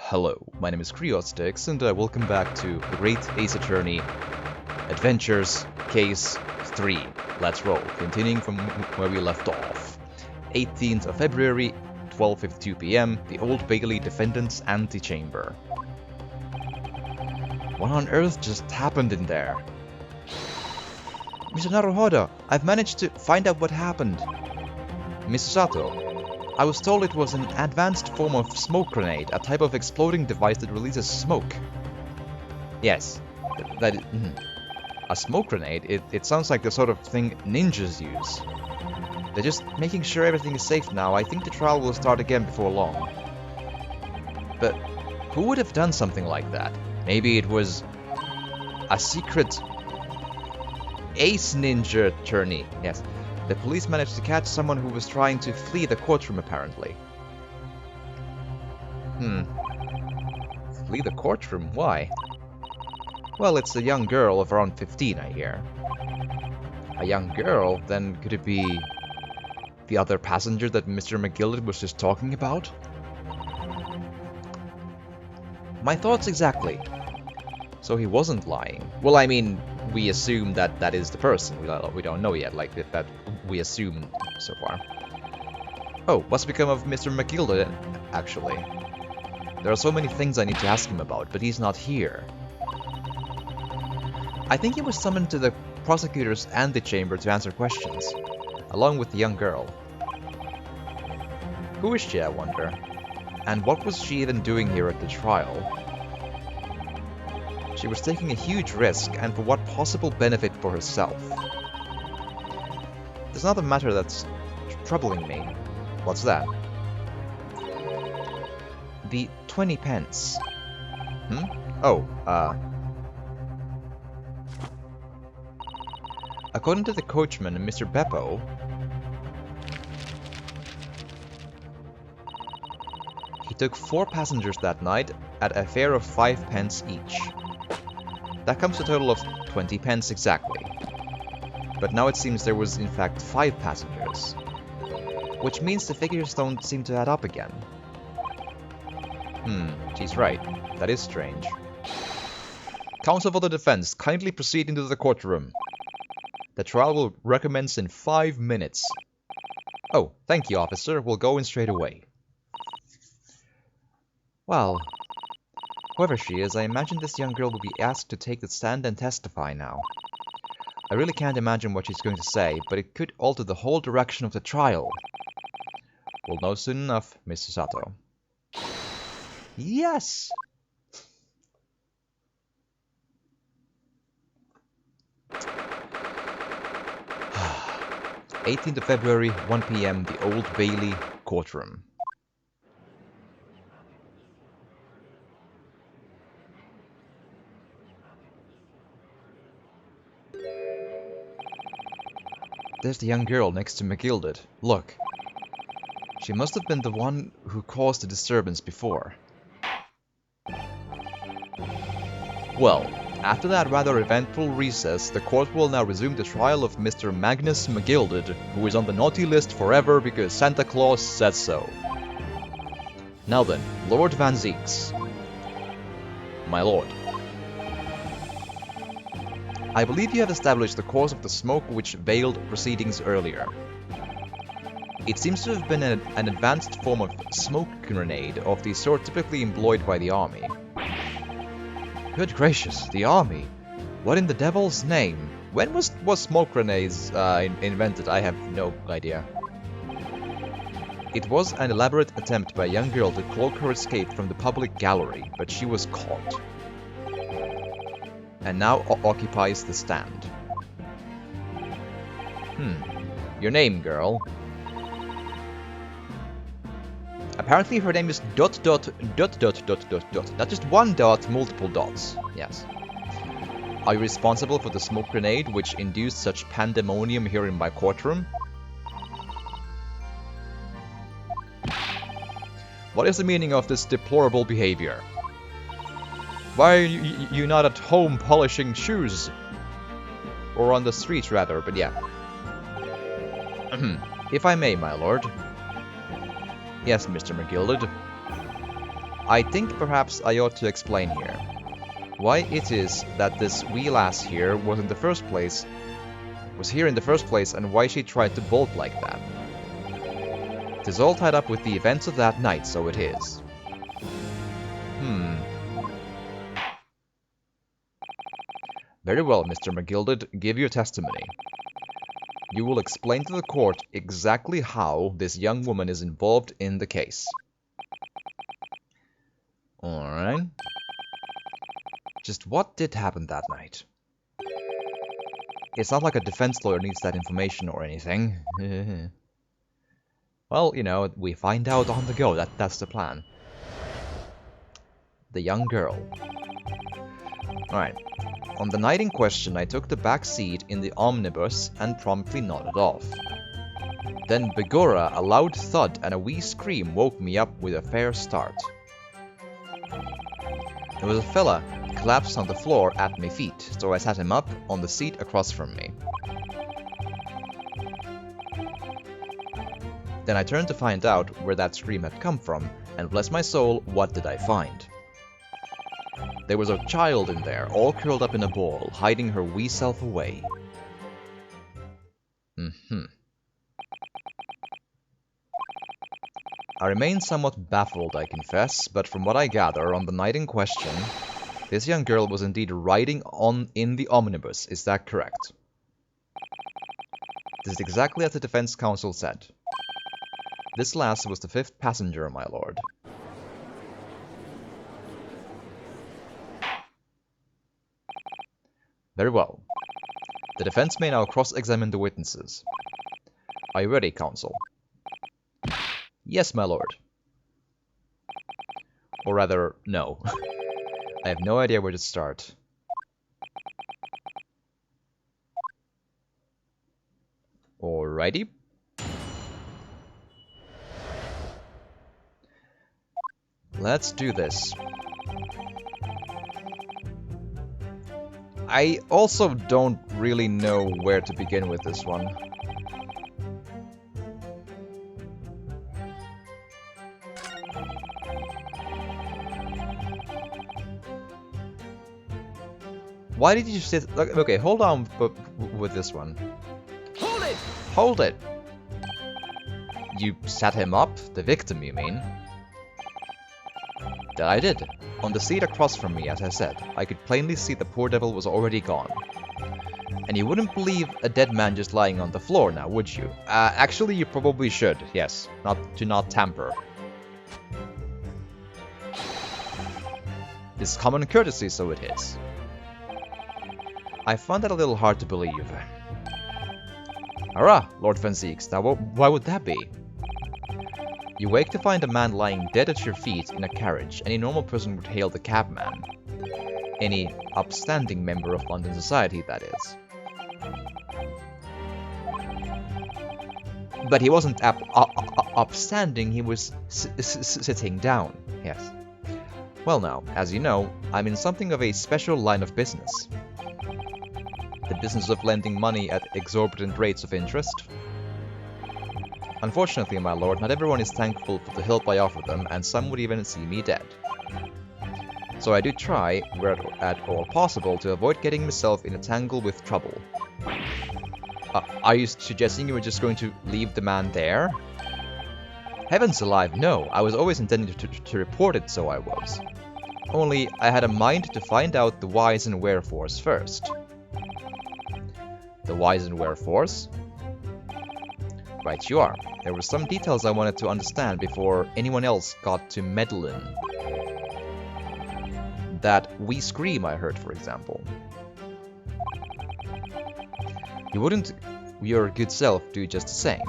Hello, my name is Creostix, and welcome back to The Great Ace Attorney Adventures Case 3. Let's roll, continuing from where we left off. 18th of February, 12:52 p.m., the Old Bailey Defendant's Antechamber. What on earth just happened in there? Mr. Naruhodo, I've managed to find out what happened. Mr. Sato, I was told it was an advanced form of smoke grenade, a type of exploding device that releases smoke. Yes, a smoke grenade? It sounds like the sort of thing ninjas use. They're just making sure everything is safe now. I think the trial will start again before long. But who would have done something like that? Maybe it was a secret ace ninja attorney. Yes. The police managed to catch someone who was trying to flee the courtroom, apparently. Flee the courtroom? Why? Well, it's a young girl of around 15, I hear. A young girl? Then could it be the other passenger that Mr. McGilded was just talking about? My thoughts exactly. So he wasn't lying. Well, I mean, we assume that that is the person. We don't know yet, like that we assume so far. Oh, what's become of Mr. McGilded, actually? There are so many things I need to ask him about, but he's not here. I think he was summoned to the prosecutor's antechamber to answer questions, along with the young girl. Who is she, I wonder? And what was she even doing here at the trial? She was taking a huge risk, and for what possible benefit for herself? There's another matter that's troubling me. What's that? The 20 pence. Oh, according to the coachman, Mr. Beppo, he took 4 passengers that night at a fare of 5 pence each. That comes to a total of 20 pence exactly. But now it seems there was in fact 5 passengers. Which means the figures don't seem to add up again. She's right. That is strange. Counsel for the defense, kindly proceed into the courtroom. The trial will recommence in 5 minutes. Oh, thank you, officer. We'll go in straight away. Well, whoever she is, I imagine this young girl will be asked to take the stand and testify now. I really can't imagine what she's going to say, but it could alter the whole direction of the trial. We'll know soon enough, Mr. Sato. Yes! 18th of February, 1 p.m., the Old Bailey courtroom. There's the young girl next to McGilded. Look. She must have been the one who caused the disturbance before. Well, after that rather eventful recess, the court will now resume the trial of Mr. Magnus McGilded, who is on the naughty list forever because Santa Claus said so. Now then, Lord Van Zeeks. My lord. I believe you have established the cause of the smoke which veiled proceedings earlier. It seems to have been an advanced form of smoke grenade of the sort typically employed by the army. Good gracious, the army! What in the devil's name? When was smoke grenades invented? I have no idea. It was an elaborate attempt by a young girl to cloak her escape from the public gallery, but she was caught. And now occupies the stand. Your name, girl? Apparently her name is ... Not just one dot, multiple dots. Yes. Are you responsible for the smoke grenade which induced such pandemonium here in my courtroom? What is the meaning of this deplorable behavior? Why are you not at home polishing shoes? Or on the streets, rather, but yeah. If I may, my lord. Yes, Mr. McGilded. I think perhaps I ought to explain here why it is that this wee lass here was here in the first place, and why she tried to bolt like that. It is all tied up with the events of that night, so it is. Very well, Mr. McGilded, give your testimony. You will explain to the court exactly how this young woman is involved in the case. Alright. Just what did happen that night? It's not like a defense lawyer needs that information or anything. Well, you know, we find out on the go. That's the plan. The young girl. Alright. On the night in question, I took the back seat in the omnibus and promptly nodded off. Then begorra, a loud thud and a wee scream woke me up with a fair start. There was a fella collapsed on the floor at my feet, so I sat him up on the seat across from me. Then I turned to find out where that scream had come from, and bless my soul, what did I find? There was a child in there, all curled up in a ball, hiding her wee self away. I remain somewhat baffled, I confess, but from what I gather, on the night in question, this young girl was indeed riding in the omnibus. Is that correct? This is exactly as the defense counsel said. This lass was the 5th passenger, my lord. Very well. The defense may now cross-examine the witnesses. Are you ready, counsel? Yes, my lord. Or rather, no. I have no idea where to start. Alrighty. Let's do this. I also don't really know where to begin with this one. Why did you sit... Okay, hold on with this one. Hold it! Hold it! You sat him up? The victim, you mean? That I did. On the seat across from me, as I said, I could plainly see the poor devil was already gone. And you wouldn't believe a dead man just lying on the floor now, would you? Actually, you probably should, yes. Not tamper. It's common courtesy, so it is. I found that a little hard to believe. Hurrah, Lord Fenseeks, now why would that be? You wake to find a man lying dead at your feet in a carriage. Any normal person would hail the cabman. Any upstanding member of London society, that is. But he wasn't upstanding, he was sitting down, yes. Well now, as you know, I'm in something of a special line of business. The business of lending money at exorbitant rates of interest. Unfortunately, my lord, not everyone is thankful for the help I offer them, and some would even see me dead. So I do try, where at all possible, to avoid getting myself in a tangle with trouble. Are you suggesting you were just going to leave the man there? Heavens alive, no! I was always intending to report it, so I was. Only, I had a mind to find out the whys and wherefores first. The whys and wherefores? Right you are. There were some details I wanted to understand before anyone else got to meddling. That wee scream I heard, for example. You wouldn't your good self do just the same?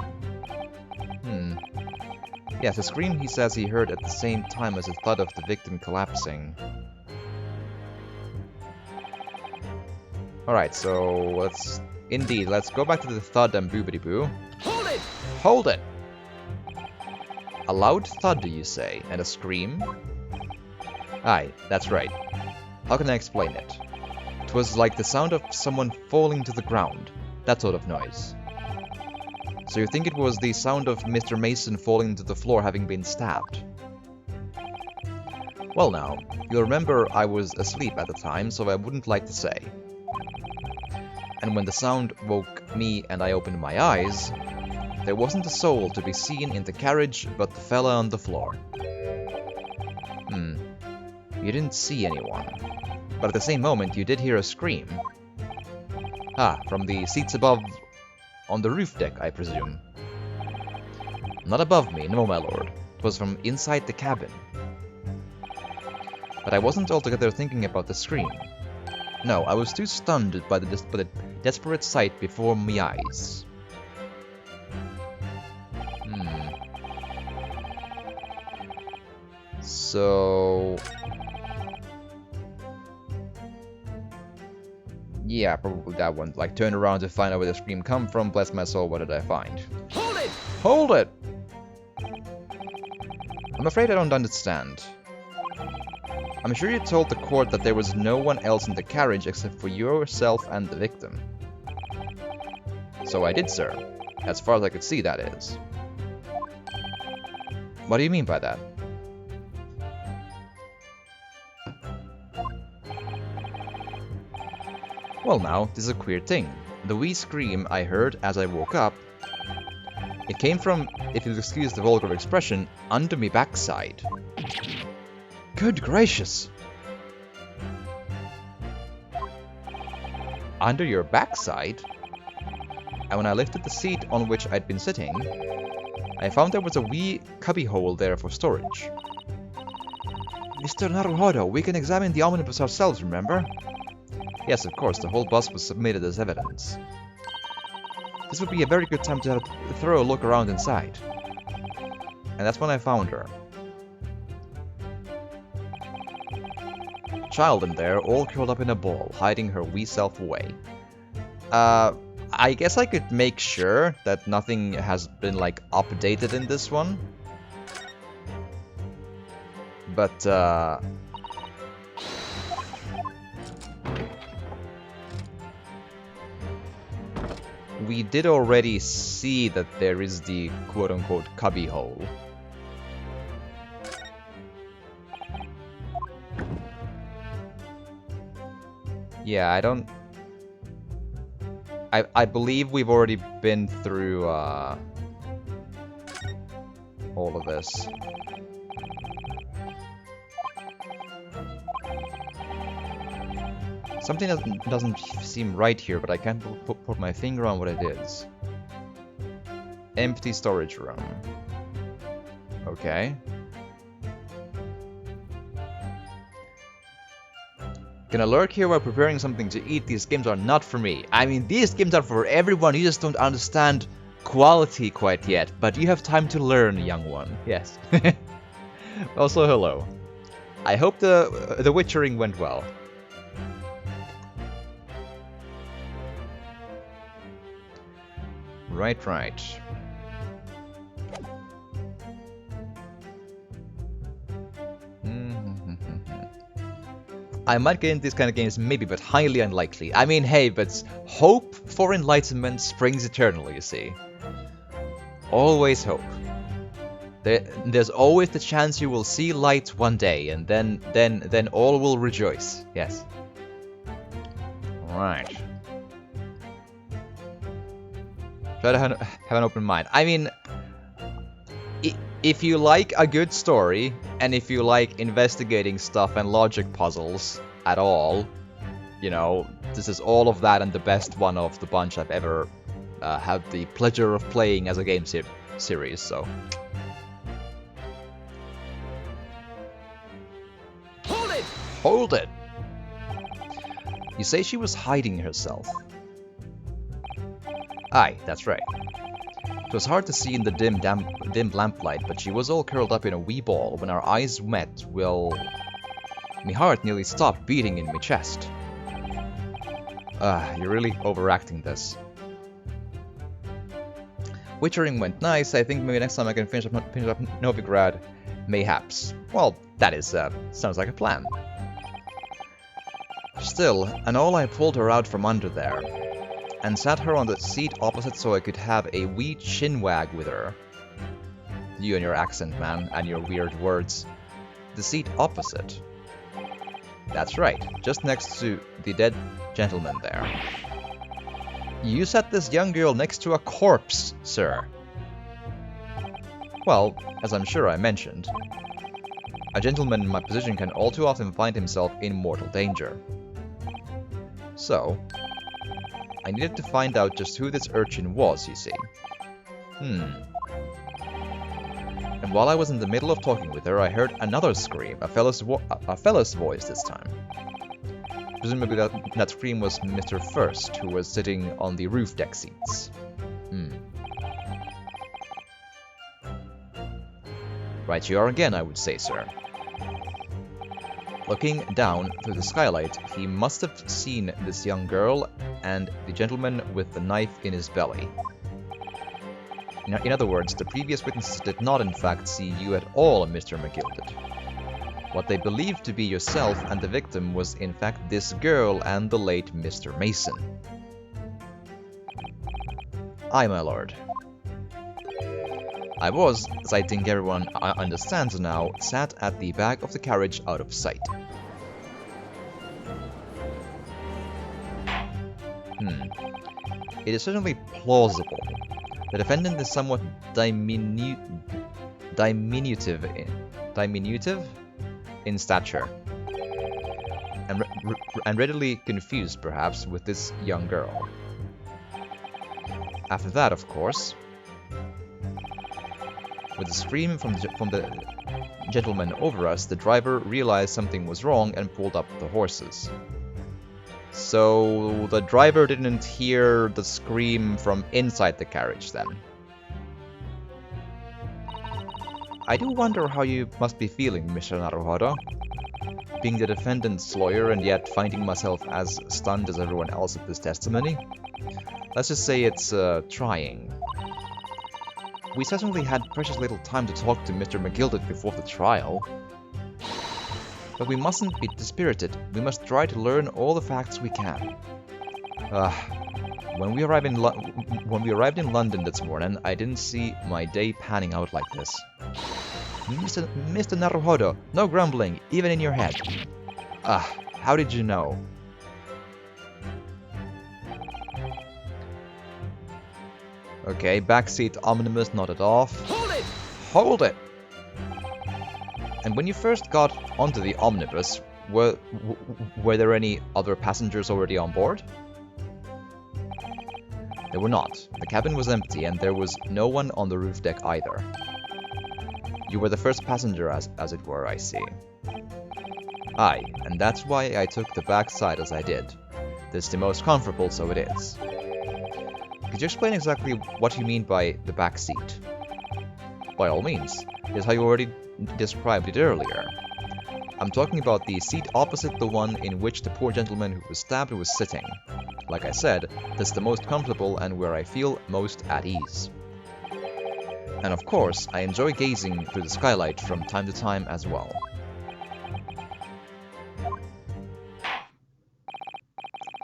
Yes, the scream he says he heard at the same time as the thud of the victim collapsing. Alright, so let's go back to the thud and boobity-boo. Hold it! Hold it! A loud thud, do you say? And a scream? Aye, that's right. How can I explain it? It was like the sound of someone falling to the ground. That sort of noise. So you think it was the sound of Mr. Mason falling to the floor having been stabbed? Well now, you'll remember I was asleep at the time, so I wouldn't like to say. And when the sound woke me and I opened my eyes, there wasn't a soul to be seen in the carriage but the fella on the floor. You didn't see anyone, but at the same moment you did hear a scream. Ah, from the seats above on the roof deck, I presume. Not above me, no my lord. It was from inside the cabin. But I wasn't altogether thinking about the scream. No, I was too stunned by the desperate sight before my eyes. So... yeah, probably that one. Like, turn around to find out where the scream come from. Bless my soul, what did I find? Hold it! Hold it! I'm afraid I don't understand. I'm sure you told the court that there was no one else in the carriage except for yourself and the victim. So I did, sir. As far as I could see, that is. What do you mean by that? Well now, this is a queer thing. The wee scream I heard as I woke up, it came from, if you'll excuse the vulgar expression, under me backside. Good gracious! Under your backside? And when I lifted the seat on which I'd been sitting, I found there was a wee cubbyhole there for storage. Mr. Naruhodo, we can examine the omnibus ourselves, remember? Yes, of course, the whole bus was submitted as evidence. This would be a very good time to have a thorough look around inside. And that's when I found her. Child in there, all curled up in a ball, hiding her wee self away. I guess I could make sure that nothing has been, like, updated in this one. But, we did already see that there is the quote-unquote cubbyhole. Yeah, I believe we've already been through, all of this. Something doesn't seem right here, but I can't put my finger on what it is. Empty storage room. Okay. Gonna lurk here while preparing something to eat. These games are not for me. I mean, these games are for everyone. You just don't understand quality quite yet. But you have time to learn, young one. Yes. Also, hello. I hope the witchering went well. Right, right. I might get into these kind of games, maybe, but highly unlikely. I mean, hey, but hope for enlightenment springs eternal, you see. Always hope. There's always the chance you will see light one day, and then all will rejoice. Yes. Right. Try to have an open mind. I mean, if you like a good story, and if you like investigating stuff and logic puzzles at all, you know, this is all of that and the best one of the bunch I've ever had the pleasure of playing as a game series, so... Hold it! Hold it! You say she was hiding herself. Aye, that's right. It was hard to see in the dim lamplight, but she was all curled up in a wee ball. When our eyes met, well... me heart nearly stopped beating in my chest. You're really overacting this. Witchering went nice. I think maybe next time I can finish up Novigrad. Mayhaps. Well, that is, sounds like a plan. Still, and all I pulled her out from under there, and sat her on the seat opposite so I could have a wee chinwag with her. You and your accent, man, and your weird words. The seat opposite. That's right, just next to the dead gentleman there. You sat this young girl next to a corpse, sir. Well, as I'm sure I mentioned, a gentleman in my position can all too often find himself in mortal danger. So, I needed to find out just who this urchin was, you see. And while I was in the middle of talking with her, I heard another scream, a fellow's voice this time. Presumably that scream was Mr. First, who was sitting on the roof deck seats. Right you are again, I would say, sir. Looking down through the skylight, he must have seen this young girl and the gentleman with the knife in his belly. In other words, the previous witnesses did not in fact see you at all, Mr. McGilded. What they believed to be yourself and the victim was in fact this girl and the late Mr. Mason. Aye, my lord. I was, as I think everyone understands now, sat at the back of the carriage out of sight. It is certainly plausible. The defendant is somewhat diminutive in stature, and readily confused, perhaps, with this young girl. After that, of course, with a scream from the gentleman over us, the driver realized something was wrong and pulled up the horses. So the driver didn't hear the scream from inside the carriage then. I do wonder how you must be feeling, Mr. Naruhodo. Being the defendant's lawyer and yet finding myself as stunned as everyone else at this testimony. Let's just say it's trying. We certainly had precious little time to talk to Mr. McGilded before the trial. But we mustn't be dispirited. We must try to learn all the facts we can. When we arrived in London this morning, I didn't see my day panning out like this. Mr. Naruhodo, no grumbling, even in your head. How did you know? Okay, backseat omnibus nodded off. Hold it! Hold it! And when you first got onto the omnibus, were there any other passengers already on board? There were not. The cabin was empty and there was no one on the roof deck either. You were the first passenger, as it were, I see. Aye, and that's why I took the back side as I did. It's the most comfortable, so it is. Could you explain exactly what you mean by the back seat? By all means. It's how you already described it earlier. I'm talking about the seat opposite the one in which the poor gentleman who was stabbed was sitting. Like I said, that's the most comfortable and where I feel most at ease. And of course, I enjoy gazing through the skylight from time to time as well.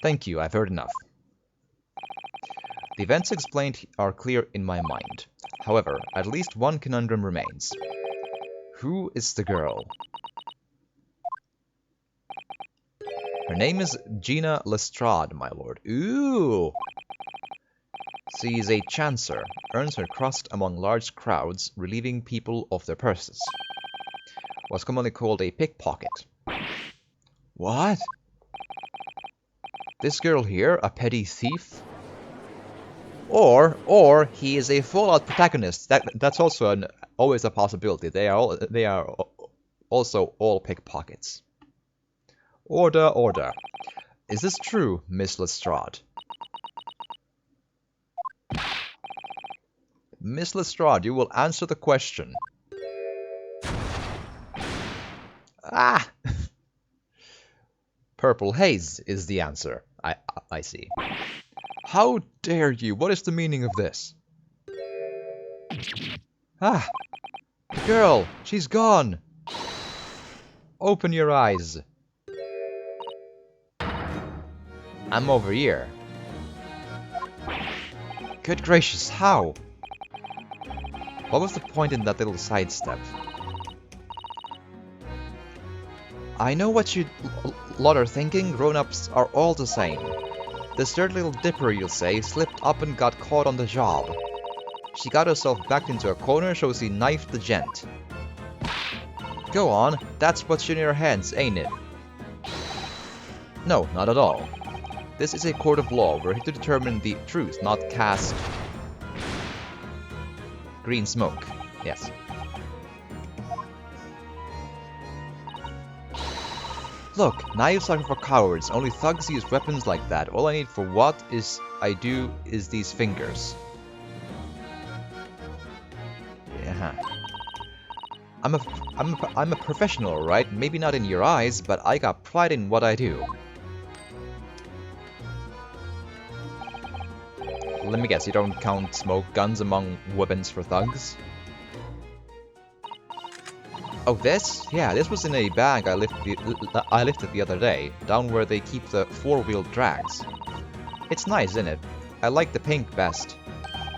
Thank you, I've heard enough. The events explained are clear in my mind. However, at least one conundrum remains. Who is the girl? Her name is Gina Lestrade, my lord. Ooh! She is a chancer, earns her crust among large crowds, relieving people of their purses. What's commonly called a pickpocket. What? This girl here, a petty thief? Or he is a full-out protagonist. That's also always a possibility. They are also all pickpockets. Order. Is this true, Miss Lestrade? Miss Lestrade, you will answer the question. Purple haze is the answer. I see. How dare you? What is the meaning of this? The girl! She's gone! Open your eyes. I'm over here. Good gracious, how? What was the point in that little sidestep? I know what you lot are thinking. Grown-ups are all the same. This dirty little dipper, you'll say, slipped up and got caught on the job. She got herself backed into a corner so she knifed the gent. Go on, that's what's in your heads, ain't it? No, not at all. This is a court of law. We're here to determine the truth, not cast... green smoke. Yes. Look, knives are for cowards. Only thugs use weapons like that. All I need for what I do is these fingers. Yeah. I'm a professional, right? Maybe not in your eyes, but I got pride in what I do. Let me guess, you don't count smoke guns among weapons for thugs? Oh, this? Yeah, this was in a bag I lifted the other day, down where they keep the four-wheel drags. It's nice, isn't it? I like the pink best.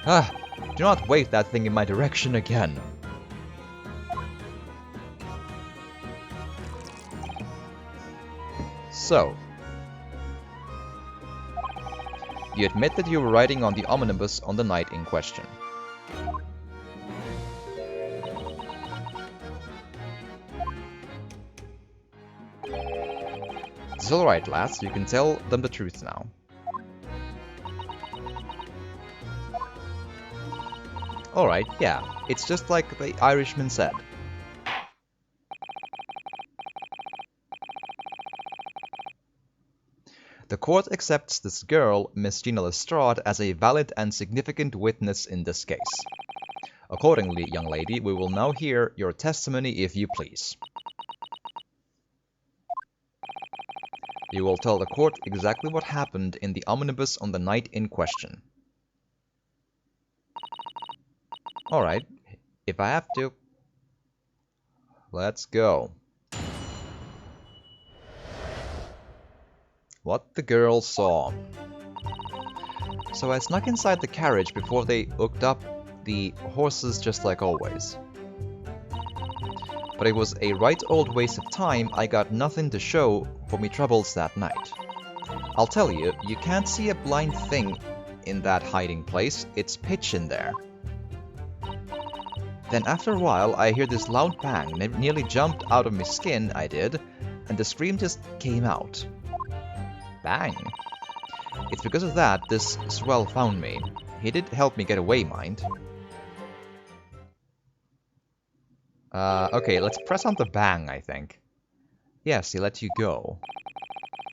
Ah, do not wave that thing in my direction again. So, you admit that you were riding on the omnibus on the night in question. It's alright, lads, you can tell them the truth now. Alright, yeah, it's just like the Irishman said. The court accepts this girl, Miss Gina Lestrade, as a valid and significant witness in this case. Accordingly, young lady, we will now hear your testimony if you please. You will tell the court exactly what happened in the omnibus on the night in question. Alright, if I have to. Let's go. What the girl saw. So I snuck inside the carriage before they hooked up the horses just like always. But it was a right old waste of time. I got nothing to show for me troubles that night. I'll tell you, you can't see a blind thing in that hiding place. It's pitch in there. Then after a while, I hear this loud bang. Nearly jumped out of my skin, I did, and the scream just came out. Bang. It's because of that this swell found me. He did help me get away, mind. Okay, let's press on the bang, I think. Yes, he let you go.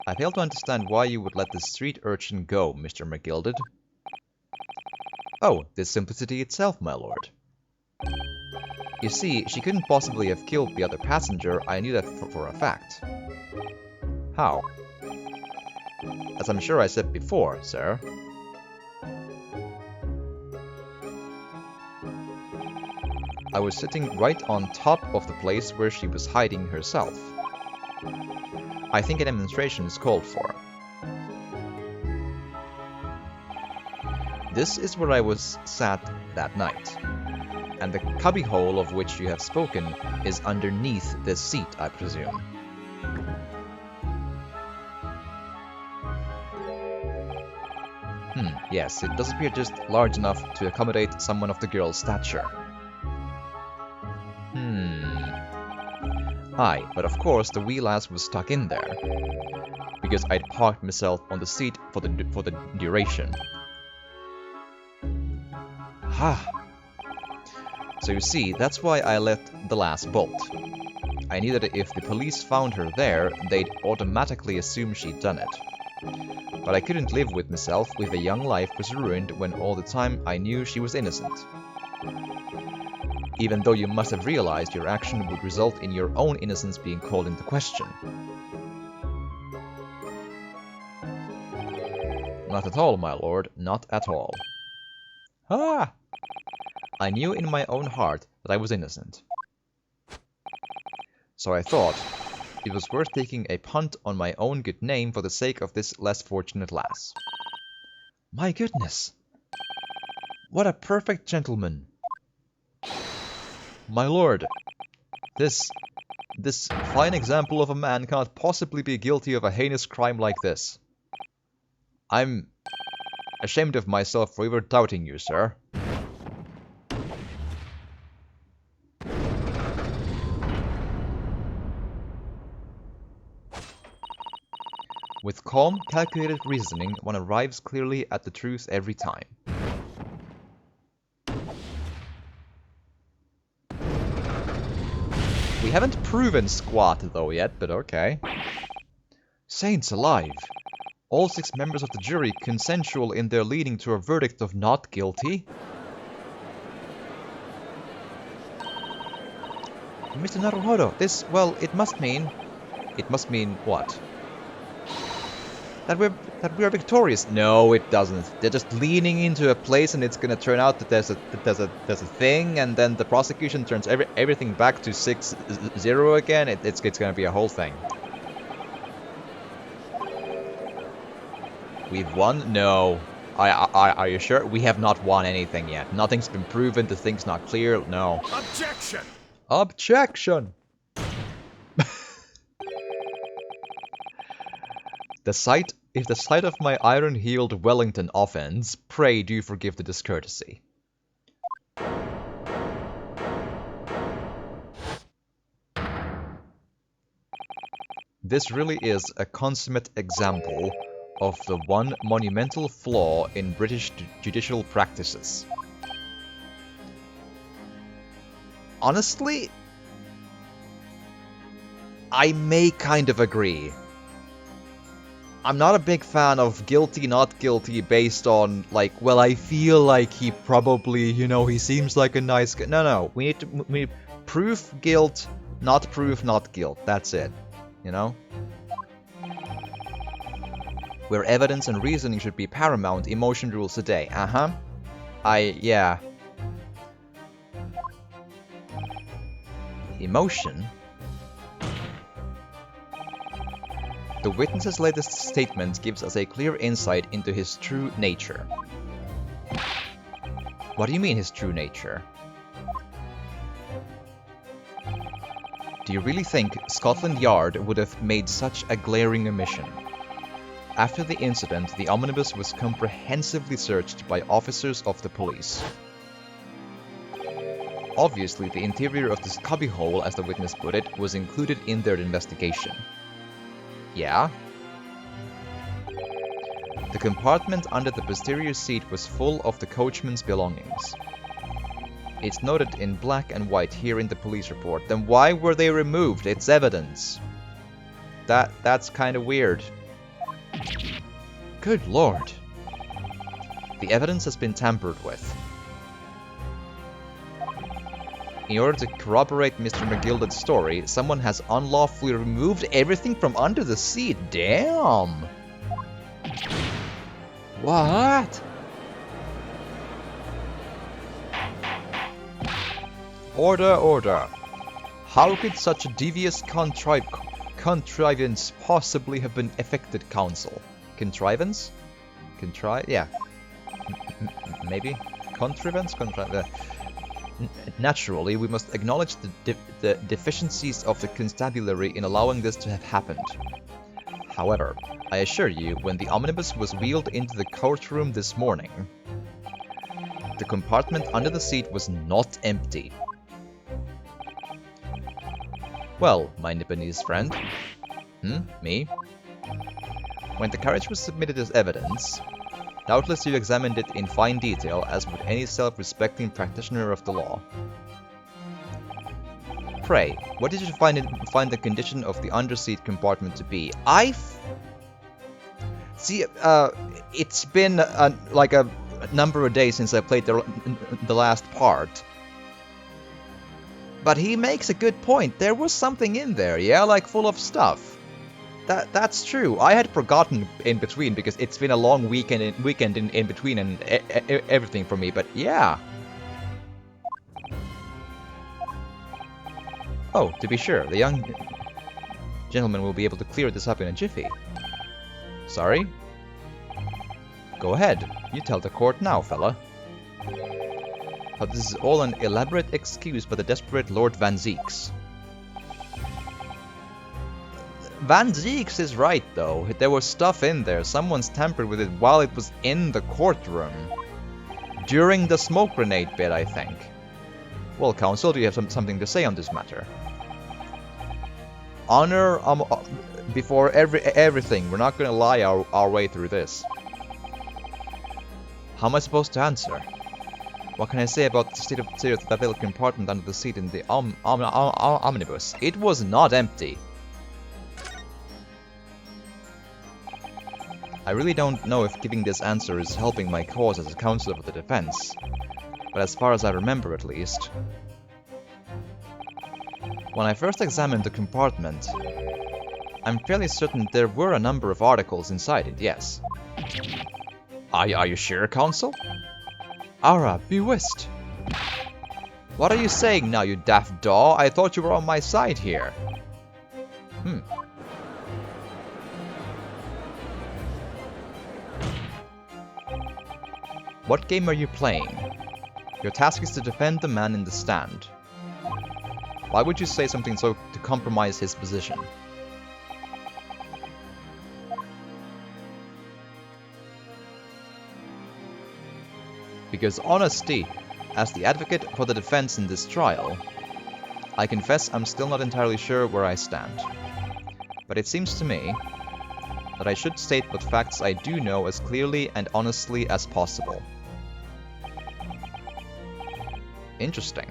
I fail to understand why you would let the street urchin go, Mr. McGilded. Oh, this simplicity itself, my lord. You see, she couldn't possibly have killed the other passenger. I knew that for a fact. How? As I'm sure I said before, sir. I was sitting right on top of the place where she was hiding herself. I think a demonstration is called for. This is where I was sat that night, and the cubbyhole of which you have spoken is underneath this seat, I presume. Yes, it does appear just large enough to accommodate someone of the girl's stature. Aye, but of course the wee lass was stuck in there, because I'd parked myself on the seat for the duration. Ha! So you see, that's why I let the lass bolt. I knew that if the police found her there, they'd automatically assume she'd done it. But I couldn't live with myself if a young life was ruined when all the time I knew she was innocent. Even though you must have realized your action would result in your own innocence being called into question. Not at all, my lord, not at all. Ah! I knew in my own heart that I was innocent. So I thought it was worth taking a punt on my own good name for the sake of this less fortunate lass. My goodness! What a perfect gentleman! My lord, this This fine example of a man cannot possibly be guilty of a heinous crime like this. I'm ashamed of myself for ever doubting you, sir. With calm, calculated reasoning, one arrives clearly at the truth every time. We haven't proven squat though yet, but okay. Saints alive! All 6 members of the jury consensual in their leading to a verdict of not guilty? Mr. Naruhodo, this, well, it must mean... It must mean what? That we're victorious. No, it doesn't. They're just leaning into a place, and it's gonna turn out that there's a thing, and then the prosecution turns everything back to 6-0 again. It's gonna be a whole thing. We've won? No. Are you sure? We have not won anything yet. Nothing's been proven. The thing's not clear. No. Objection! Objection! If the sight of my iron-heeled Wellington offends, pray do forgive the discourtesy. This really is a consummate example of the one monumental flaw in British judicial practices. Honestly, I may kind of agree. I'm not a big fan of guilty, not guilty based on, like, well, I feel like he probably, you know, he seems like a nice guy. No, we need proof guilt, not proof not guilt. That's it, you know? Where evidence and reasoning should be paramount, emotion rules the day. Yeah. Emotion? The witness's latest statement gives us a clear insight into his true nature. What do you mean, his true nature? Do you really think Scotland Yard would have made such a glaring omission? After the incident, the omnibus was comprehensively searched by officers of the police. Obviously, the interior of this cubbyhole, as the witness put it, was included in their investigation. Yeah? The compartment under the posterior seat was full of the coachman's belongings. It's noted in black and white here in the police report. Then why were they removed? It's evidence. That's kind of weird. Good lord. The evidence has been tampered with. In order to corroborate Mr. McGilded's story, someone has unlawfully removed everything from under the seat. Damn! What? Order, order. How could such a devious contrivance possibly have been effected, counsel? Contrivance? Yeah. Maybe? Contrivance? Naturally, we must acknowledge the deficiencies of the constabulary in allowing this to have happened. However, I assure you, when the omnibus was wheeled into the courtroom this morning, the compartment under the seat was not empty. Well, my Nipponese friend. Me? When the carriage was submitted as evidence, doubtless you examined it in fine detail, as would any self-respecting practitioner of the law. Pray, what did you find the condition of the underseat compartment to be? See, it's been like a number of days since I played the last part. But he makes a good point. There was something in there, yeah? Like, full of stuff. That's true. I had forgotten in between because it's been a long weekend in between and everything for me, but yeah. Oh, to be sure, the young gentleman will be able to clear this up in a jiffy. Sorry? Go ahead. You tell the court now, fella. But this is all an elaborate excuse by the desperate Lord Van Zeeks. Van Zeeks is right, though. There was stuff in there. Someone's tampered with it while it was in the courtroom. During the smoke grenade bit, I think. Well, Counsel, do you have something to say on this matter? Honor before everything. We're not gonna lie our way through this. How am I supposed to answer? What can I say about the state of the little compartment under the seat in the omnibus? It was not empty. I really don't know if giving this answer is helping my cause as a counselor for the defense, but as far as I remember at least. When I first examined the compartment, I'm fairly certain there were a number of articles inside it, yes. Are you sure, Counsel? Ara, be whist! What are you saying now, you daft daw? I thought you were on my side here. What game are you playing? Your task is to defend the man in the stand. Why would you say something so to compromise his position? Because honesty, as the advocate for the defense in this trial, I confess I'm still not entirely sure where I stand. But it seems to me that I should state what facts I do know as clearly and honestly as possible. Interesting.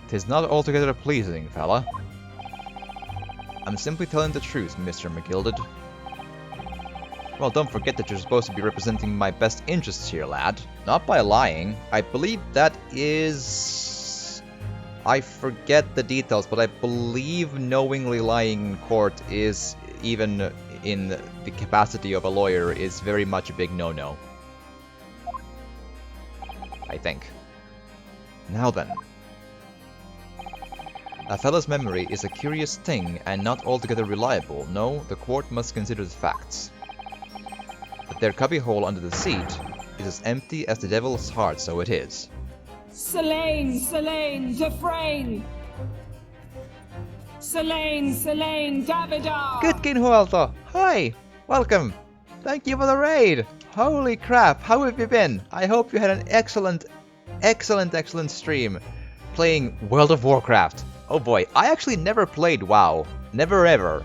"'Tis not altogether pleasing, fella. I'm simply telling the truth, Mr. McGilded. Well, don't forget that you're supposed to be representing my best interests here, lad. Not by lying. I believe that is... I forget the details, but I believe knowingly lying in court is, even in the capacity of a lawyer, is very much a big no-no. I think. Now then. A fellow's memory is a curious thing and not altogether reliable. No, the court must consider the facts. But their cubbyhole under the seat is as empty as the devil's heart, so it is. Selene, Dufresne! Selene, Davidar! Good Kinhualto! Hi! Welcome! Thank you for the raid! Holy crap, how have you been? I hope you had an excellent stream playing World of Warcraft. Oh boy, I actually never played WoW. Never ever.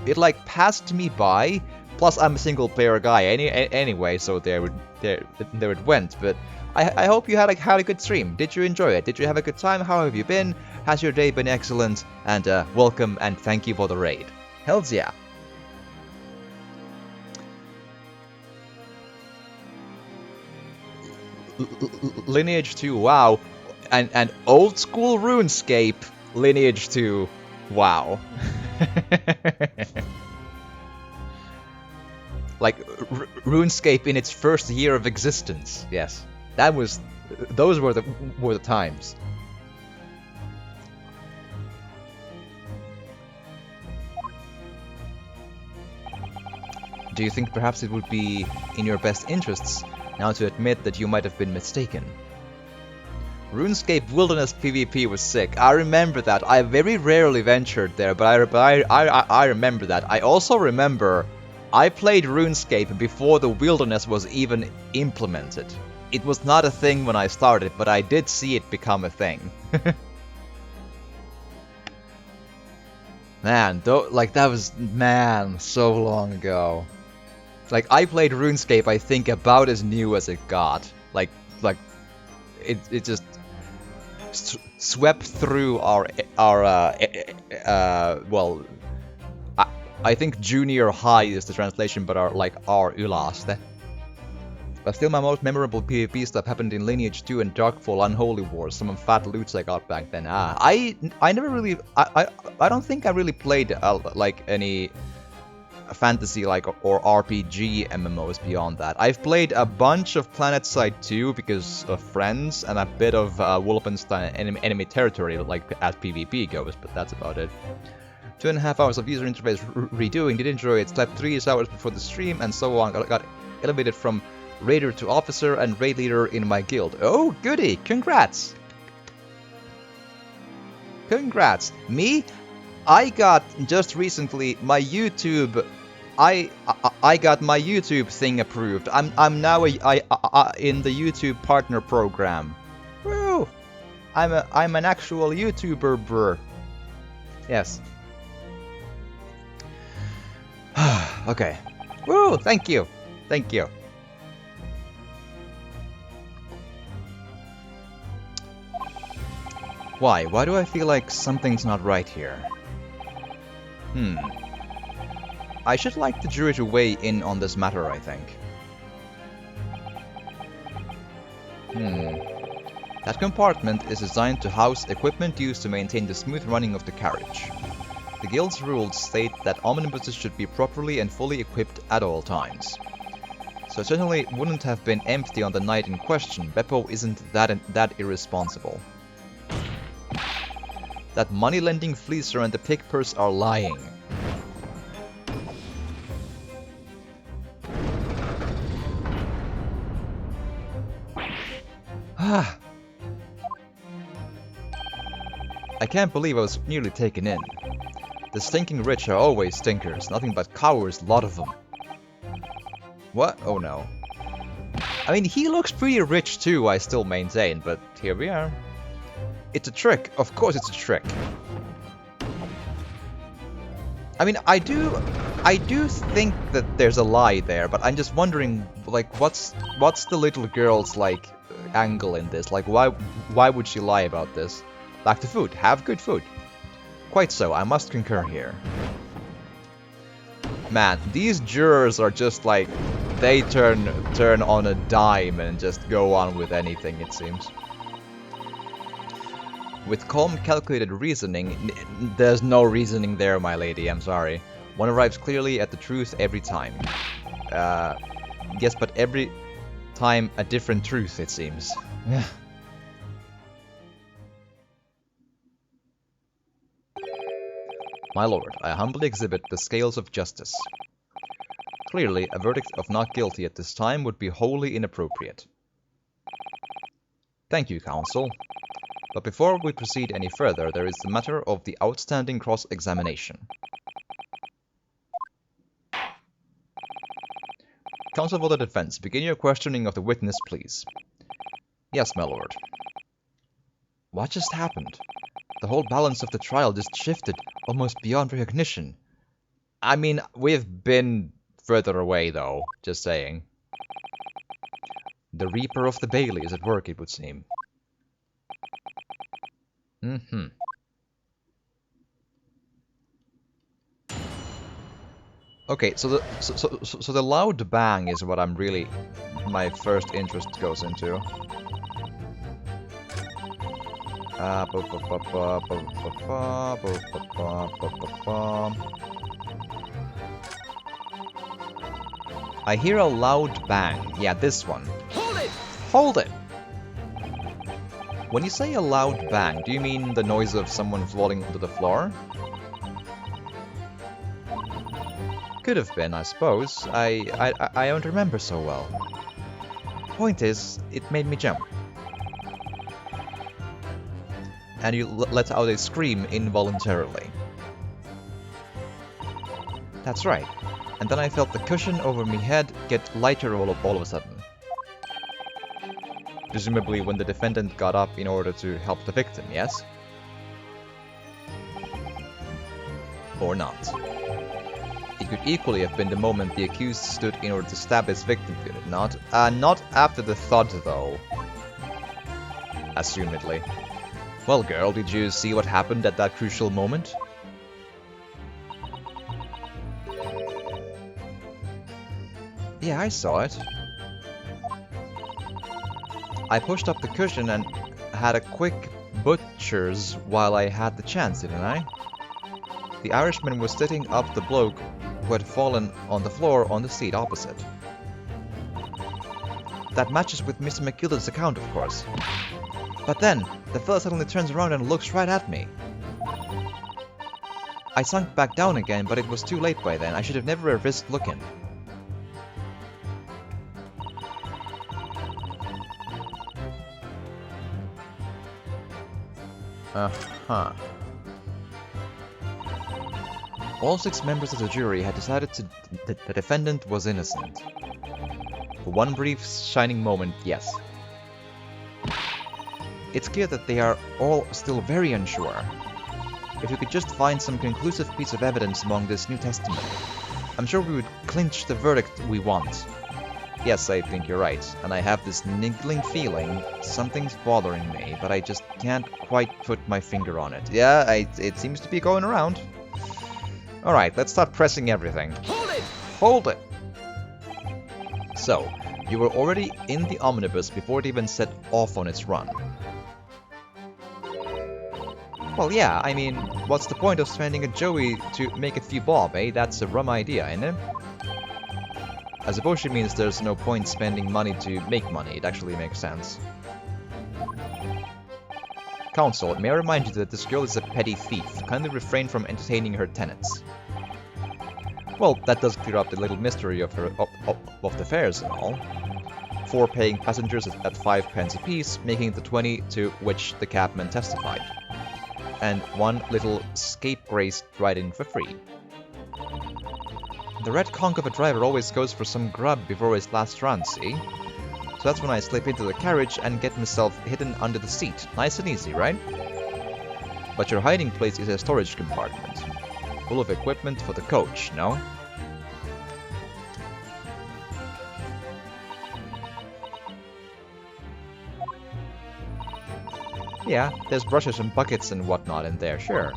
It like passed me by. Plus, I'm a single player guy anyway, so there it went. But I hope you had a good stream. Did you enjoy it? Did you have a good time? How have you been? Has your day been excellent? And welcome and thank you for the raid. Hells yeah. Lineage 2, wow. And old school RuneScape, Lineage 2, wow. Like RuneScape in its first year of existence. Yes, those were the times. Do you think perhaps it would be in your best interests now to admit that you might have been mistaken? RuneScape Wilderness PvP was sick. I remember that. I very rarely ventured there, but I remember that. I also remember I played RuneScape before the Wilderness was even implemented. It was not a thing when I started, but I did see it become a thing. Man, that was, so long ago. Like, I played RuneScape, I think, about as new as it got. Like it just swept through our well, I think junior high is the translation, but our yläaste. But still, my most memorable PvP stuff happened in Lineage 2 and Darkfall Unholy Wars, some fat loots I got back then. I never really, I don't think I really played like any fantasy or RPG MMOs beyond that. I've played a bunch of PlanetSide 2 because of friends, and a bit of Wolfenstein Enemy Territory, like as PvP goes, but that's about it. 2.5 hours of user interface redoing, did enjoy it, slept 3 hours before the stream, and so on. Got elevated from raider to officer and raid leader in my guild. Oh, goody! Congrats! Congrats. Me? I got just recently my YouTube. I got my YouTube thing approved. I'm now in the YouTube partner program. Woo! I'm an actual YouTuber, brr. Yes. Okay. Woo! Thank you. Thank you. Why? Why do I feel like something's not right here? I should like the jury to weigh in on this matter, I think. That compartment is designed to house equipment used to maintain the smooth running of the carriage. The guild's rules state that omnibuses should be properly and fully equipped at all times. So it certainly wouldn't have been empty on the night in question. Beppo isn't that irresponsible. That money-lending fleecer and the pig purse are lying. I can't believe I was nearly taken in. The stinking rich are always stinkers, nothing but cowards, lot of them. What? Oh no. I mean, he looks pretty rich too, I still maintain, but here we are. It's a trick. Of course it's a trick. I mean, I do think that there's a lie there, but I'm just wondering, like, what's the little girl's, like, angle in this? Like, why would she lie about this? Back to food. Have good food. Quite so, I must concur here. Man, these jurors are just like, they turn on a dime and just go on with anything, it seems. With calm, calculated reasoning, there's no reasoning there, my lady, I'm sorry. One arrives clearly at the truth every time. Yes, but every time a different truth, it seems. My lord, I humbly exhibit the scales of justice. Clearly, a verdict of not guilty at this time would be wholly inappropriate. Thank you, counsel. But before we proceed any further, there is the matter of the outstanding cross-examination. Counsel for the defense, begin your questioning of the witness, please. Yes, my lord. What just happened? The whole balance of the trial just shifted, almost beyond recognition. I mean, we've been further away, though, just saying. The Reaper of the Bailey is at work, it would seem. Okay, so the loud bang is what I'm really... my first interest goes into. I hear a loud bang. Yeah, this one. Hold it! Hold it! When you say a loud bang, do you mean the noise of someone falling onto the floor? Could have been, I suppose. I don't remember so well. Point is, it made me jump. And you let out a scream involuntarily. That's right. And then I felt the cushion over my head get lighter all of a sudden. Presumably when the defendant got up in order to help the victim, yes? Or not. It could equally have been the moment the accused stood in order to stab his victim, could it not? Not after the thud, though. Assumedly. Well, girl, did you see what happened at that crucial moment? Yeah, I saw it. I pushed up the cushion and had a quick butcher's while I had the chance, didn't I? The Irishman was sitting up the bloke who had fallen on the floor on the seat opposite. That matches with Mr. McGilden's account, of course. But then, the fella suddenly turns around and looks right at me. I sunk back down again, but it was too late by then. I should have never risked looking. Uh-huh. All 6 members of the jury had decided that the defendant was innocent. For one brief, shining moment, yes. It's clear that they are all still very unsure. If we could just find some conclusive piece of evidence among this new testimony, I'm sure we would clinch the verdict we want. Yes, I think you're right, and I have this niggling feeling something's bothering me, but I just can't quite put my finger on it. Yeah, it seems to be going around. Alright, let's start pressing everything. Hold it! Hold it! So, you were already in the omnibus before it even set off on its run. Well, yeah, I mean, what's the point of spending a Joey to make a few bob, eh? That's a rum idea, ain't it? I suppose she means there's no point spending money to make money. It actually makes sense. Counsel, may I remind you that this girl is a petty thief. Kindly refrain from entertaining her tenants. Well, that does clear up the little mystery of her of the fares and all. 4 paying passengers at 5 pence apiece, making the 20 to which the cabman testified. And 1 little scapegrace riding for free. The red conch of a driver always goes for some grub before his last run, see? So that's when I slip into the carriage and get myself hidden under the seat. Nice and easy, right? But your hiding place is a storage compartment. Full of equipment for the coach, no? Yeah, there's brushes and buckets and whatnot in there, sure.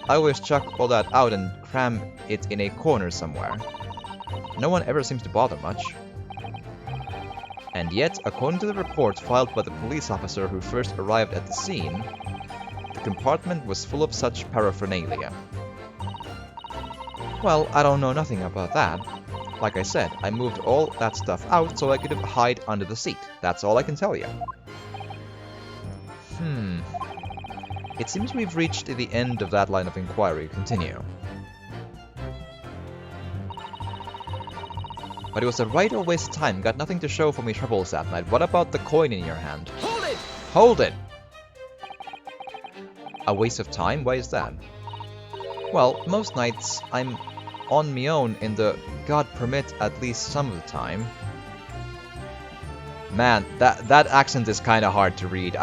I always chuck all that out and cram it in a corner somewhere. No one ever seems to bother much. And yet, according to the report filed by the police officer who first arrived at the scene, the compartment was full of such paraphernalia. Well, I don't know nothing about that. Like I said, I moved all that stuff out so I could hide under the seat. That's all I can tell you. It seems we've reached the end of that line of inquiry. Continue. But it was a right old waste of time. Got nothing to show for me troubles that night. What about the coin in your hand? Hold it! Hold it! A waste of time? Why is that? Well, most nights I'm on me own in the God permit at least some of the time. Man, that accent is kind of hard to read.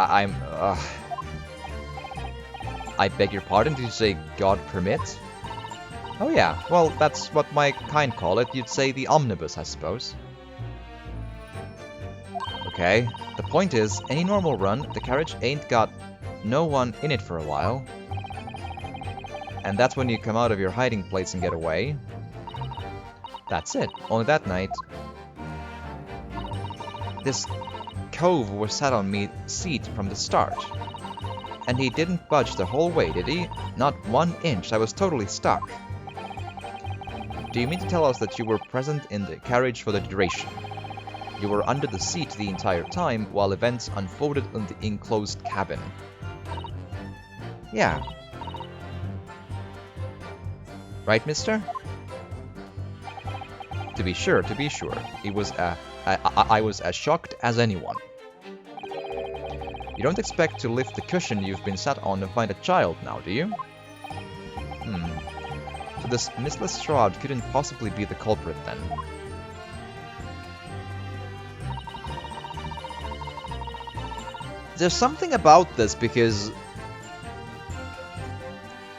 I beg your pardon, did you say God permit? Oh yeah, well, that's what my kind call it. You'd say the omnibus, I suppose. Okay, the point is, any normal run, the carriage ain't got no one in it for a while. And that's when you come out of your hiding place and get away. That's it. Only that night, this cove was sat on me seat from the start. And he didn't budge the whole way, did he? Not 1 inch. I was totally stuck. Do you mean to tell us that you were present in the carriage for the duration? You were under the seat the entire time while events unfolded in the enclosed cabin. Yeah. Right, mister? To be sure, to be sure. It was I was as shocked as anyone. You don't expect to lift the cushion you've been sat on and find a child now, do you? So this mistless shroud couldn't possibly be the culprit then. There's something about this because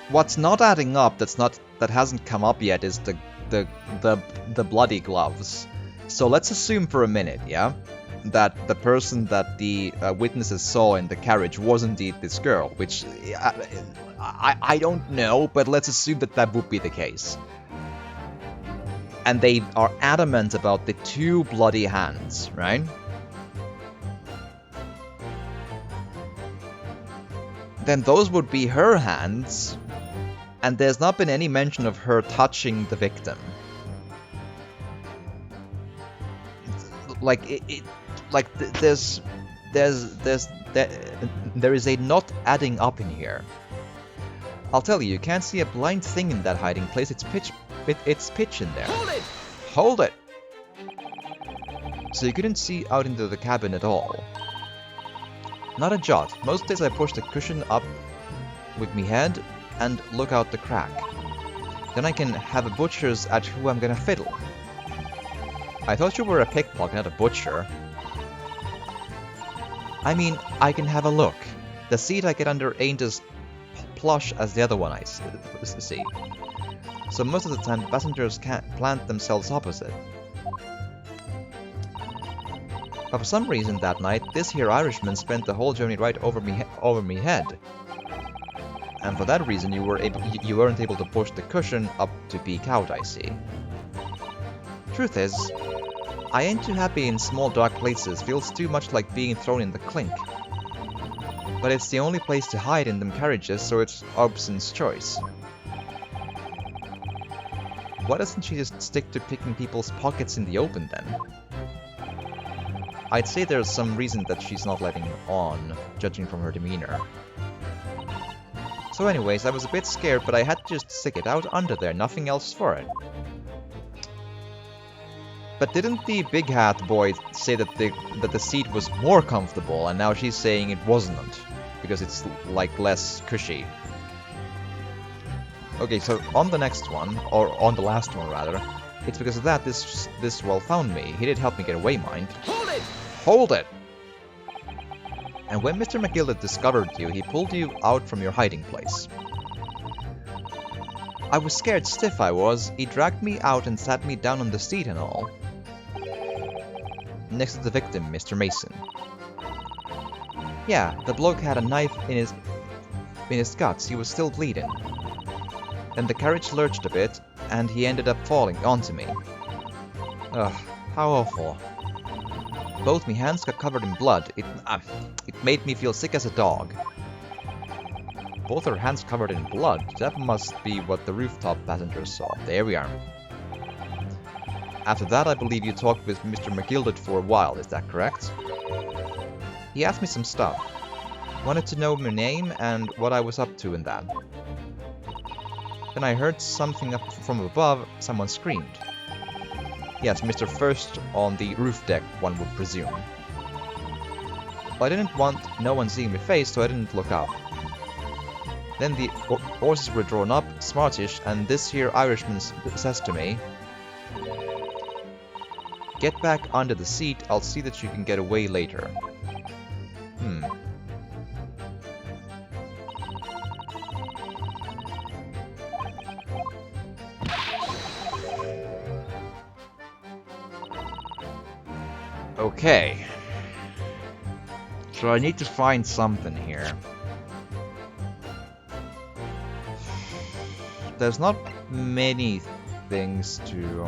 what's not adding up that hasn't come up yet is the bloody gloves. So let's assume for a minute, yeah, that the person that the witnesses saw in the carriage was indeed this girl, which I don't know, but let's assume that would be the case. And they are adamant about the 2 bloody hands, right? Then those would be her hands, and there's not been any mention of her touching the victim. Like there is a not adding up in here. I'll tell you can't see a blind thing in that hiding place. It's pitch in there. Hold it! Hold it! So you couldn't see out into the cabin at all. Not a jot. Most days I push the cushion up with me head and look out the crack. Then I can have a butcher's at who I'm gonna fiddle. I thought you were a pickpocket, not a butcher. I mean, I can have a look. The seat I get under ain't as plush as the other one I see. So most of the time, passengers can't plant themselves opposite. But for some reason that night, this here Irishman spent the whole journey right over me head. And for that reason, you weren't able to push the cushion up to peek out, I see. Truth is, I ain't too happy in small dark places, feels too much like being thrown in the clink. But it's the only place to hide in them carriages, so it's Obson's choice. Why doesn't she just stick to picking people's pockets in the open then? I'd say there's some reason that she's not letting on, judging from her demeanor. So anyways, I was a bit scared, but I had to just stick it out under there, nothing else for it. But didn't the big hat boy say that the seat was more comfortable, and now she's saying it wasn't, because it's like less cushy? Okay, so on the next one, or on the last one rather, it's because of that this well found me. He did help me get away, mind. Hold it! Hold it! And when Mr. McGilda discovered you, he pulled you out from your hiding place. I was scared stiff, I was. He dragged me out and sat me down on the seat and all. Next to the victim, Mr. Mason. Yeah, the bloke had a knife in his guts. He was still bleeding. Then the carriage lurched a bit, and he ended up falling onto me. Ugh, how awful. Both my hands got covered in blood. It made me feel sick as a dog. Both her hands covered in blood. That must be what the rooftop passengers saw. There we are. After that, I believe you talked with Mr. McGilda for a while, is that correct? He asked me some stuff. Wanted to know my name and what I was up to in that. Then I heard something up from above. Someone screamed. Yes, Mr. First on the roof deck, one would presume. Well, I didn't want no one seeing my face, so I didn't look up. Then the horses were drawn up, smartish, and this here Irishman says to me, "Get back under the seat, I'll see that you can get away later." Okay. So I need to find something here. There's not many things to...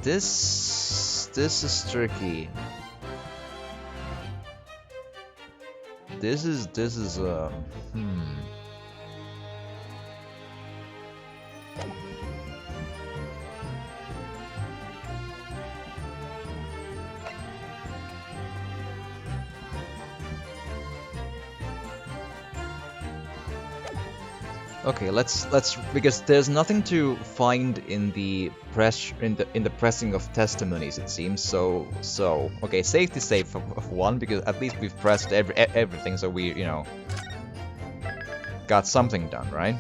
This is tricky. This is Okay, let's because there's nothing to find in the pressing of testimonies, it seems. So okay, safety save of one, because at least we've pressed everything, so we, you know, got something done, right?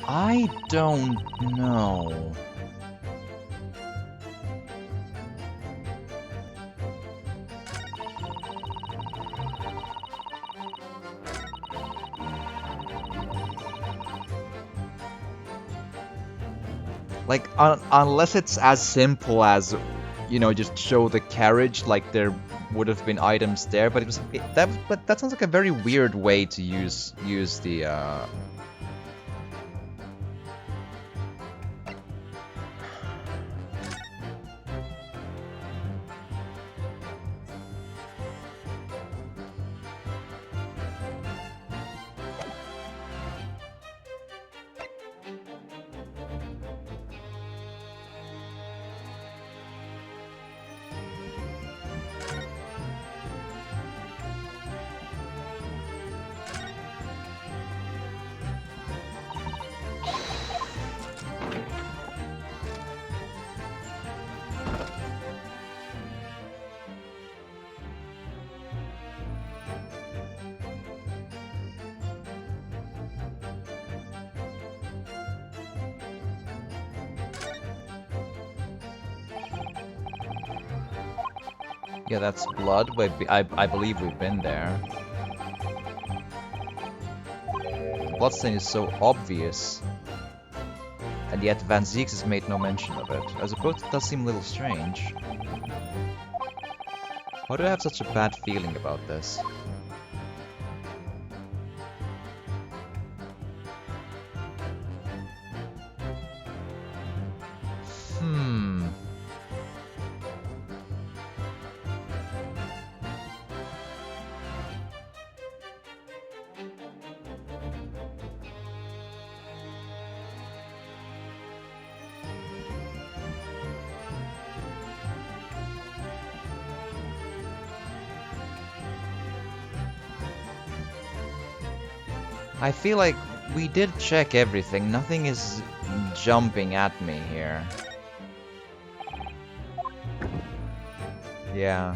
I don't know. Like, unless it's as simple as, you know, just show the carriage like there would have been items there, but but that sounds like a very weird way to use the yeah, that's blood, but I believe we've been there. The bloodstain is so obvious, and yet Van Zieks has made no mention of it. I suppose it does seem a little strange. Why do I have such a bad feeling about this? I feel like we did check everything. Nothing is jumping at me here. Yeah.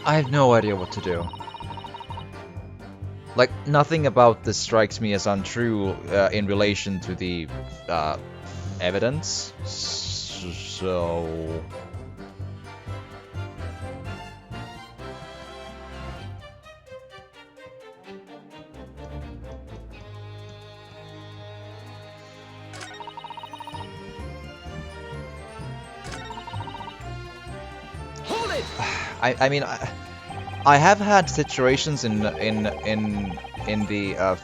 I have no idea what to do. Like, nothing about this strikes me as untrue in relation to the evidence. So... Hold it! I mean, I have had situations in the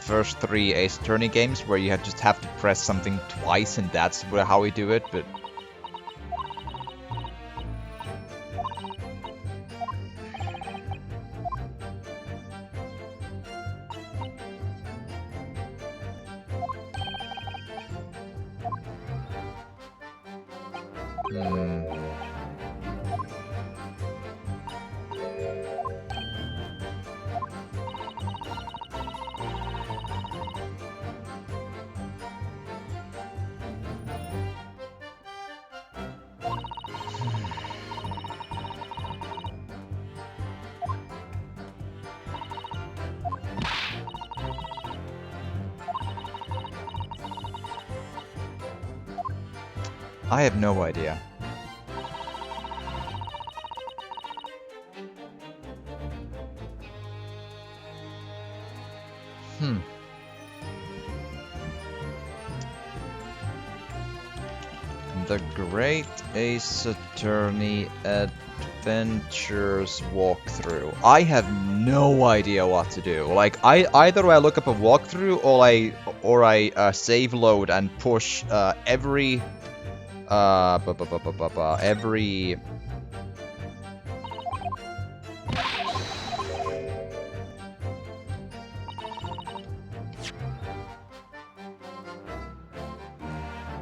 first 3 Ace Attorney games where you just have to press something twice, and that's how we do it. But I have no idea. The Great Ace Attorney Adventures walkthrough. I have no idea what to do. Like, either I look up a walkthrough or I save load and push every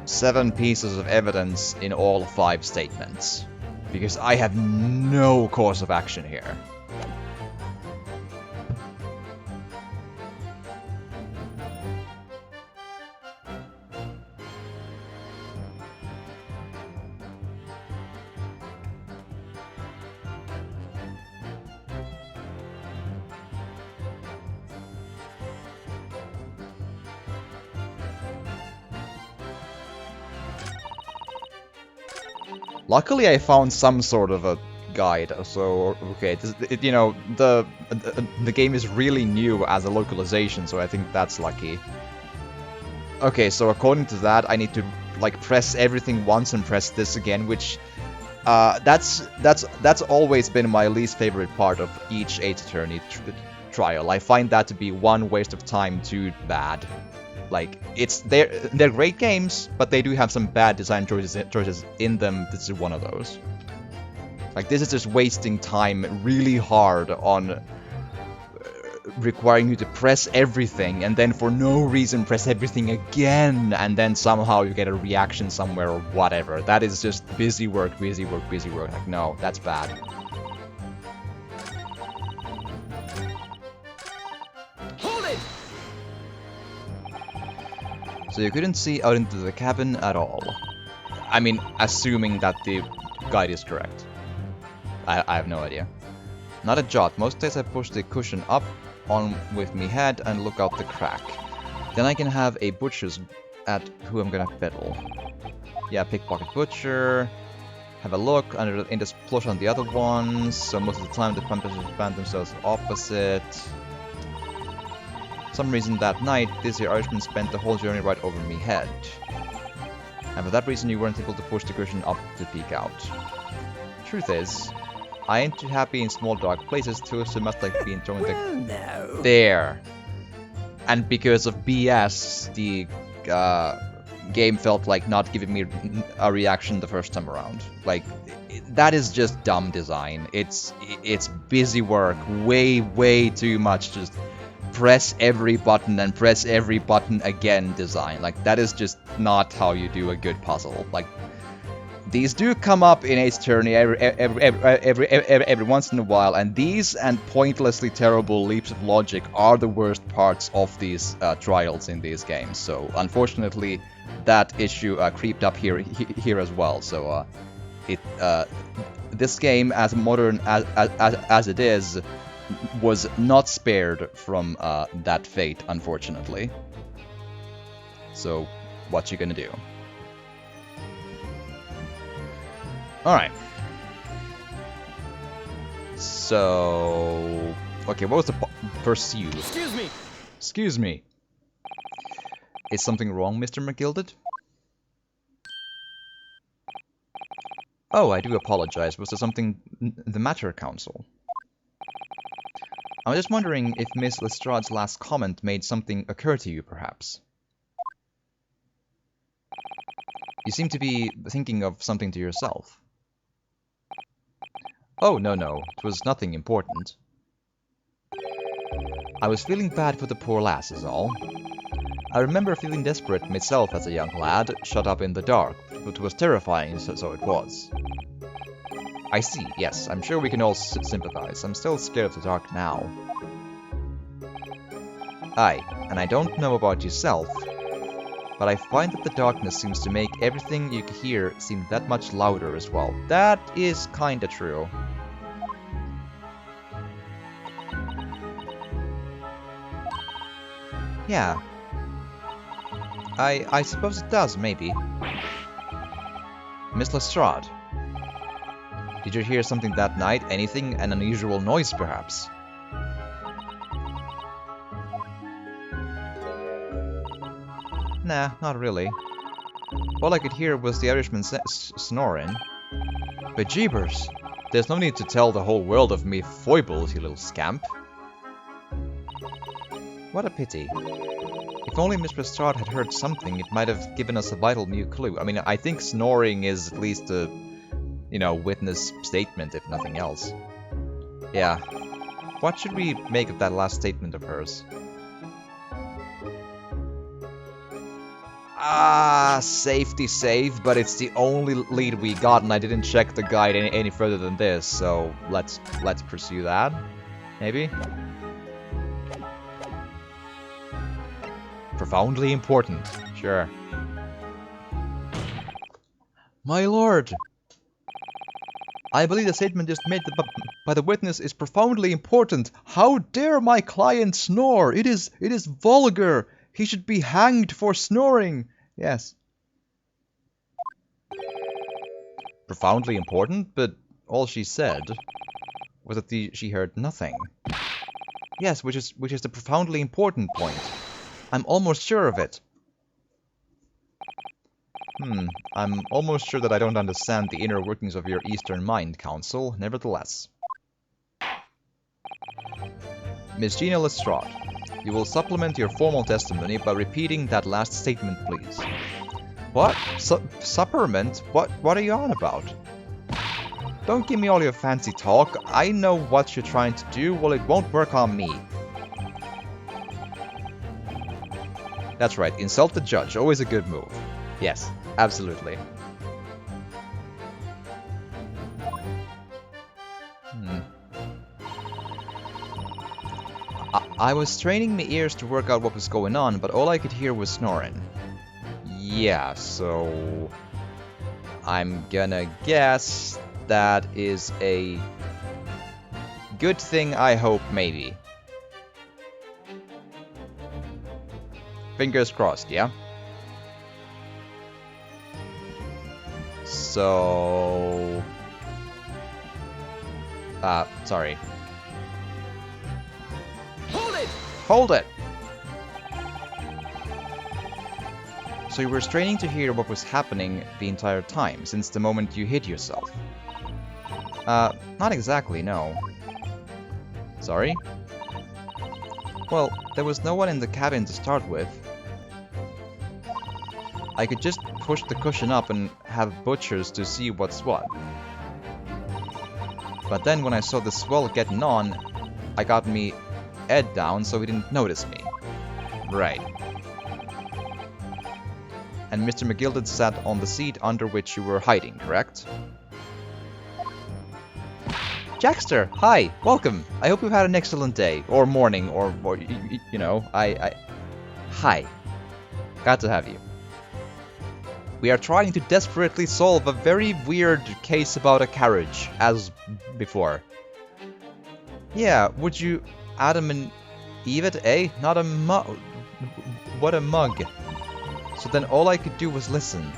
7 pieces of evidence in all 5 statements. Because I have no course of action here. Luckily, I found some sort of a guide, so okay. You know, the game is really new as a localization, so I think that's lucky. Okay, so according to that, I need to like press everything once and press this again, which that's always been my least favorite part of each Ace Attorney trial. I find that to be one waste of time too bad. Like, they're great games, but they do have some bad design choices in them. This is one of those. Like, this is just wasting time really hard on requiring you to press everything, and then for no reason press everything again, and then somehow you get a reaction somewhere or whatever. That is just busy work, busy work, busy work. Like, no, that's bad. So you couldn't see out into the cabin at all. I mean, assuming that the guide is correct. I have no idea. Not a jot. Most days I push the cushion up on with me head and look out the crack. Then I can have a butcher's at who I'm gonna peddle. Yeah, pickpocket butcher. Have a look in the plush on the other ones. So most of the time the pumpers band themselves opposite. For some reason that night, this here Irishman spent the whole journey right over me head. And for that reason you weren't able to push the cushion up to peek out. Truth is, I ain't too happy in small dark places too, so much like being thrown there. And because of BS, the game felt like not giving me a reaction the first time around. Like, that is just dumb design. It's busy work, way too much. Just press every button and press every button again design. Like, that is just not how you do a good puzzle. Like, these do come up in Ace Attorney every once in a while, and these and pointlessly terrible leaps of logic are the worst parts of these trials in these games. So, unfortunately, that issue creeped up here as well. So, this game, as modern as it is, was not spared from that fate, unfortunately. So, what you gonna do? Alright. So... okay, what was the pursue? Excuse me! Excuse me. Is something wrong, Mr. McGilded? Oh, I do apologize. Was there something the matter, Counsel? I was just wondering if Miss Lestrade's last comment made something occur to you, perhaps. You seem to be thinking of something to yourself. Oh, no, it was nothing important. I was feeling bad for the poor lass, is all. I remember feeling desperate myself as a young lad, shut up in the dark, but it was terrifying, so it was. I see, yes, I'm sure we can all sympathize. I'm still scared of the dark now. Aye, and I don't know about yourself, but I find that the darkness seems to make everything you hear seem that much louder as well. That is kinda true. Yeah. I suppose it does, maybe. Miss Lestrade. Did you hear something that night? Anything? An unusual noise, perhaps? Nah, not really. All I could hear was the Irishman snoring. Bejeebers! There's no need to tell the whole world of me foibles, you little scamp. What a pity. If only Miss Lestrade had heard something, it might have given us a vital new clue. I mean, I think snoring is at least a, you know, witness statement, if nothing else. Yeah. What should we make of that last statement of hers? Safety save, but it's the only lead we got, and I didn't check the guide any further than this, so let's pursue that. Maybe? Profoundly important. Sure. My lord! I believe the statement just made by the witness is profoundly important. How dare my client snore? It is vulgar. He should be hanged for snoring. Yes. Profoundly important, but all she said was that she heard nothing. Yes, which is the profoundly important point. I'm almost sure of it. I'm almost sure that I don't understand the inner workings of your Eastern mind, Council, nevertheless. Miss Gina Lestrade, you will supplement your formal testimony by repeating that last statement, please. What? Supplement? What are you on about? Don't give me all your fancy talk. I know what you're trying to do. Well, it won't work on me. That's right, insult the judge. Always a good move. Yes, absolutely. I was straining my ears to work out what was going on, but all I could hear was snoring. Yeah, so... I'm gonna guess that is a good thing, I hope, maybe. Fingers crossed, yeah? So... sorry. Hold it! Hold it! So you were straining to hear what was happening the entire time, since the moment you hid yourself? Not exactly, no. Sorry? Well, there was no one in the cabin to start with. I could just push the cushion up and have butchers to see what's what. But then when I saw the swell getting on, I got me head down so he didn't notice me. Right. And Mr. McGilded sat on the seat under which you were hiding, correct? Jackster, hi, welcome. I hope you've had an excellent day, or morning, or you know, Hi. Glad to have you. We are trying to desperately solve a very weird case about a carriage, as before. Yeah, would you Adam and Eve it, eh? Not a mug. What a mug. So then all I could do was listen.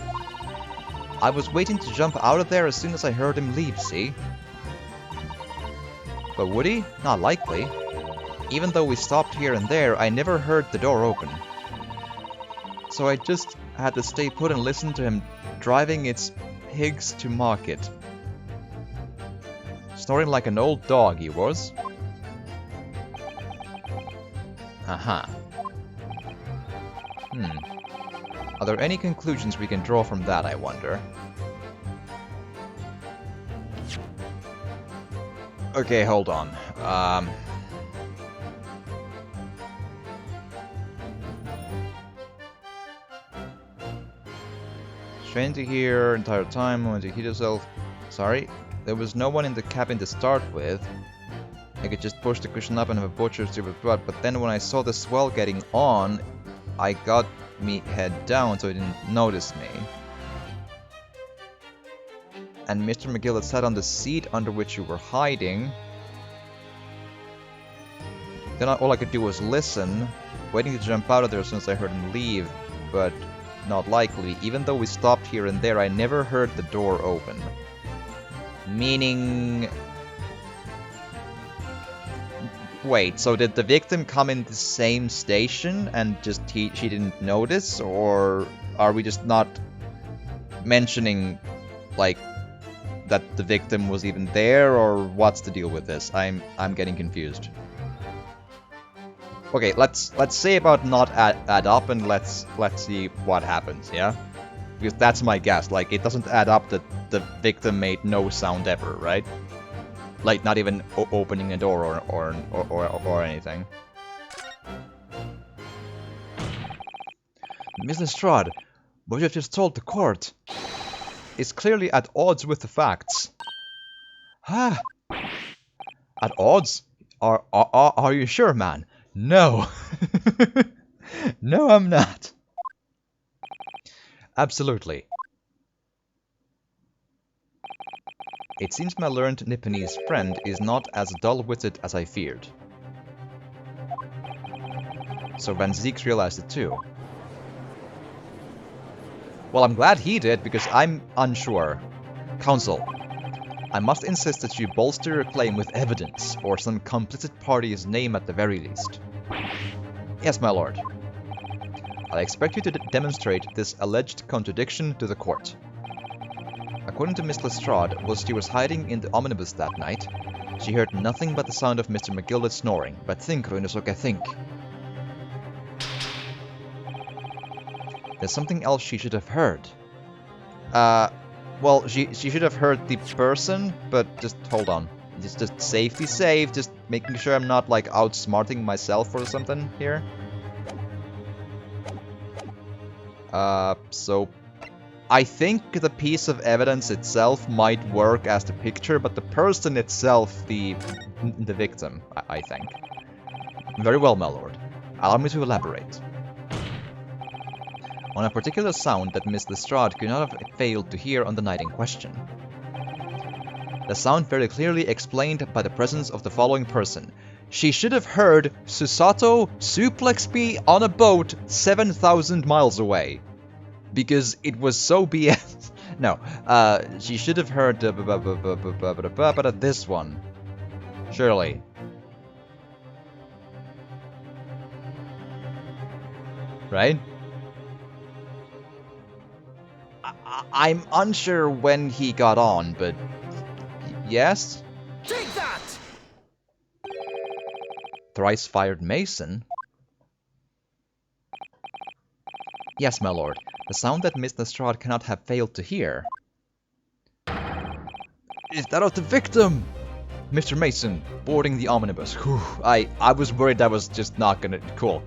I was waiting to jump out of there as soon as I heard him leave, see? But would he? Not likely. Even though we stopped here and there, I never heard the door open. So I just had to stay put and listen to him driving its pigs to market. Snoring like an old dog, he was. Aha. Are there any conclusions we can draw from that, I wonder? Okay, hold on. Strained to hear entire time, when to heat yourself. Sorry, there was no one in the cabin to start with. I could just push the cushion up and have a butcher's do with blood, but then when I saw the swell getting on, I got me head down so he didn't notice me. And Mr. McGill sat on the seat under which you were hiding. Then all I could do was listen, waiting to jump out of there as soon as I heard him leave, but not likely. Even though we stopped here and there, I never heard the door open. Meaning... Wait, so did the victim come in the same station and just she didn't notice? Or are we just not mentioning, like, that the victim was even there? Or what's the deal with this? I'm getting confused. Okay, let's say about not add up and let's see what happens, yeah? Because that's my guess. Like, it doesn't add up that the victim made no sound ever, right? Like, not even opening a door or anything. Miss Lestrade, what you have just told the court is clearly at odds with the facts. Ah, at odds? Are you sure, man? No. No, I'm not. Absolutely. It seems my learned Nipponese friend is not as dull-witted as I feared. So Van Zieks realized it too. Well, I'm glad he did, because I'm unsure. Counsel, I must insist that you bolster your claim with evidence, or some complicit party's name at the very least. Yes, my lord. I expect you to demonstrate this alleged contradiction to the court. According to Miss Lestrade, whilst she was hiding in the omnibus that night, she heard nothing but the sound of Mr. McGildet snoring. But think, Ruinosuke, think. There's something else she should have heard. Well, she should have heard the person, but just hold on. Just safety save, just making sure I'm not, like, outsmarting myself or something here. So I think the piece of evidence itself might work as the picture, but the person itself, the victim, I think. Very well, my lord. Allow me to elaborate. On a particular sound that Miss Lestrade could not have failed to hear on the night in question. The sound very clearly explained by the presence of the following person. She should have heard Susato suplex me on a boat 7,000 miles away. Because it was so BS. No, she should have heard this one. Surely. Right? I'm unsure when he got on, but yes? Take that! Thrice fired Mason? Yes, my lord. The sound that Miss Lestrade cannot have failed to hear is that of the victim! Mr. Mason, boarding the omnibus. Whew, I was worried that was just not gonna... Cool.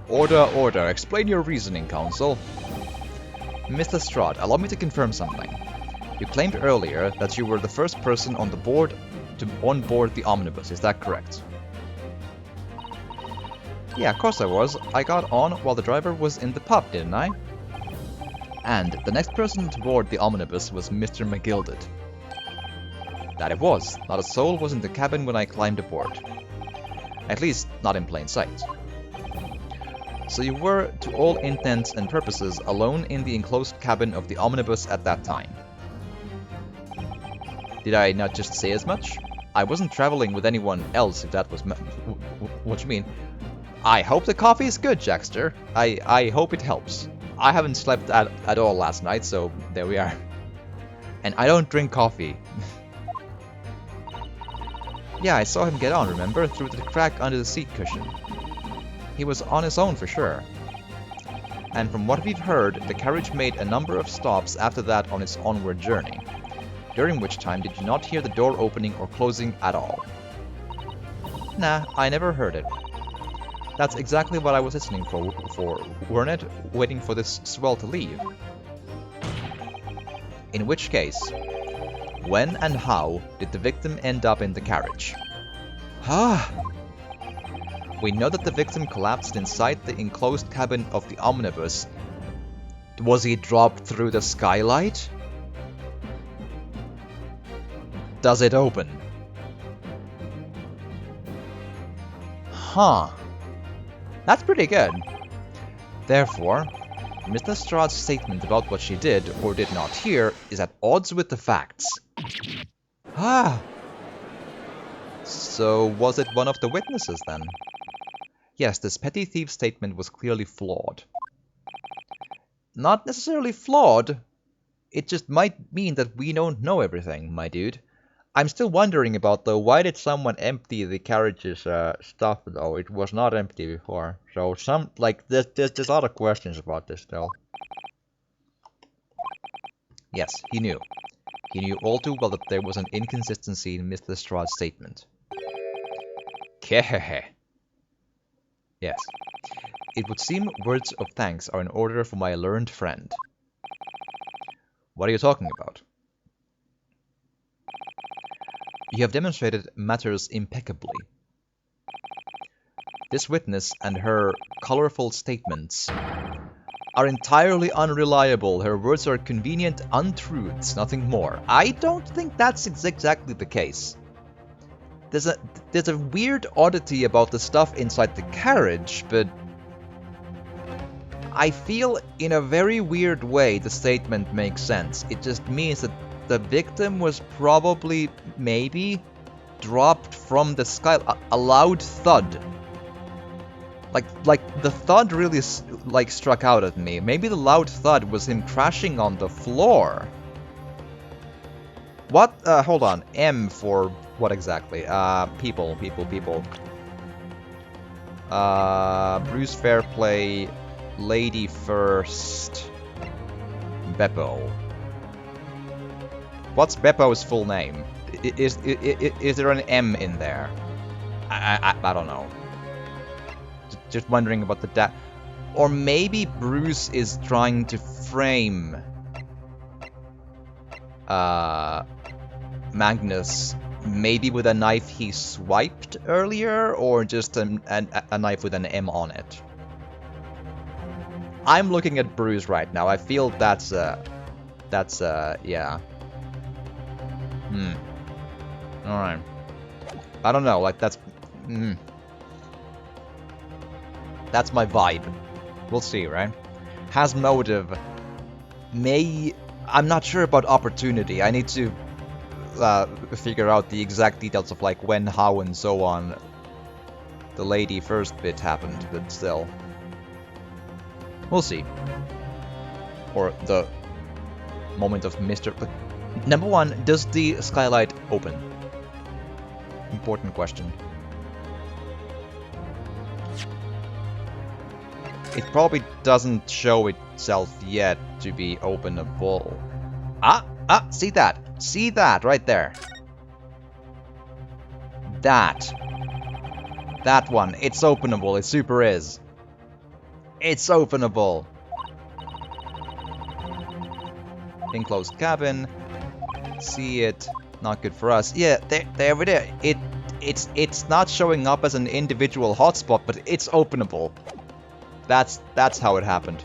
Order, order. Explain your reasoning, counsel. Miss Lestrade, allow me to confirm something. You claimed earlier that you were the first person on board the omnibus, is that correct? Yeah, of course I was. I got on while the driver was in the pub, didn't I? And the next person to board the omnibus was Mr. McGildet. That it was. Not a soul was in the cabin when I climbed aboard. At least, not in plain sight. So you were, to all intents and purposes, alone in the enclosed cabin of the omnibus at that time. Did I not just say as much? I wasn't traveling with anyone else, if that was what you mean. I hope the coffee is good, Jackster. I hope it helps. I haven't slept at all last night, so there we are. And I don't drink coffee. Yeah, I saw him get on, remember? Through the crack under the seat cushion. He was on his own for sure. And from what we've heard, the carriage made a number of stops after that on its onward journey. During which time did you not hear the door opening or closing at all? Nah, I never heard it. That's exactly what I was listening for, weren't it? Waiting for this swell to leave. In which case, when and how did the victim end up in the carriage? We know that the victim collapsed inside the enclosed cabin of the omnibus. Was he dropped through the skylight? Does it open? Huh. That's pretty good. Therefore, Miss Lestrade's statement about what she did or did not hear is at odds with the facts. So was it one of the witnesses then? Yes, this petty thief's statement was clearly flawed. Not necessarily flawed. It just might mean that we don't know everything, my dude. I'm still wondering about, though, why did someone empty the carriage's stuff, though? It was not empty before. So, there's a lot of questions about this, though. Yes, he knew. He knew all too well that there was an inconsistency in Miss Lestrade's statement. Kehehe. Yes. It would seem words of thanks are in order for my learned friend. What are you talking about? You have demonstrated matters impeccably. This witness and her colorful statements are entirely unreliable. Her words are convenient untruths, nothing more. I don't think that's exactly the case. There's a weird oddity about the stuff inside the carriage, but I feel in a very weird way the statement makes sense. It just means that the victim was probably, maybe, dropped from the sky. A loud thud. Like the thud really struck out at me. Maybe the loud thud was him crashing on the floor. What? Hold on. M for what exactly? People. Bruce Fairplay, Lady First, Beppo. What's Beppo's full name? Is there an M in there? I don't know. Just wondering about the or maybe Bruce is trying to frame Magnus, maybe with a knife he swiped earlier, or just a knife with an M on it. I'm looking at Bruce right now. I feel that's yeah. Alright. I don't know, like that's my vibe. We'll see, right? Has motive. I'm not sure about opportunity. I need to figure out the exact details of like when, how, and so on the lady first bit happened, but still. We'll see. Or the moment of Mr. But number one, does the skylight open? Important question. It probably doesn't show itself yet to be openable. See that? See that right there? That one. It's openable. It super is. It's openable. Enclosed cabin. See it. Not good for us. Yeah, there it is. It's not showing up as an individual hotspot, but it's openable. That's how it happened.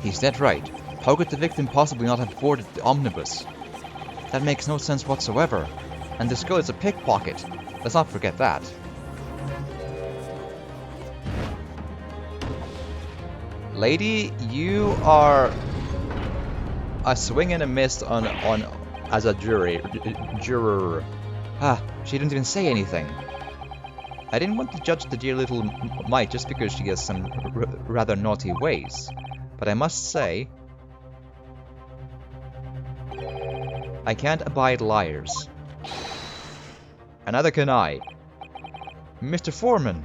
He's dead right. How could the victim possibly not have boarded the omnibus? That makes no sense whatsoever. And this girl is a pickpocket. Let's not forget that. Lady, you are a swing and a miss on as a juror. She didn't even say anything. I didn't want to judge the dear little mite just because she has some rather naughty ways. But I must say, I can't abide liars. And neither can I. Mr. Foreman,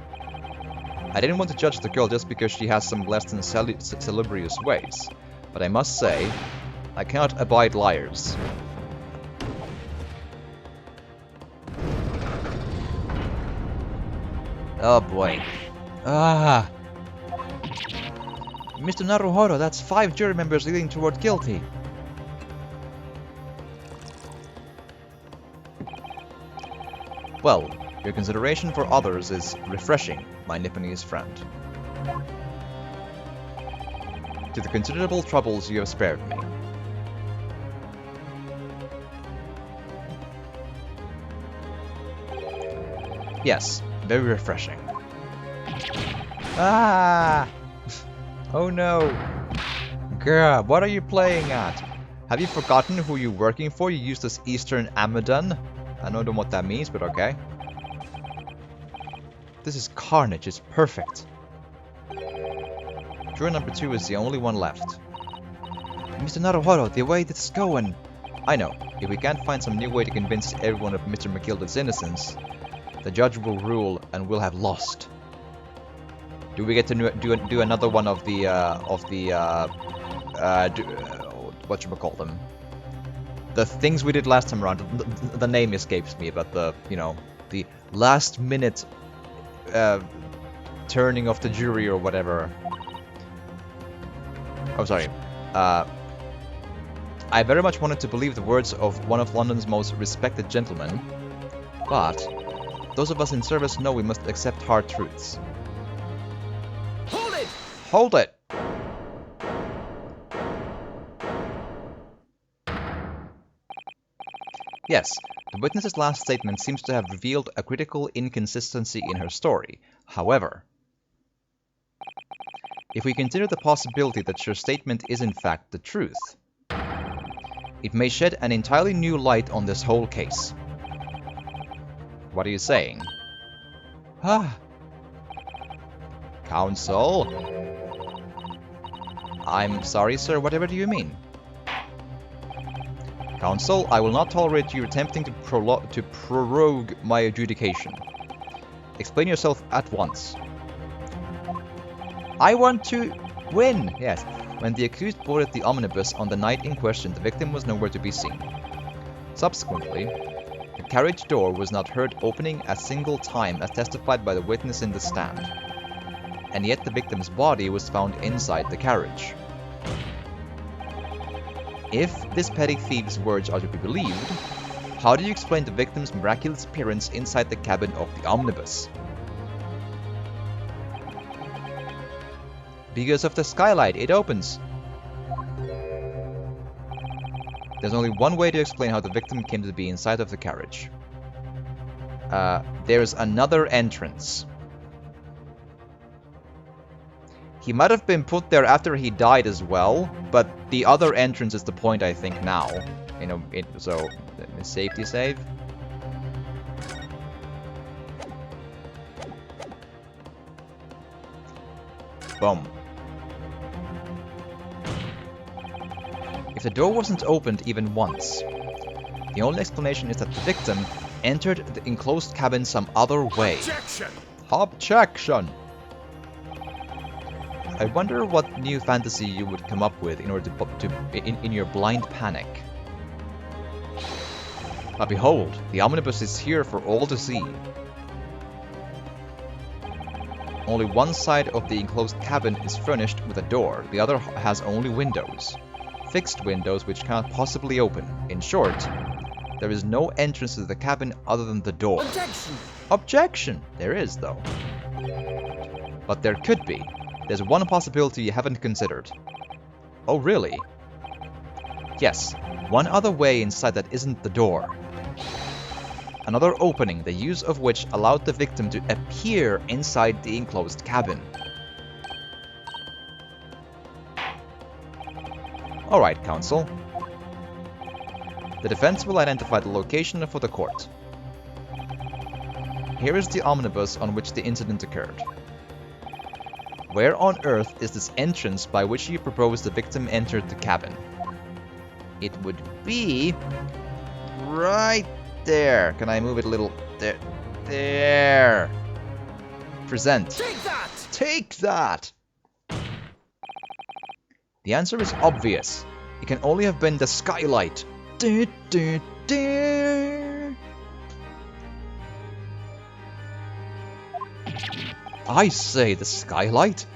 I didn't want to judge the girl just because she has some less than salubrious ways. But I must say, I cannot abide liars. Oh boy. Mr. Naruhodo, that's 5 jury members leaning toward guilty. Well, your consideration for others is refreshing, my Nipponese friend. To the considerable troubles you have spared me. Yes, very refreshing. Oh no! Girl, what are you playing at? Have you forgotten who you're working for? You used this Eastern Amadon? I don't know what that means, but okay. This is carnage, it's perfect. Juror number 2 is the only one left. Mr. Naruhodo, the way this is going... I know, if we can't find some new way to convince everyone of Mr. McGilda's innocence, the judge will rule and we'll have lost. Do we get to do another one of the whatchamacallit, the things we did last time around. The name escapes me, but the, you know, the last minute turning of the jury or whatever. Oh, sorry. I very much wanted to believe the words of one of London's most respected gentlemen, but those of us in service know we must accept hard truths. Hold it! Hold it! Yes, the witness's last statement seems to have revealed a critical inconsistency in her story. However, if we consider the possibility that her statement is in fact the truth, it may shed an entirely new light on this whole case. What are you saying? Ah. Counsel? I'm sorry, sir, whatever do you mean? Counsel, I will not tolerate you attempting to prorogue my adjudication. Explain yourself at once. I want to win! Yes. When the accused boarded the omnibus on the night in question, the victim was nowhere to be seen. Subsequently, the carriage door was not heard opening a single time as testified by the witness in the stand. And yet the victim's body was found inside the carriage. If this petty thief's words are to be believed, how do you explain the victim's miraculous appearance inside the cabin of the omnibus? Because of the skylight, it opens. There's only one way to explain how the victim came to be inside of the carriage. There's another entrance. He might have been put there after he died as well, but the other entrance is the point, I think, now. You know, so, safety save. Boom. If the door wasn't opened even once, the only explanation is that the victim entered the enclosed cabin some other way. Objection! Objection! I wonder what new fantasy you would come up with in order in your blind panic. But behold, the omnibus is here for all to see. Only one side of the enclosed cabin is furnished with a door, the other has only windows. Fixed windows which cannot possibly open. In short, there is no entrance to the cabin other than the door. Objection! Objection! There is, though. But there could be. There's one possibility you haven't considered. Oh, really? Yes, one other way inside that isn't the door. Another opening, the use of which allowed the victim to appear inside the enclosed cabin. Alright, counsel. The defense will identify the location for the court. Here is the omnibus on which the incident occurred. Where on earth is this entrance by which you propose the victim entered the cabin? It would be right there. Can I move it a little? There. There. Present. Take that! Take that! The answer is obvious. It can only have been the skylight. Du, du, du. I say, the skylight?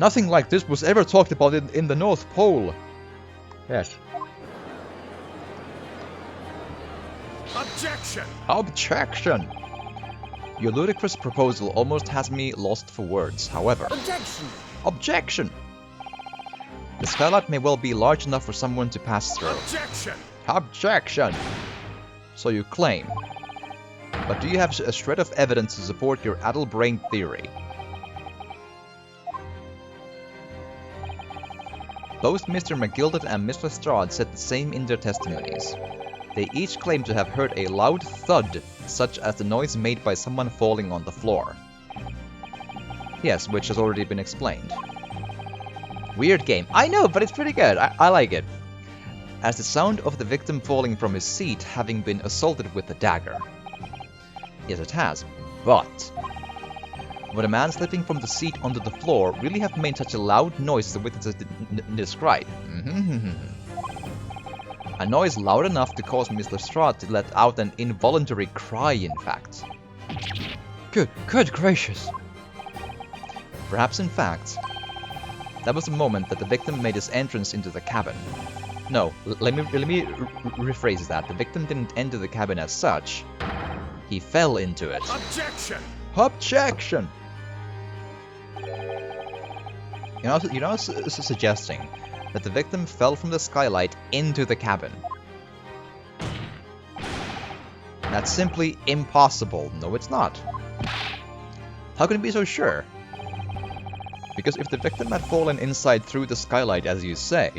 Nothing like this was ever talked about in the North Pole. Yes. Objection! Objection! Your ludicrous proposal almost has me lost for words, however. Objection! Objection! The skylight may well be large enough for someone to pass through. Objection! Objection! So you claim. But do you have a shred of evidence to support your addle-brained theory? Both Mr. McGilded and Miss Lestrade said the same in their testimonies. They each claimed to have heard a loud thud, such as the noise made by someone falling on the floor. Yes, which has already been explained. Weird game. I know, but it's pretty good. I like it. As the sound of the victim falling from his seat having been assaulted with a dagger. Yes, it has, but would a man slipping from the seat onto the floor really have made such a loud noise as the witnesses described? A noise loud enough to cause Mr. Strahd to let out an involuntary cry, in fact. Good gracious! Perhaps, in fact, that was the moment that the victim made his entrance into the cabin. No, let me rephrase that. The victim didn't enter the cabin as such. He fell into it. Objection! Objection! You're now suggesting that the victim fell from the skylight into the cabin. That's simply impossible. No, it's not. How can you be so sure? Because if the victim had fallen inside through the skylight, as you say,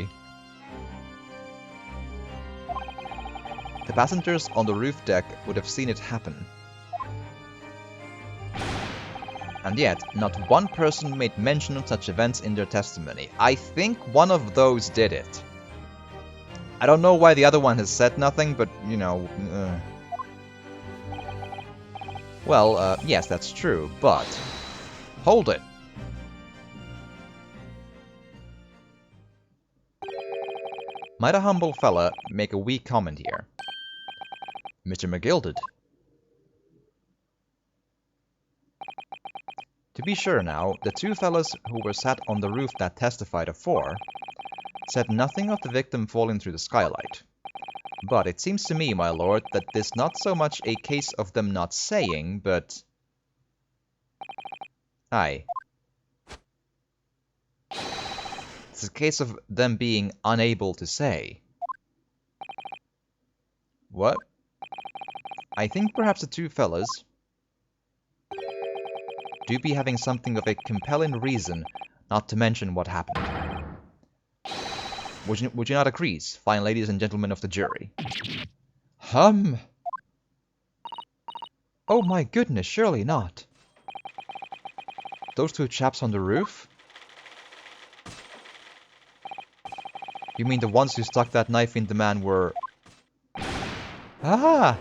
the passengers on the roof deck would have seen it happen. And yet, not one person made mention of such events in their testimony. I think one of those did it. I don't know why the other one has said nothing, but, you know... Well, yes, that's true, but... Hold it! Might a humble fella make a weak comment here? Mr. McGilded. To be sure now, the two fellas who were sat on the roof that testified afore said nothing of the victim falling through the skylight. But it seems to me, my lord, that this not so much a case of them not saying, but... Aye. It's a case of them being unable to say. What? I think perhaps the two fellas do be having something of a compelling reason not to mention what happened. Would you not agree, fine ladies and gentlemen of the jury? Oh my goodness, surely not. Those two chaps on the roof? You mean the ones who stuck that knife in the man were... Ah!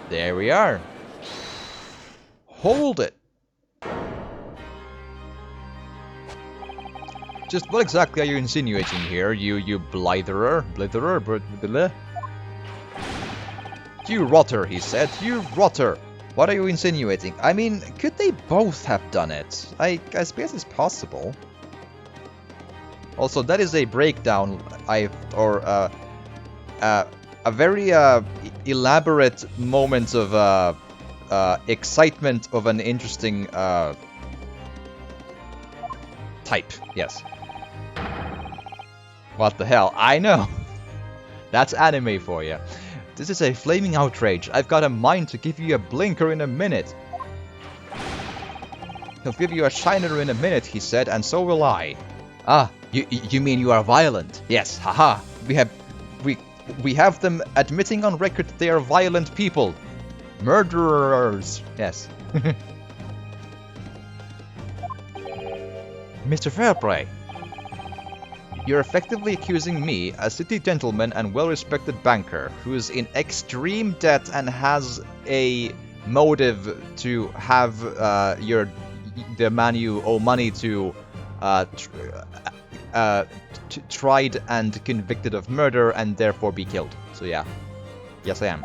There we are. Hold it! Just what exactly are you insinuating here, you blitherer? You rotter, he said. You rotter! What are you insinuating? I mean, could they both have done it? I suppose it's possible. Also, that is a breakdown, a very elaborate moment of excitement of an interesting type. Yes. What the hell? I know. That's anime for you. This is a flaming outrage. I've got a mind to give you a blinker in a minute. He'll give you a shiner in a minute, he said, and so will I. Ah, you mean you are violent? Yes, haha. We have them admitting on record that they are violent people. Murderers. Yes. Mr. Fairplay, you're effectively accusing me, a city gentleman and well-respected banker, who is in extreme debt and has a motive to have the man you owe money to tried and convicted of murder and therefore be killed. So yeah. Yes, I am.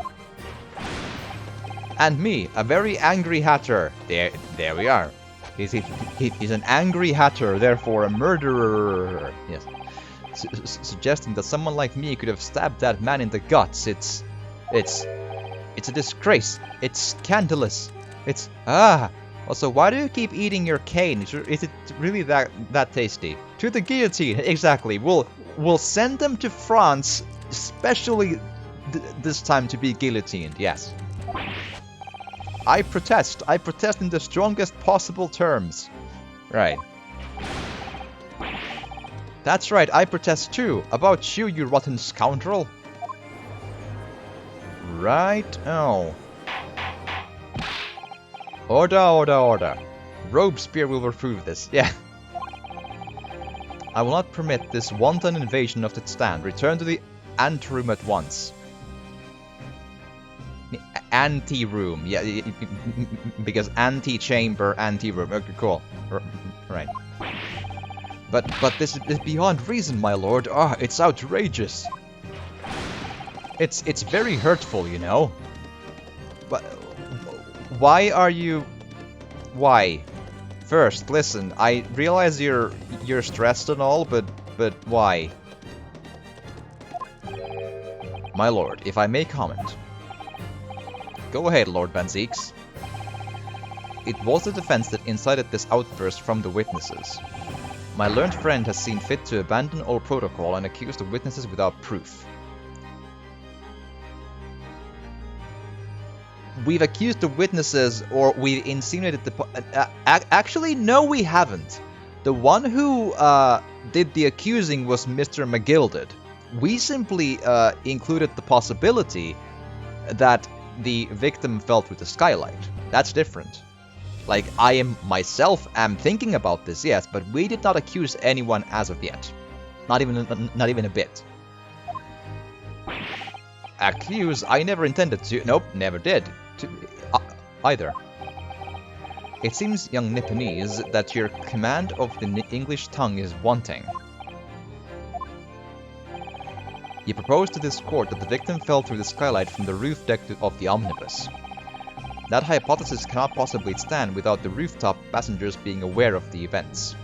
And me, a very angry hatter. There we are. He's an angry hatter, therefore a murderer. Yes. Suggesting that someone like me could have stabbed that man in the guts. It's a disgrace. It's scandalous. It's Also, why do you keep eating your cane? Is it really that tasty? To the guillotine, exactly. We'll send them to France, especially this time to be guillotined. Yes. I protest. I protest in the strongest possible terms. Right. That's right, I protest too. About you, you rotten scoundrel. Right. Oh. Order, order, order. Robespierre will reprove this. Yeah. I will not permit this wanton invasion of the stand. Return to the anteroom at once. Ante-room. Yeah, because ante-chamber, ante-room. Okay, cool. Right. But this is beyond reason, my lord. Ah, it's outrageous. It's very hurtful, you know. But why are you... Why? First, listen, I realize you're stressed and all, but why? My lord, if I may comment. Go ahead, Lord Banzeeks. It was the defense that incited this outburst from the witnesses. My learned friend has seen fit to abandon all protocol and accuse the witnesses without proof. We've accused the witnesses, or we insinuated the... actually, no, we haven't. The one who did the accusing was Mr. McGilded. We simply included the possibility that the victim fell through the skylight. That's different. Like, I myself am thinking about this, yes, but we did not accuse anyone as of yet. Not even a bit. Accuse? I never intended to. Nope, never did. Either. It seems, young Nipponese, that your command of the English tongue is wanting. You propose to this court that the victim fell through the skylight from the roof deck of the omnibus. That hypothesis cannot possibly stand without the rooftop passengers being aware of the events.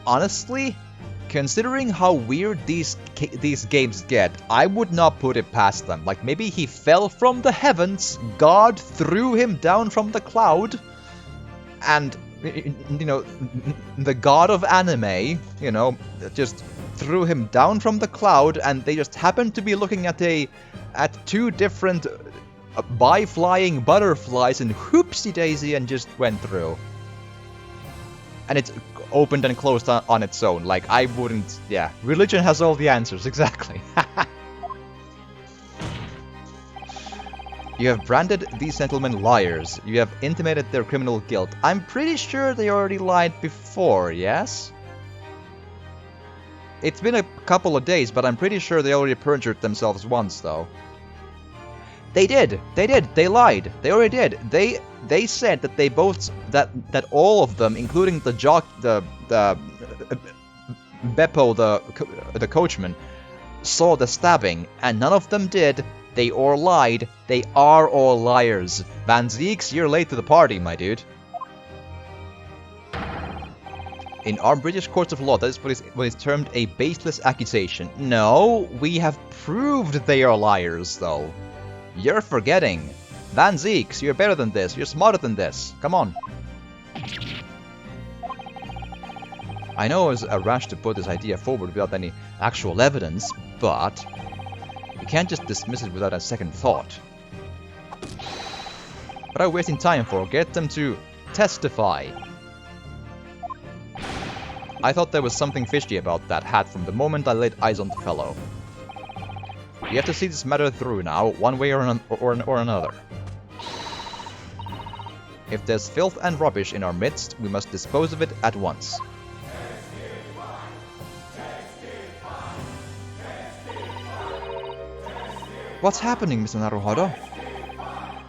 Honestly, considering how weird these games get, I would not put it past them. Like, maybe he fell from the heavens, God threw him down from the cloud, and, you know, the god of anime, you know, just threw him down from the cloud, and they just happened to be looking at two different by-flying butterflies, and whoopsie-daisy, and just went through. And it's opened and closed on its own. Like, I wouldn't... Yeah, religion has all the answers, exactly. You have branded these gentlemen liars. You have intimated their criminal guilt. I'm pretty sure they already lied before, yes? It's been a couple of days, but I'm pretty sure they already perjured themselves once, though. They did! They did! They lied! They already did! They said that they both... That all of them, including the Beppo, the coachman, saw the stabbing, and none of them did. They all lied. They are all liars. Banzeeks, you're late to the party, my dude. In our British courts of law, that is what is termed a baseless accusation. No, we have proved they are liars, though. You're forgetting. Banzeeks, you're better than this. You're smarter than this. Come on. I know it was a rash to put this idea forward without any actual evidence, but you can't just dismiss it without a second thought. What are we wasting time for? Get them to testify. I thought there was something fishy about that hat from the moment I laid eyes on the fellow. We have to see this matter through now, one way or another. If there's filth and rubbish in our midst, we must dispose of it at once. What's happening, Mr. Naruhodo?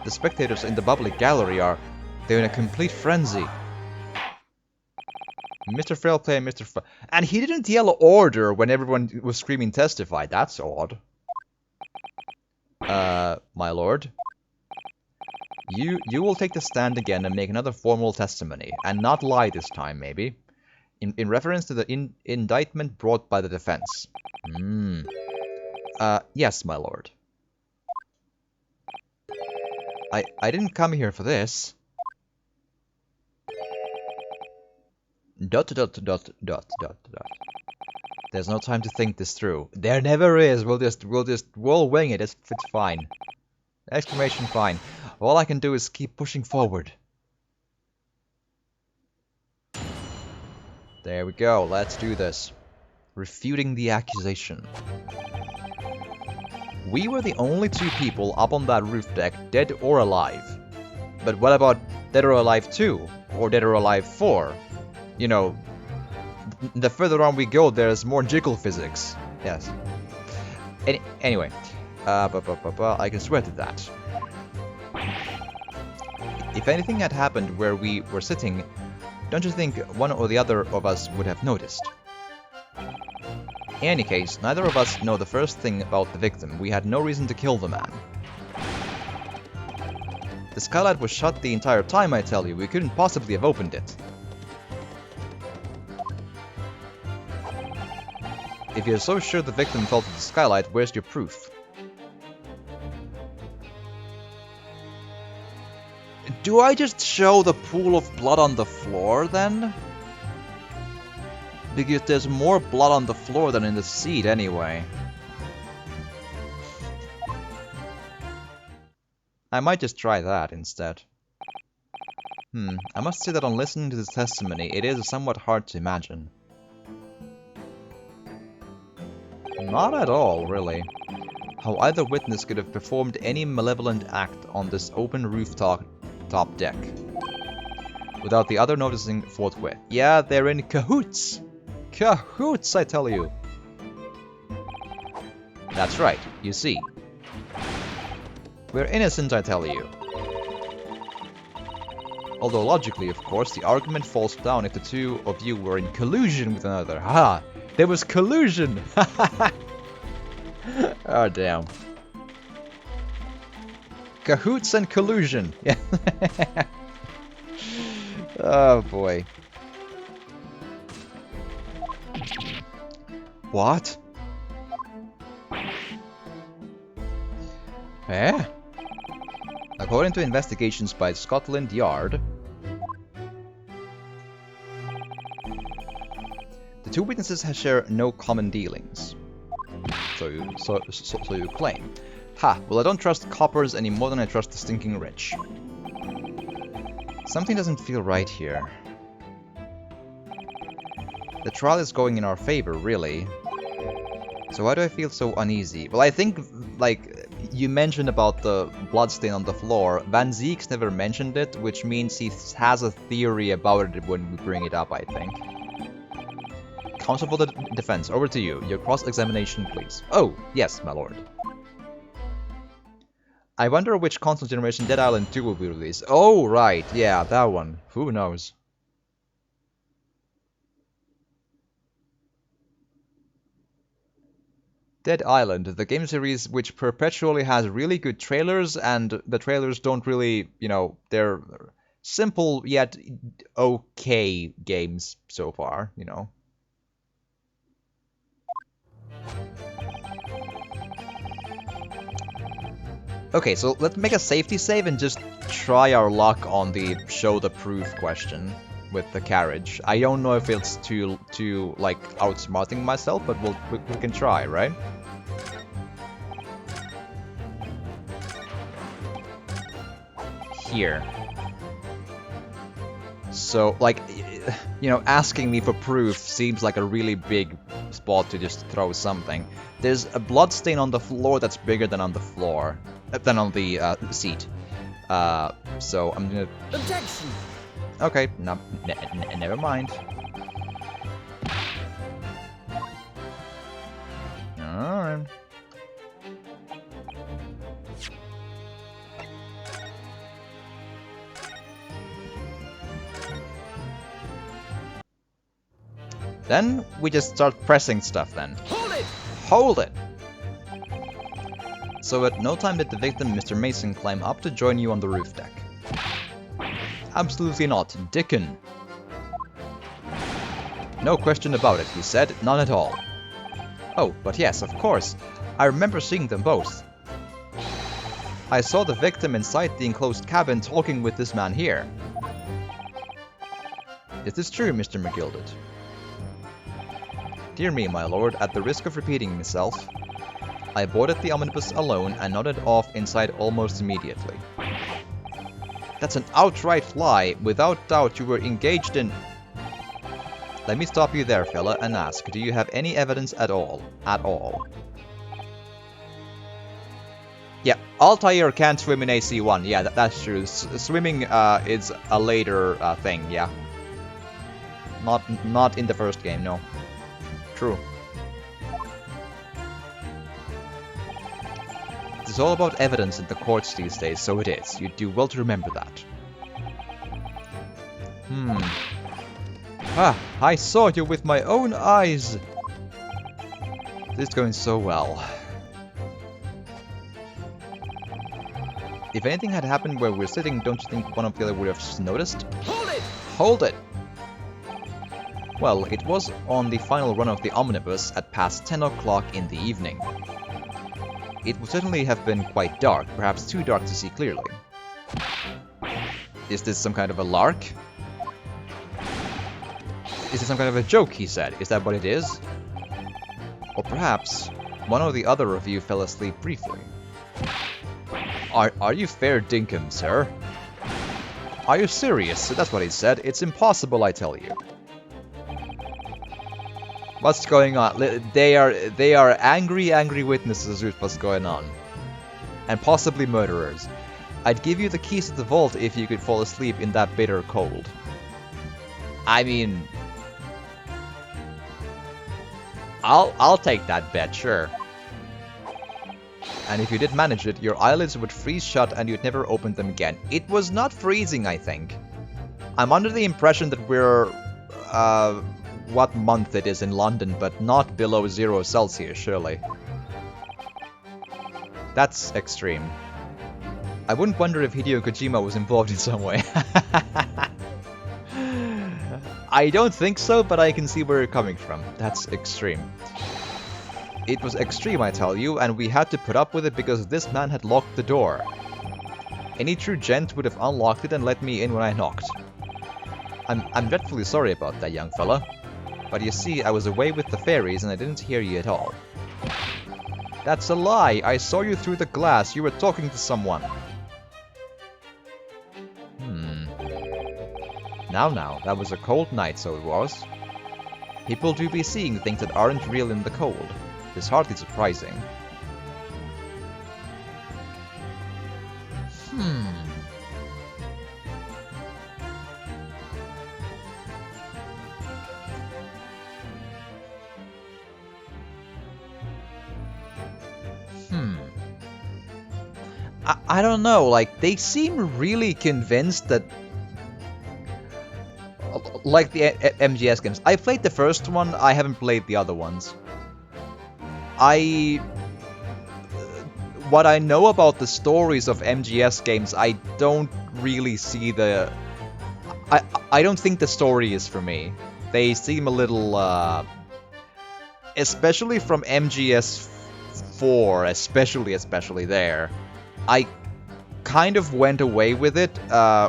The spectators in the public gallery they're in a complete frenzy. Mr. Fairplay and Mr. And he didn't yell order when everyone was screaming testify. That's odd. My lord. You will take the stand again and make another formal testimony. And not lie this time, maybe. In reference to the indictment brought by the defense. Yes, my lord. I didn't come here for this. Dot. There's no time to think this through. There never is. We'll wing it. It's fine. Exclamation fine. All I can do is keep pushing forward. There we go. Let's do this. Refuting the accusation. We were the only two people up on that roof deck, dead or alive. But what about Dead or Alive 2? Or Dead or Alive 4? You know, the further on we go, there's more jiggle physics. Yes. Anyway. I can swear to that. If anything had happened where we were sitting, don't you think one or the other of us would have noticed? In any case, neither of us know the first thing about the victim. We had no reason to kill the man. The skylight was shut the entire time, I tell you. We couldn't possibly have opened it. If you're so sure the victim fell through the skylight, where's your proof? Do I just show the pool of blood on the floor, then? Because there's more blood on the floor than in the seat, anyway. I might just try that instead. I must say that on listening to this testimony, it is somewhat hard to imagine. Not at all, really. How either witness could have performed any malevolent act on this open rooftop deck without the other noticing forthwith. Yeah, they're in cahoots! Cahoots, I tell you! That's right, you see. We're innocent, I tell you. Although logically, of course, the argument falls down if the two of you were in collusion with another. Ha! There was collusion! Oh, damn. Cahoots and collusion. Yeah. Oh, boy. What? Eh? According to investigations by Scotland Yard, the two witnesses share no common dealings. So you claim. Ha! Well, I don't trust coppers any more than I trust the stinking rich. Something doesn't feel right here. The trial is going in our favor, really. So why do I feel so uneasy? Well, I think, like, you mentioned about the bloodstain on the floor. Van Ziek's never mentioned it, which means he has a theory about it when we bring it up, I think. Counsel for the defense, over to you. Your cross-examination, please. Oh, yes, my lord. I wonder which console generation Dead Island 2 will be released. Oh, right, yeah, that one. Who knows? Dead Island, the game series which perpetually has really good trailers, and the trailers don't really, you know, they're simple yet okay games so far, you know. Okay, so let's make a safety save and just try our luck on the show the proof question with the carriage. I don't know if it's too like outsmarting myself, but we can try, right? Here. So, like, you know, asking me for proof seems like a really big spot to just throw something. There's a blood stain on the floor that's bigger than on the floor, than on the seat. So I'm gonna. Objection. Okay, no, never mind. Alright. Then we just start pressing stuff then. Hold it! Hold it! So at no time did the victim, Mr. Mason, climb up to join you on the roof deck. Absolutely not, Dickon. No question about it, he said, none at all. Oh, but yes, of course. I remember seeing them both. I saw the victim inside the enclosed cabin talking with this man here. This is true, Mr. McGilded. Dear me, my lord, at the risk of repeating myself, I boarded the omnibus alone and nodded off inside almost immediately. That's an outright lie. Without doubt you were engaged in... Let me stop you there, fella, and ask, do you have any evidence at all? At all? Yeah, Altair can't swim in AC1. Yeah, that's true. Swimming is a later thing, yeah. Not in the first game, no. True. It's all about evidence in the courts these days, so it is. You do well to remember that. Ah, I saw you with my own eyes! This is going so well. If anything had happened where we're sitting, don't you think one of the other would have noticed? Hold it! Hold it! Well, it was on the final run of the omnibus at past 10 o'clock in the evening. It would certainly have been quite dark, perhaps too dark to see clearly. Is this some kind of a lark? Is this some kind of a joke, he said? Is that what it is? Or perhaps one or the other of you fell asleep briefly. Are you fair dinkum, sir? Are you serious? That's what he said. It's impossible, I tell you. What's going on? They are angry witnesses with what's going on. And possibly murderers. I'd give you the keys to the vault if you could fall asleep in that bitter cold. I mean... I'll take that bet, sure. And if you did manage it, your eyelids would freeze shut and you'd never open them again. It was not freezing, I think. I'm under the impression that we're... what month it is in London, but not below 0 Celsius, surely. That's extreme. I wouldn't wonder if Hideo Kojima was involved in some way. I don't think so, but I can see where you're coming from. That's extreme. It was extreme, I tell you, and we had to put up with it because this man had locked the door. Any true gent would have unlocked it and let me in when I knocked. I'm dreadfully sorry about that, young fella. But you see, I was away with the fairies and I didn't hear you at all. That's a lie! I saw you through the glass, you were talking to someone. Now, that was a cold night, so it was. People do be seeing things that aren't real in the cold. It's hardly surprising. I don't know, like, they seem really convinced that... Like the MGS games. I played the first one, I haven't played the other ones. What I know about the stories of MGS games, I don't really see the... I don't think the story is for me. They seem a little, especially from MGS 4, especially there. I kind of went away with it,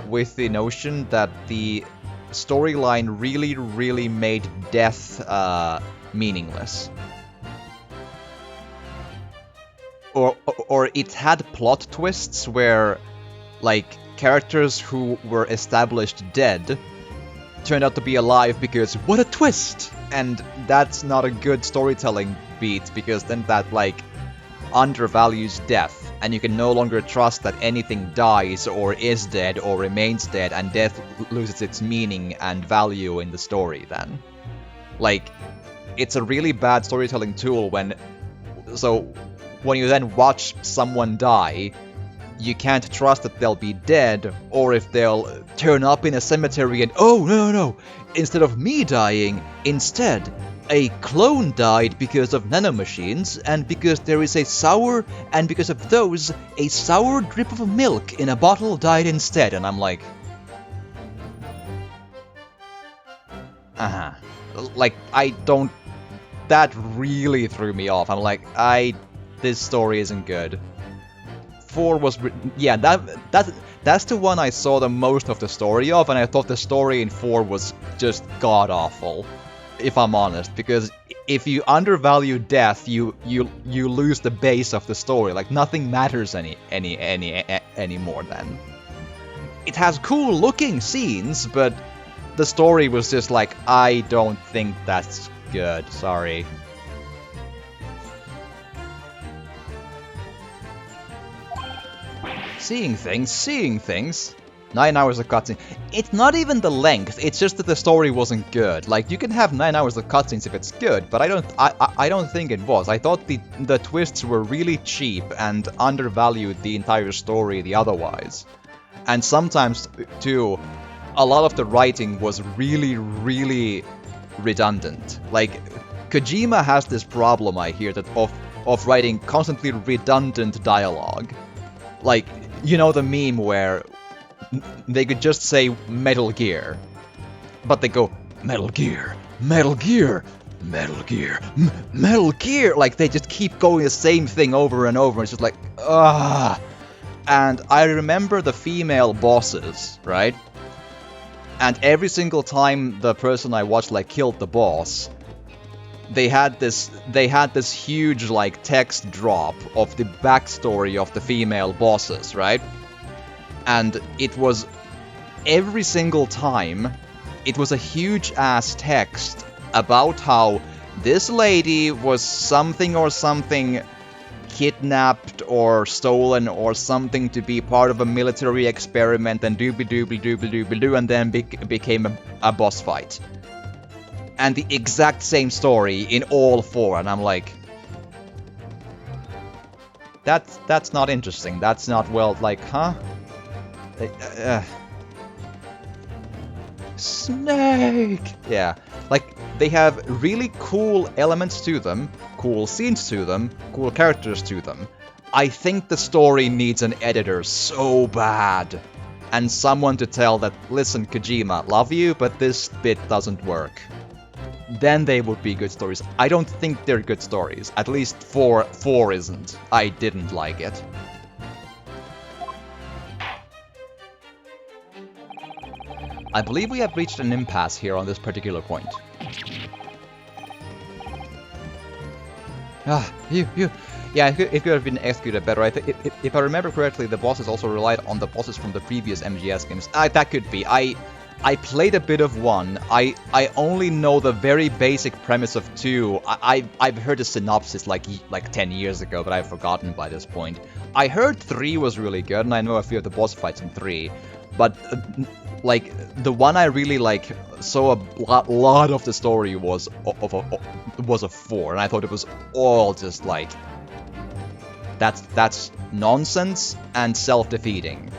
with the notion that the storyline really made death, meaningless. Or it had plot twists where, like, characters who were established dead turned out to be alive because, what a twist! And that's not a good storytelling beat, because then that, like, undervalues death, and you can no longer trust that anything dies or is dead or remains dead, and death loses its meaning and value in the story then. Like, it's a really bad storytelling tool when... So, when you then watch someone die, you can't trust that they'll be dead, or if they'll turn up in a cemetery and, oh, no, instead of me dying, instead, a clone died because of nanomachines, and because there is a sour, and because of those, a sour drip of milk in a bottle died instead, and I'm like... Like, I don't... That really threw me off. I'm like, this story isn't good. 4 was... Yeah, that's the one I saw the most of the story of, and I thought the story in 4 was just god-awful, if I'm honest, because if you undervalue death, you lose the base of the story. Like, nothing matters anymore then. It has cool-looking scenes, but the story was just like, I don't think that's good, sorry. Seeing things. 9 hours of cutscene. It's not even the length, it's just that the story wasn't good. Like, you can have 9 hours of cutscenes if it's good, but I don't think it was. I thought the twists were really cheap and undervalued the entire story the otherwise. And sometimes, too, a lot of the writing was really redundant. Like, Kojima has this problem, I hear, that of writing constantly redundant dialogue. Like, you know the meme where they could just say Metal Gear, but they go Metal Gear, Metal Gear, Metal Gear, Metal Gear. Like, they just keep going the same thing over and over. It's just like, ah. And I remember the female bosses, right? And every single time the person I watched like killed the boss, they had this huge like text drop of the backstory of the female bosses, right? And it was every single time it was a huge ass text about how this lady was something or something kidnapped or stolen or something to be part of a military experiment and doobly-doobly-doobly-doobly-doo, and then became a boss fight. And the exact same story in all four, and I'm like, that's not interesting. That's not, well, like, huh? Snake! Yeah, like, they have really cool elements to them, cool scenes to them, cool characters to them. I think the story needs an editor so bad. And someone to tell that, listen, Kojima, love you, but this bit doesn't work. Then they would be good stories. I don't think they're good stories. At least 4 isn't. I didn't like it. I believe we have reached an impasse here on this particular point. Yeah, it could have been executed better. If I remember correctly, the bosses also relied on the bosses from the previous MGS games. That could be. I played a bit of 1. I only know the very basic premise of 2. I've heard a synopsis like 10 years ago, but I've forgotten by this point. I heard 3 was really good, and I know a few of the boss fights in 3. But like the one I really like saw a lot of the story was a 4, and I thought it was all just like that's nonsense and self-defeating.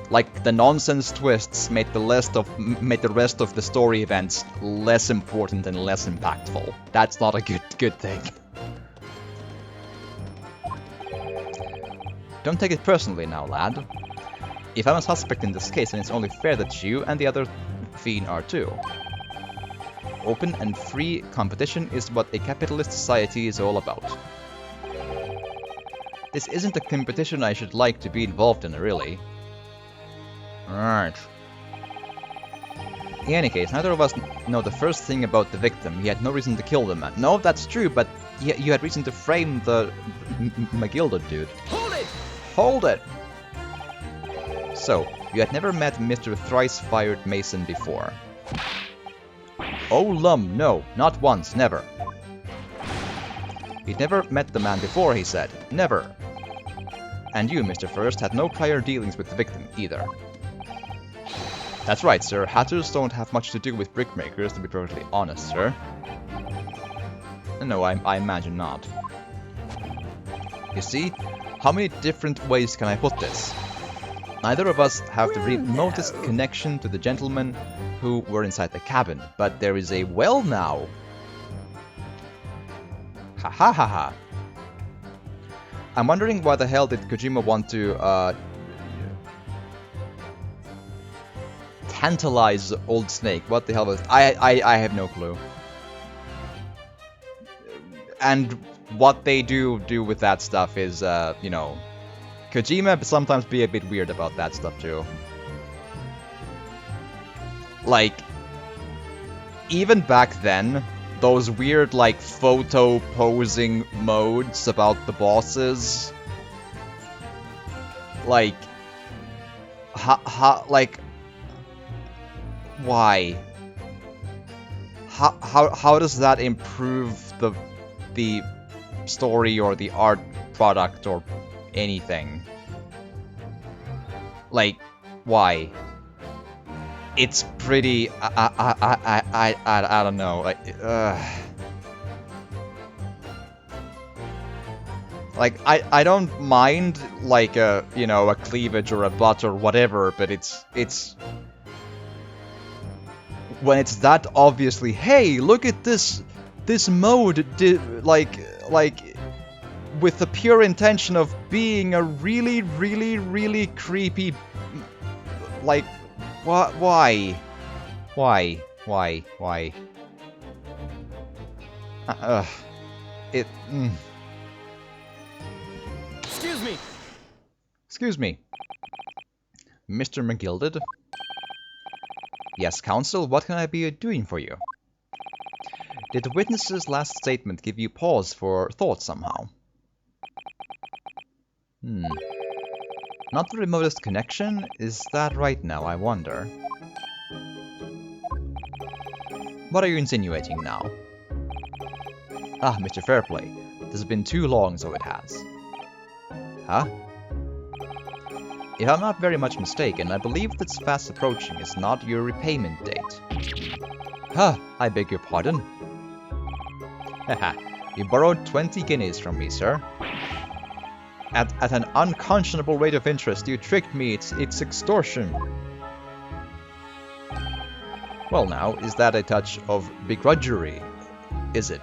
Like, the nonsense twists made the rest of the story events less important and less impactful. That's not a good thing. Don't take it personally now, lad. If I'm a suspect in this case, then it's only fair that you and the other fiend are too. Open and free competition is what a capitalist society is all about. This isn't a competition I should like to be involved in, really. Alright. In any case, neither of us know the first thing about the victim. He had no reason to kill the man. No, that's true, but you had reason to frame the Magilda dude. Hold it! Hold it! So, you had never met Mr. Thrice-Fired Mason before. Oh, lum, no, not once, never. He'd never met the man before, he said. Never. And you, Mr. First, had no prior dealings with the victim, either. That's right, sir. Hatters don't have much to do with brickmakers, to be perfectly honest, sir. No, I imagine not. You see, how many different ways can I put this? Neither of us have the remotest connection to the gentlemen who were inside the cabin, but there is a well now. Ha ha ha ha. I'm wondering why the hell did Kojima want to tantalize Old Snake. What the hell was... I have no clue. And what they do with that stuff is, you know... Kojima sometimes be a bit weird about that stuff too. Like... Even back then, those weird, like, photo posing modes about the bosses... Like... like... Why? How does that improve the story or the art product or anything? Like, why? It's pretty... I don't know. Like, I don't mind, like, you know, a cleavage or a butt or whatever, but it's... When it's that obviously, hey, look at this this mode like with the pure intention of being a really creepy, like, why? It. Excuse me. Mr. McGilded? Yes, Counsel, what can I be doing for you? Did the witness's last statement give you pause for thought somehow? Not the remotest connection? Is that right now, I wonder? What are you insinuating now? Ah, Mr. Fairplay. This has been too long, so it has. Huh? If I'm not very much mistaken, I believe that's fast approaching is not your repayment date. Huh, I beg your pardon? Haha, you borrowed 20 guineas from me, sir. At an unconscionable rate of interest, you tricked me, it's extortion. Well now, is that a touch of begrudgery, is it?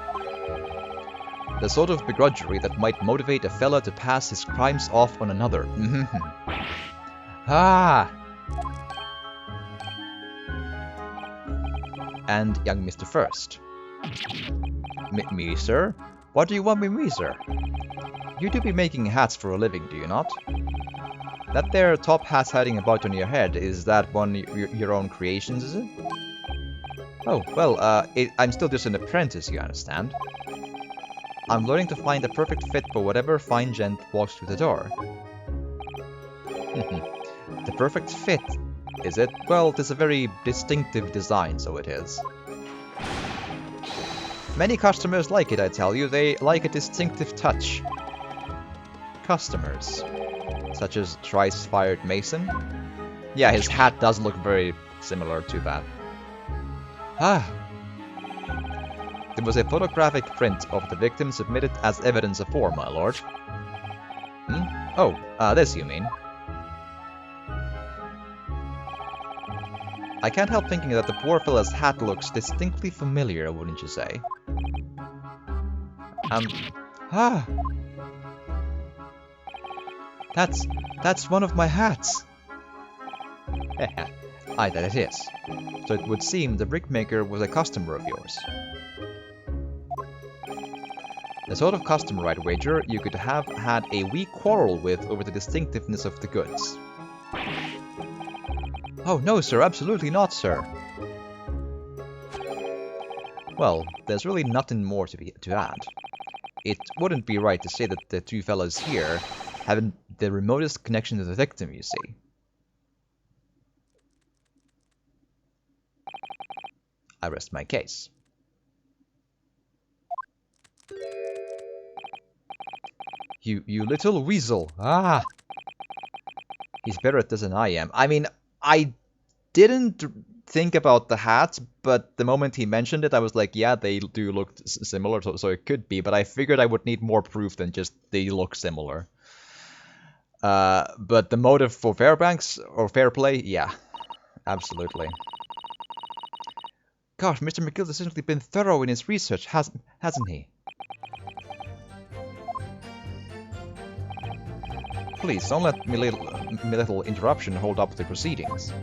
The sort of begrudgery that might motivate a fella to pass his crimes off on another. Ah! And young Mr. First. Me, sir? What do you want with me, sir? You do be making hats for a living, do you not? That there top hat hiding about on your head, is that one your own creations, is it? Oh, well, I'm still just an apprentice, you understand. I'm learning to find the perfect fit for whatever fine gent walks through the door. The perfect fit, is it? Well, it is a very distinctive design, so it is. Many customers like it, I tell you. They like a distinctive touch. Customers. Such as Thrice-Fired Mason. Yeah, his hat does look very similar to that. Ah. There was a photographic print of the victim submitted as evidence of war, my lord. Oh, this you mean. I can't help thinking that the poor fella's hat looks distinctly familiar, wouldn't you say? That's one of my hats. Aye, that it is. So it would seem the brickmaker was a customer of yours. The sort of customer, I'd wager, you could have had a wee quarrel with over the distinctiveness of the goods. Oh, no, sir, absolutely not, sir. Well, there's really nothing more to add. It wouldn't be right to say that the two fellas here haven't the remotest connection to the victim, you see. I rest my case. You little weasel. Ah! He's better at this than I am. I mean, I didn't think about the hats, but the moment he mentioned it, I was like, yeah, they do look similar, so it could be, but I figured I would need more proof than just they look similar. But the motive for Fairbanks, or fair play, yeah, absolutely. Gosh, Mr. McGill has certainly been thorough in his research, hasn't he? Please, don't let me little interruption hold up the proceedings.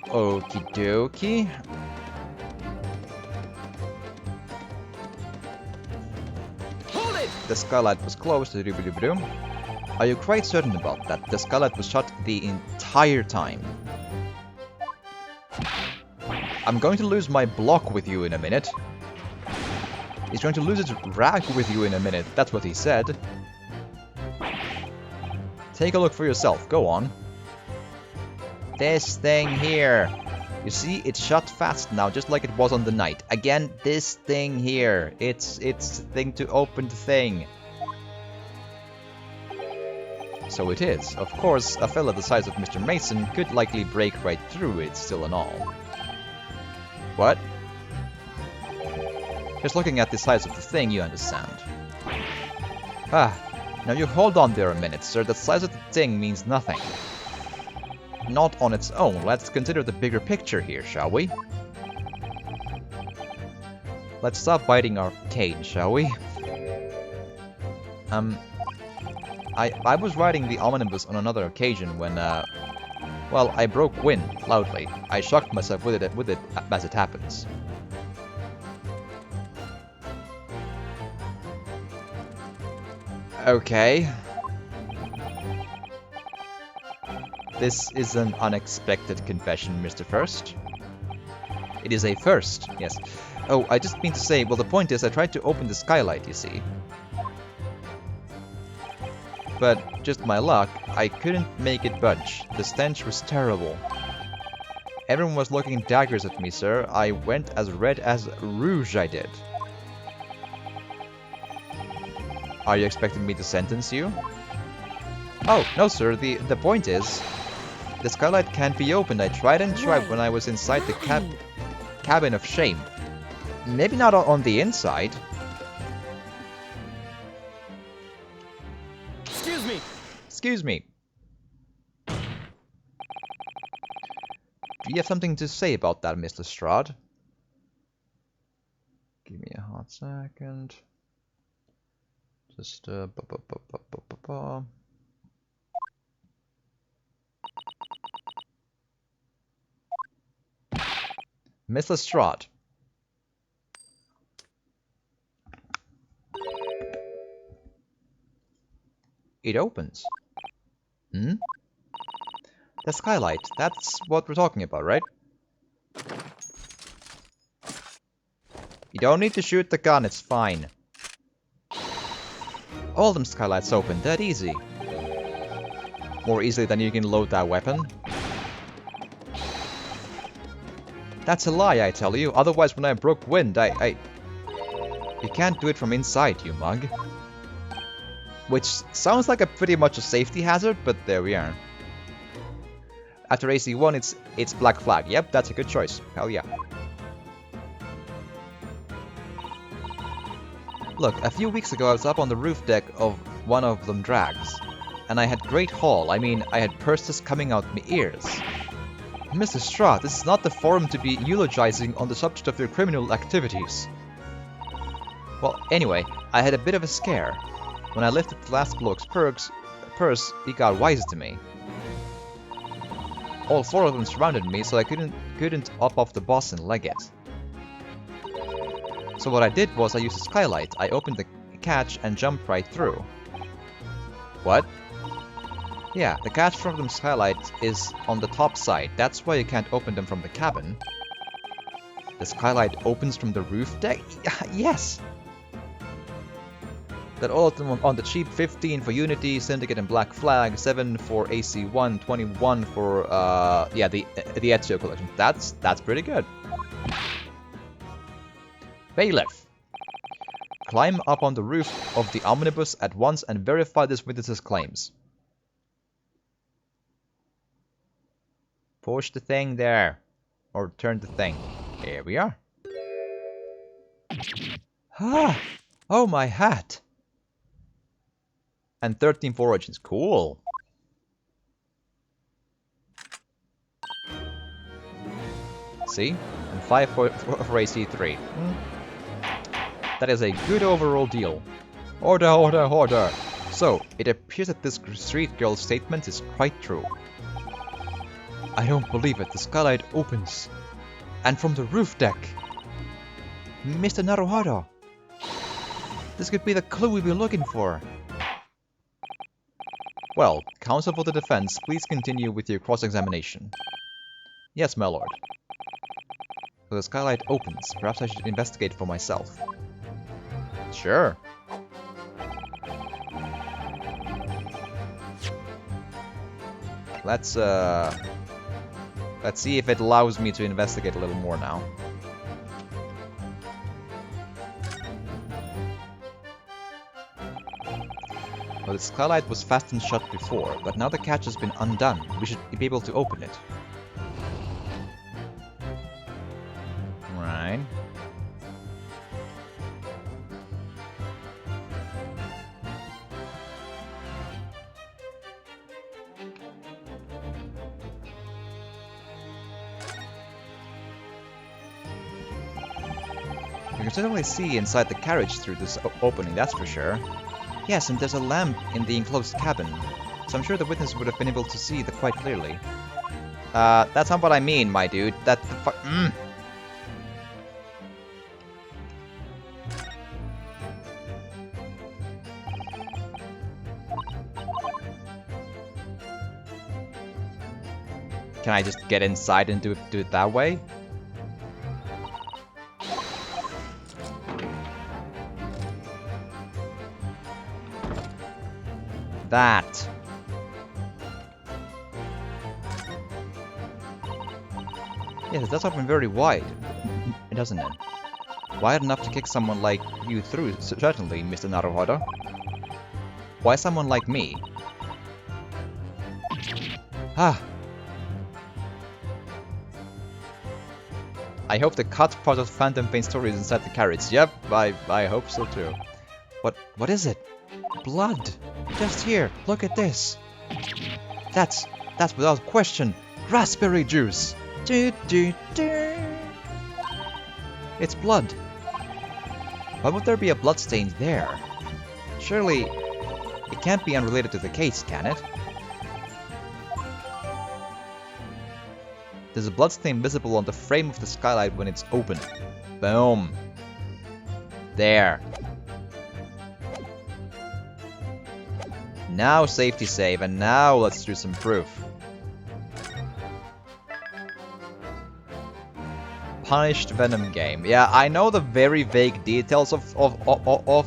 Okie dokie. Hold it! The skylight was closed. Are you quite certain about that? The skylight was shut the entire time. I'm going to lose my block with you in a minute. He's going to lose his rag with you in a minute. That's what he said. Take a look for yourself. Go on. This thing here. You see, it's shut fast now, just like it was on the night. Again, this thing here. It's the thing to open the thing. So it is. Of course, a fella the size of Mr. Mason could likely break right through it, still and all. What? Just looking at the size of the thing, you understand. Ah, now you hold on there a minute, sir. The size of the thing means nothing. not on its own. Let's consider the bigger picture here, shall we? Let's stop biting our cane, shall we? I was riding the omnibus on another occasion when, well, I broke wind loudly. I shocked myself with it as it happens. Okay. This is an unexpected confession, Mr. First. It is a first, yes. Oh, I just mean to say, well, the point is I tried to open the skylight, you see. But, just my luck, I couldn't make it budge. The stench was terrible. Everyone was looking daggers at me, sir. I went as red as rouge, I did. Are you expecting me to sentence you? Oh, no, sir. The point is, the skylight can't be opened. I tried and tried when I was inside the cabin of shame. Maybe not on the inside. Excuse me. Excuse me. Do you have something to say about that, Miss Lestrade? Give me a hot second. Just Miss Lestrade. It opens. Hmm? The skylight, that's what we're talking about, right? You don't need to shoot the gun, it's fine. All them skylights open, that easy. More easily than you can load that weapon. That's a lie, I tell you. Otherwise, when I broke wind, You can't do it from inside, you mug. Which sounds like a pretty much a safety hazard, but there we are. After AC1, it's black flag. Yep, that's a good choice. Hell yeah. Look, a few weeks ago I was up on the roof deck of one of them drags. And I had great haul. I mean, I had purses coming out my ears. Mr. Strahd, this is not the forum to be eulogizing on the subject of your criminal activities. Well, anyway, I had a bit of a scare. When I lifted the last bloke's purse, he got wise to me. All four of them surrounded me, so I couldn't hop off the boss and leg it. So what I did was I used a skylight. I opened the catch and jumped right through. What? Yeah, the catch from the skylight is on the top side. That's why you can't open them from the cabin. The skylight opens from the roof deck? Yes! That all of them on the cheap, 15 for Unity, Syndicate and Black Flag, 7 for AC1, 21 for yeah, the Ezio collection. That's pretty good. Bailiff. Climb up on the roof of the omnibus at once and verify this witness's claims. Push the thing there. Or turn the thing. Here we are. Ah! Oh my hat! And 13 for Origins. Cool. See? And 5 for AC3. That is a good overall deal. Order, order, order! So, it appears that this street girl's statement is quite true. I don't believe it. The skylight opens. And from the roof deck. Mr. Naruhara. This could be the clue we've been looking for. Well, counsel for the defense, please continue with your cross-examination. Yes, my lord. So the skylight opens. Perhaps I should investigate for myself. Sure. Let's see if it allows me to investigate a little more now. Well, the skylight was fastened shut before, but now the catch has been undone. We should be able to open it. Right. You can certainly see inside the carriage through this opening, that's for sure. Yes, and there's a lamp in the enclosed cabin, so I'm sure the witness would have been able to see that quite clearly. That's not what I mean, my dude. That's the Can I just get inside and do it that way? That. Yes, it does open very wide, doesn't it? Wide enough to kick someone like you through, certainly, Mr. Naruhodo. Why someone like me? Ah. I hope the cut part of Phantom Pain story is inside the carriage. Yep, I hope so too. What is it? Blood! Just here, look at this! That's without question raspberry juice! It's blood! Why would there be a blood stain there? Surely, it can't be unrelated to the case, can it? There's a bloodstain visible on the frame of the skylight when it's open. Boom. There. Now safety save, and now let's do some proof. Punished Venom game. Yeah, I know the very vague details of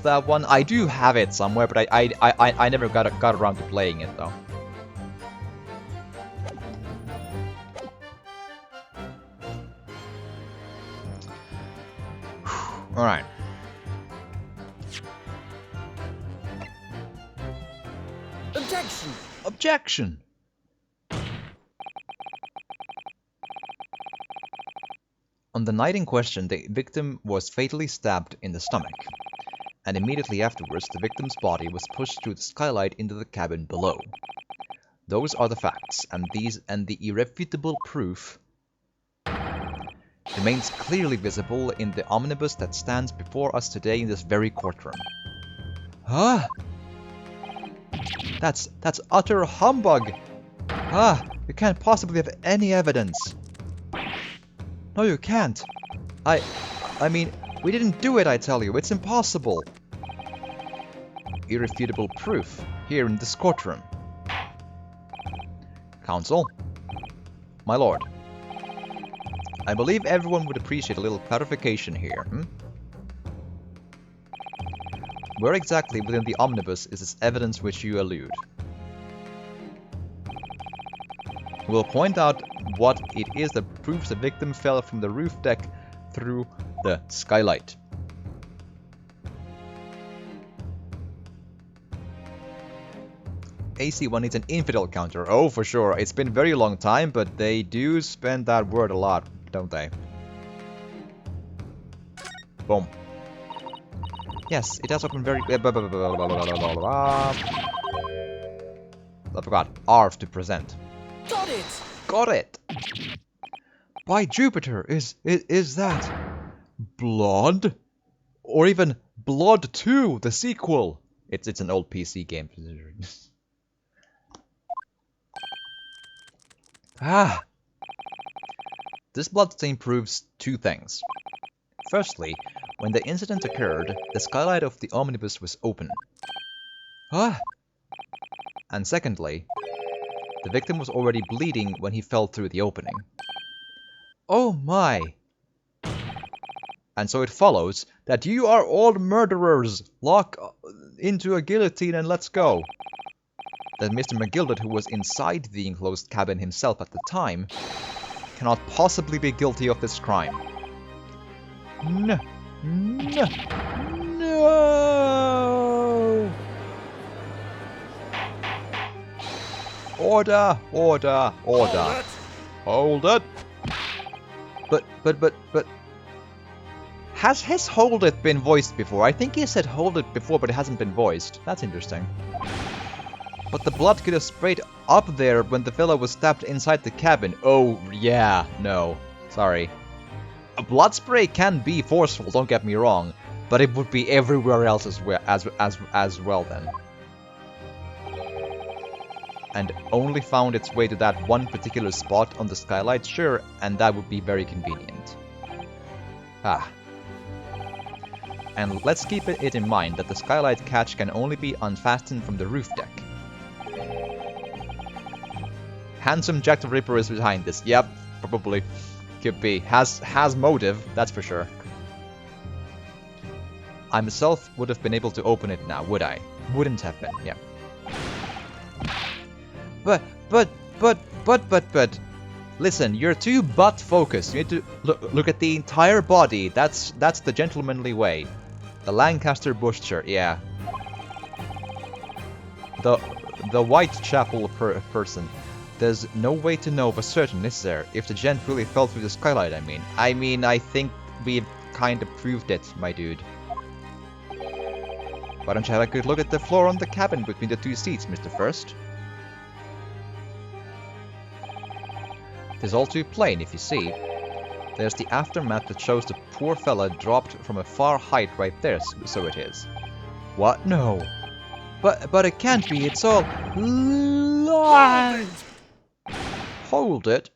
that one. I do have it somewhere, but I never got around to playing it though. Alright. Objection! Objection! On the night in question, the victim was fatally stabbed in the stomach, and immediately afterwards the victim's body was pushed through the skylight into the cabin below. Those are the facts, and the irrefutable proof remains clearly visible in the omnibus that stands before us today in this very courtroom. Huh? That's utter humbug! You can't possibly have any evidence. No, you can't. I mean, we didn't do it, I tell you. It's impossible. Irrefutable proof here in this courtroom. Counsel, my lord. I believe everyone would appreciate a little clarification here, Where exactly within the omnibus is this evidence which you allude? We'll point out what it is that proves the victim fell from the roof deck through the skylight. AC1 needs an infidel counter. Oh, for sure. It's been a very long time, but they do spend that word a lot, don't they? Boom. Yes, it does open very... I forgot. ARF to present. Got it! Got it! By Jupiter, is that... Blood? Or even Blood 2, the sequel? It's an old PC game. This bloodstain proves two things. Firstly, when the incident occurred, the skylight of the omnibus was open. And secondly, the victim was already bleeding when he fell through the opening. Oh my! And so it follows that you are all murderers! Lock into a guillotine and let's go! That Mr. McGilded, who was inside the enclosed cabin himself at the time, cannot possibly be guilty of this crime. No! No! No! Order! Order! Order! Hold it! But... Has his hold it been voiced before? I think he said hold it before, but it hasn't been voiced. That's interesting. But the blood could have sprayed up there when the fellow was stabbed inside the cabin. Oh, yeah, no. Sorry. A blood spray can be forceful, don't get me wrong, but it would be everywhere else as well then. And only found its way to that one particular spot on the skylight, sure, and that would be very convenient. Ah. And let's keep it in mind that the skylight catch can only be unfastened from the roof deck. Handsome Jack the Ripper is behind this. Yep, probably. Could be. Has motive, that's for sure. I myself would have been able to open it now, would I? Wouldn't have been, yeah. But, listen, you're too butt-focused. You need to look at the entire body. That's the gentlemanly way. The Lancaster Bush shirt, yeah. The Whitechapel person. There's no way to know for certain, is there? If the gent really fell through the skylight, I mean, I think we've kind of proved it, my dude. Why don't you have a good look at the floor on the cabin between the two seats, Mr. First? It is all too plain, if you see. There's the aftermath that shows the poor fella dropped from a far height right there, so it is. What? No. But it can't be, it's all... Hold it!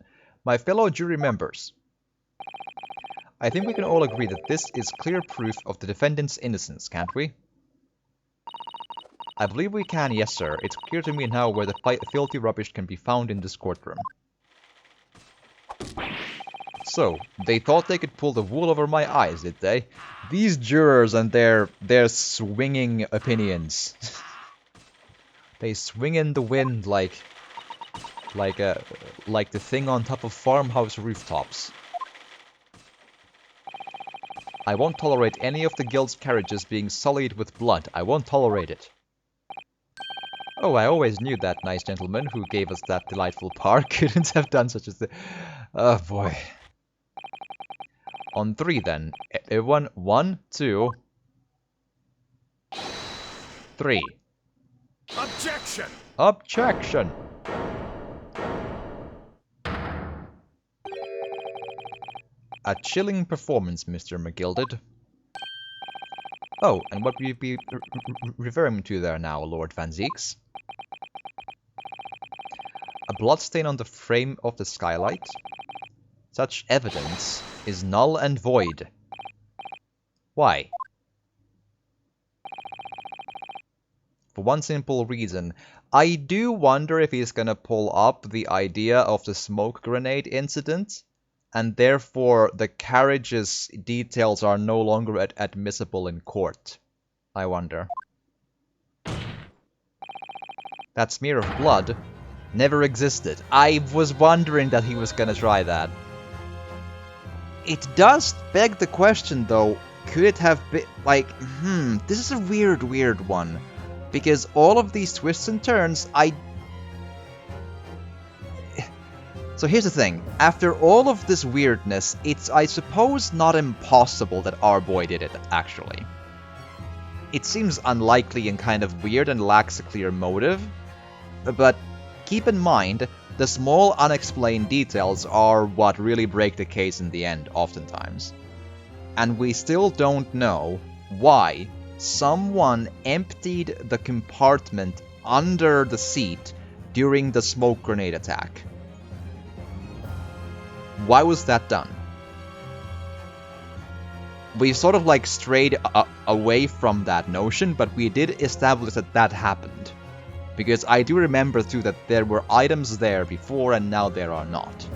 My fellow jury members. I think we can all agree that this is clear proof of the defendant's innocence, can't we? I believe we can, yes sir. It's clear to me now where the filthy rubbish can be found in this courtroom. So, they thought they could pull the wool over my eyes, did they? These jurors and their swinging opinions. They swing in the wind like the thing on top of farmhouse rooftops. I won't tolerate any of the guild's carriages being sullied with blood. I won't tolerate it. Oh, I always knew that nice gentleman who gave us that delightful park couldn't have done such a thing. Oh boy. On 3 then. Everyone, 1, 2, 3. Objection! Objection! A chilling performance, Mr. McGilded. Oh, and what will you be referring to there now, Lord Van Zeeks? A bloodstain on the frame of the skylight? Such evidence is null and void. Why? For one simple reason. I do wonder if he's gonna pull up the idea of the smoke grenade incident, and therefore the carriage's details are no longer admissible in court. I wonder. That smear of blood never existed. I was wondering that he was gonna try that. It does beg the question, though, could it have been, like, this is a weird one. Because all of these twists and turns, So here's the thing, after all of this weirdness, it's, I suppose, not impossible that our boy did it, actually. It seems unlikely and kind of weird and lacks a clear motive, but keep in mind, the small unexplained details are what really break the case in the end, oftentimes. And we still don't know why someone emptied the compartment under the seat during the smoke grenade attack. Why was that done? We sort of like strayed away from that notion, but we did establish that that happened. Because I do remember too that there were items there before and now there are not.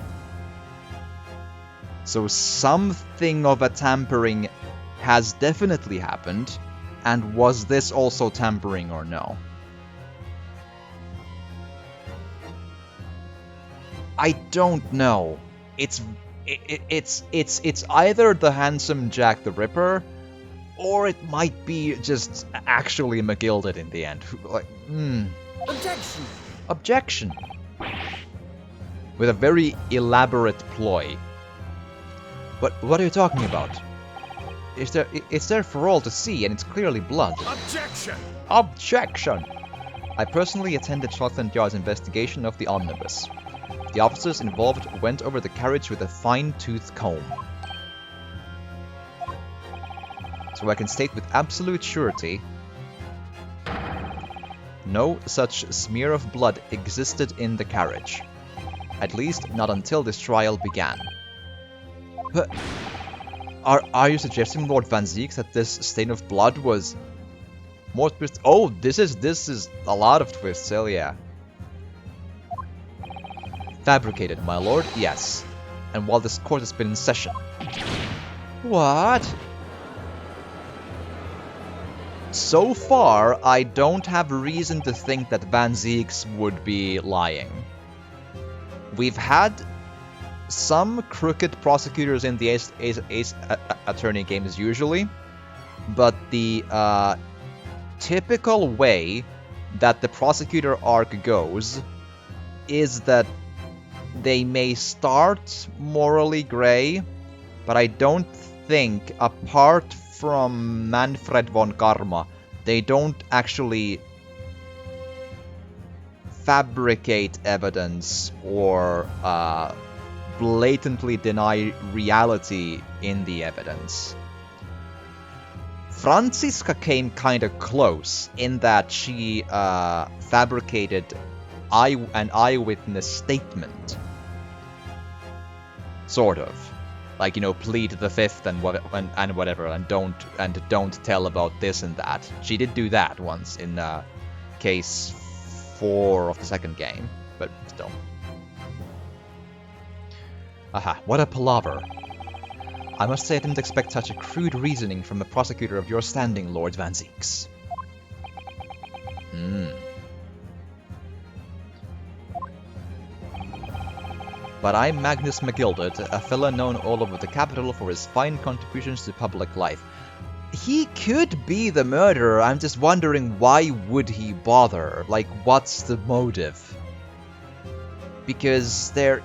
So something of a tampering has definitely happened, and was this also tampering or no? I don't know. It's either the handsome Jack the Ripper, or it might be just actually McGilded in the end. Like, Objection! Objection! With a very elaborate ploy. What are you talking about? It's there for all to see, and it's clearly blood. Objection! Objection! I personally attended Scotland Yard's investigation of the omnibus. The officers involved went over the carriage with a fine-tooth comb. so I can state with absolute surety no such smear of blood existed in the carriage. At least not until this trial began. But are you suggesting, Lord Van Zieks, that this stain of blood was more twists? Oh, this is a lot of twists, hell yeah. Fabricated, my lord, yes. And while this court has been in session. What? So far, I don't have reason to think that Van Zieks would be lying. We've had some crooked prosecutors in the Ace Attorney games usually, but the typical way that the prosecutor arc goes is that they may start morally gray, but I don't think, apart from Manfred von Karma, they don't actually fabricate evidence or blatantly deny reality in the evidence. Franziska came kind of close in that she fabricated an eyewitness statement. Sort of. Like, you know, plead the fifth and whatever, and don't tell about this and that. She did do that once in case 4 of the second game, but still. Aha, what a palaver. I must say I didn't expect such a crude reasoning from a prosecutor of your standing, Lord Van Zieks. But I'm Magnus McGilded, a fella known all over the capital for his fine contributions to public life. He could be the murderer, I'm just wondering why would he bother? Like, what's the motive? Because there...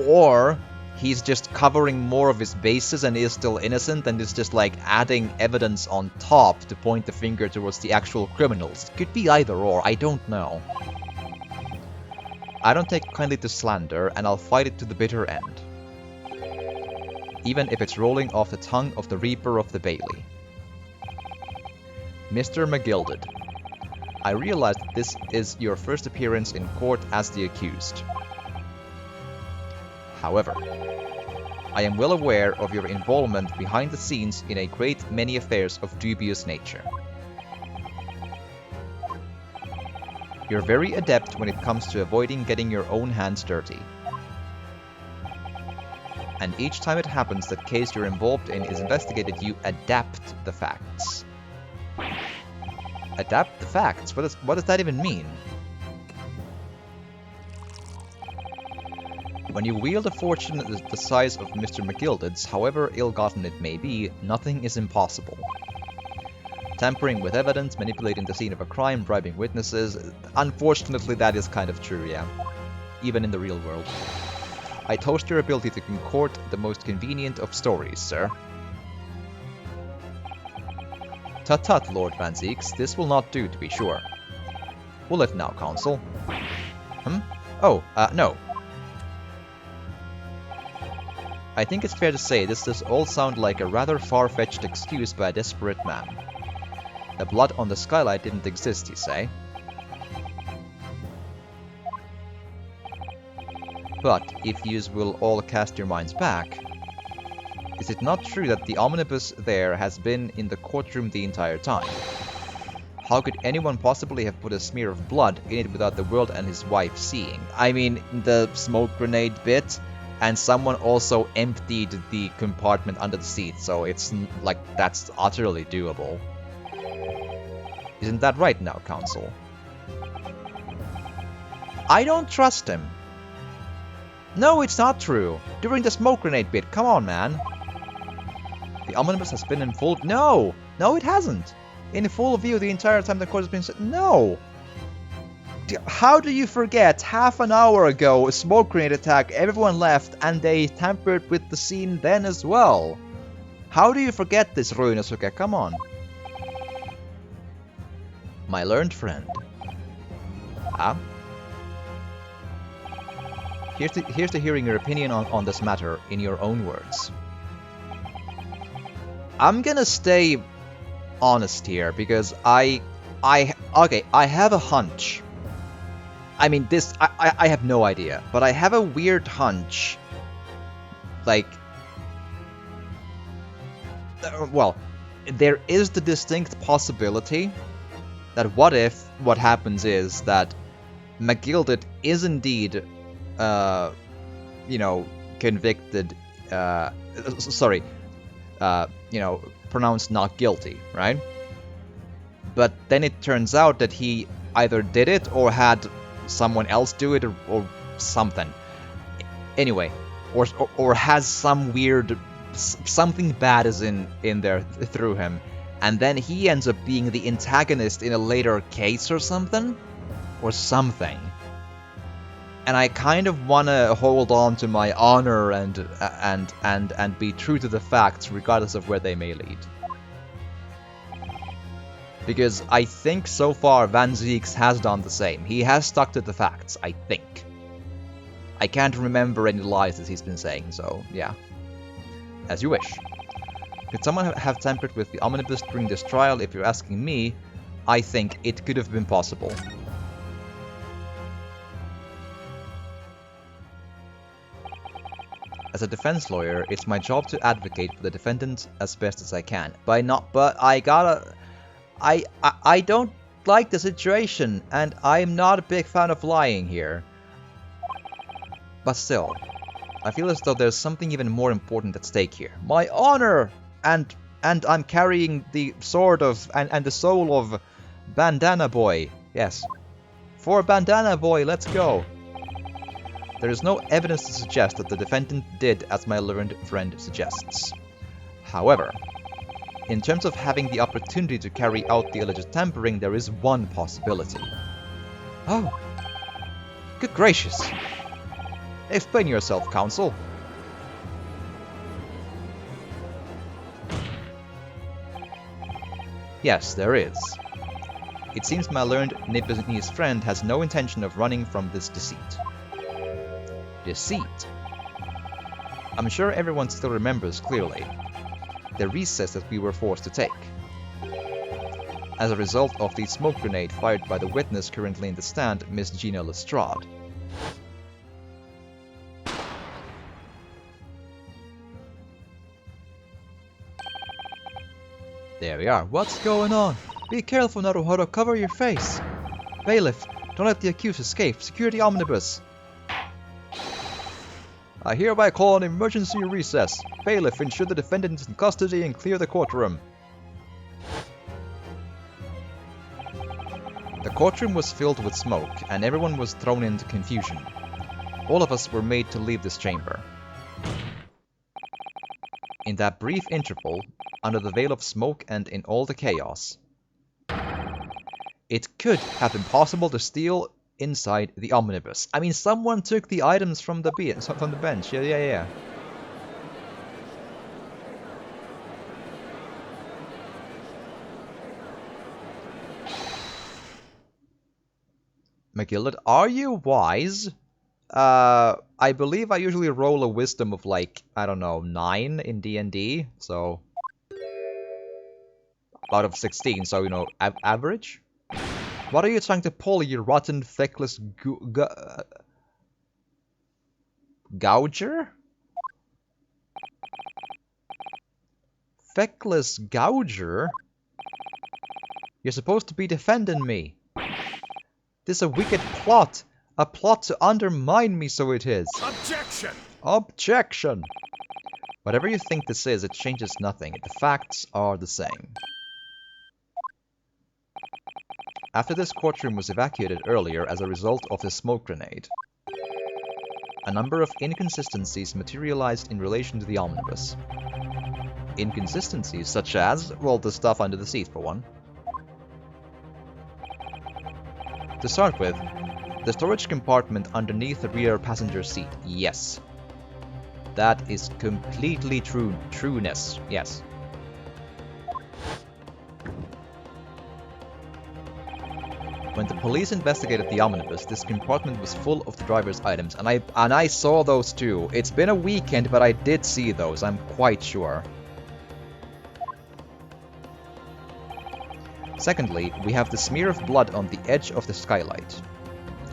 Or he's just covering more of his bases and is still innocent and is just like adding evidence on top to point the finger towards the actual criminals. Could be either or, I don't know. I don't take kindly to slander, and I'll fight it to the bitter end. Even if it's rolling off the tongue of the Reaper of the Bailey. Mr. McGilded, I realize that this is your first appearance in court as the accused. However, I am well aware of your involvement behind the scenes in a great many affairs of dubious nature. You're very adept when it comes to avoiding getting your own hands dirty. And each time it happens that case you're involved in is investigated, you adapt the facts. Adapt the facts? What does that even mean? When you wield a fortune the size of Mr. McGilded's, however ill-gotten it may be, nothing is impossible. Tampering with evidence, manipulating the scene of a crime, bribing witnesses. Unfortunately, that is kind of true, yeah. Even in the real world. I toast your ability to concord the most convenient of stories, sir. Tut-tut, Lord Van Zieks, this will not do, to be sure. Will it now, Consul? Oh, no. I think it's fair to say this does all sound like a rather far-fetched excuse by a desperate man. The blood on the skylight didn't exist, you say? But, if yous will all cast your minds back, is it not true that the omnibus there has been in the courtroom the entire time? How could anyone possibly have put a smear of blood in it without the world and his wife seeing? I mean, the smoke grenade bit, and someone also emptied the compartment under the seat, so it's like that's utterly doable. Isn't that right now, Counsel? I don't trust him. No, it's not true. During the smoke grenade bit, come on, man. The omnibus has been in full... No! No, it hasn't. In full view the entire time the court has been... No! How do you forget? Half an hour ago, a smoke grenade attack, everyone left, and they tampered with the scene then as well. How do you forget this, Ruinosuke? Come on. My learned friend. Ah? Here's to hearing your opinion on this matter in your own words. I'm gonna stay honest here because okay, I have a hunch. I mean, I have no idea, but I have a weird hunch. Like, well, there is the distinct possibility that what if what happens is that McGilded is indeed, you know, convicted, sorry, you know, pronounced not guilty, right? But then it turns out that he either did it or had someone else do it or something. Anyway, or has some weird, something bad is in there through him, and then he ends up being the antagonist in a later case or something. And I kind of want to hold on to my honor and be true to the facts regardless of where they may lead. Because I think so far Van Zieks has done the same. He has stuck to the facts, I think. I can't remember any lies that he's been saying, so yeah. As you wish. Could someone have tampered with the omnibus during this trial? If you're asking me, I think it could have been possible. As a defense lawyer, it's my job to advocate for the defendant as best as I can. But I don't like the situation, and I'm not a big fan of lying here. But still, I feel as though there's something even more important at stake here. My honor! And I'm carrying the sword of, and the soul of Bandana Boy. Yes. For Bandana Boy, let's go! There is no evidence to suggest that the defendant did as my learned friend suggests. However, in terms of having the opportunity to carry out the alleged tampering, there is one possibility. Oh. Good gracious. Explain yourself, counsel. Yes, there is. It seems my learned Nipponese friend has no intention of running from this deceit. Deceit? I'm sure everyone still remembers clearly the recess that we were forced to take, as a result of the smoke grenade fired by the witness currently in the stand, Miss Gina Lestrade. There we are. What's going on? Be careful, Naruhodo. Cover your face. Bailiff, don't let the accused escape. Secure the omnibus. I hereby call an emergency recess. Bailiff, ensure the defendant is in custody and clear the courtroom. The courtroom was filled with smoke, and everyone was thrown into confusion. All of us were made to leave this chamber. In that brief interval, under the veil of smoke and in all the chaos, it could have been possible to steal inside the omnibus. I mean, someone took the items from the bench. Yeah. McGilded, are you wise? I believe I usually roll a wisdom of like, I don't know, 9 in D&D, so out of 16, so you know, average? What are you trying to pull, you rotten, feckless gouger? Feckless gouger? You're supposed to be defending me. This is a wicked plot. A plot to undermine me, so it is. Objection! Objection! Whatever you think this is, it changes nothing. The facts are the same. After this courtroom was evacuated earlier as a result of the smoke grenade, a number of inconsistencies materialized in relation to the omnibus. Inconsistencies such as, well, the stuff under the seat for one. To start with, the storage compartment underneath the rear passenger seat, yes. That is completely trueness, yes. When the police investigated the omnibus, this compartment was full of the driver's items, and I saw those too. It's been a weekend, but I did see those, I'm quite sure. Secondly, we have the smear of blood on the edge of the skylight.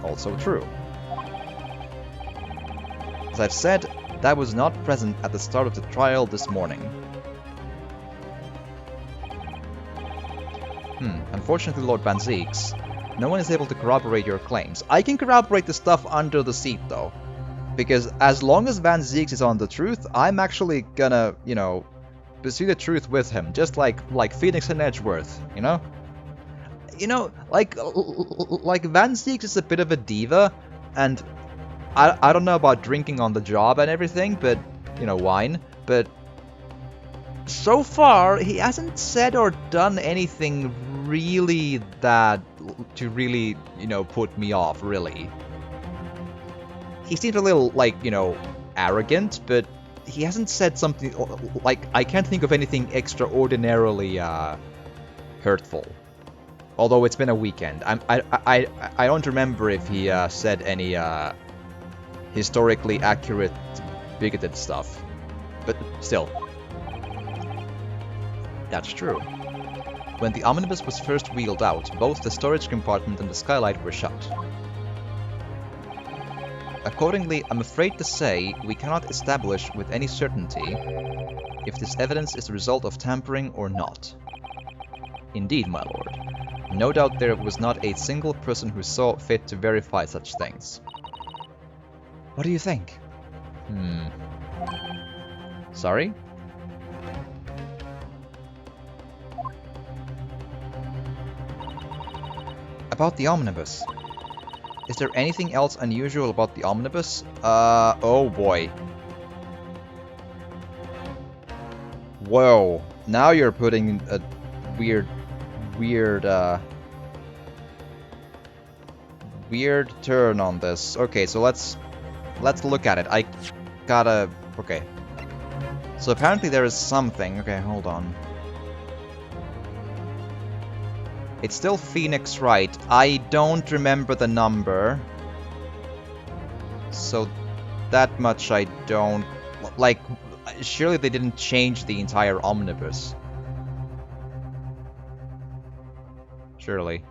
Also true. As I've said, that was not present at the start of the trial this morning. Unfortunately, Lord Van Zieks, no one is able to corroborate your claims. I can corroborate the stuff under the seat, though. Because as long as Van Zieks is on the truth, I'm actually gonna, you know, pursue the truth with him. Just like Phoenix and Edgeworth, you know? You know, like Van Zieks is a bit of a diva, and I don't know about drinking on the job and everything, but, you know, wine, but so far, he hasn't said or done anything really that to really, you know, put me off, really. He seems a little, like, you know, arrogant, but he hasn't said something, like, I can't think of anything extraordinarily, hurtful. Although it's been a weekend. I don't remember if he, said any, historically accurate, bigoted stuff. But still. That's true. When the omnibus was first wheeled out, both the storage compartment and the skylight were shut. Accordingly, I'm afraid to say we cannot establish with any certainty if this evidence is the result of tampering or not. Indeed, my lord. No doubt there was not a single person who saw fit to verify such things. What do you think? Sorry? About the omnibus. Is there anything else unusual about the omnibus? Oh boy. Whoa. Now you're putting a weird turn on this. Okay, so let's look at it. I gotta... Okay. So apparently there is something. Okay, hold on. It's still Phoenix Wright. I don't remember the number. So that much I don't... Like, surely they didn't change the entire omnibus. Surely.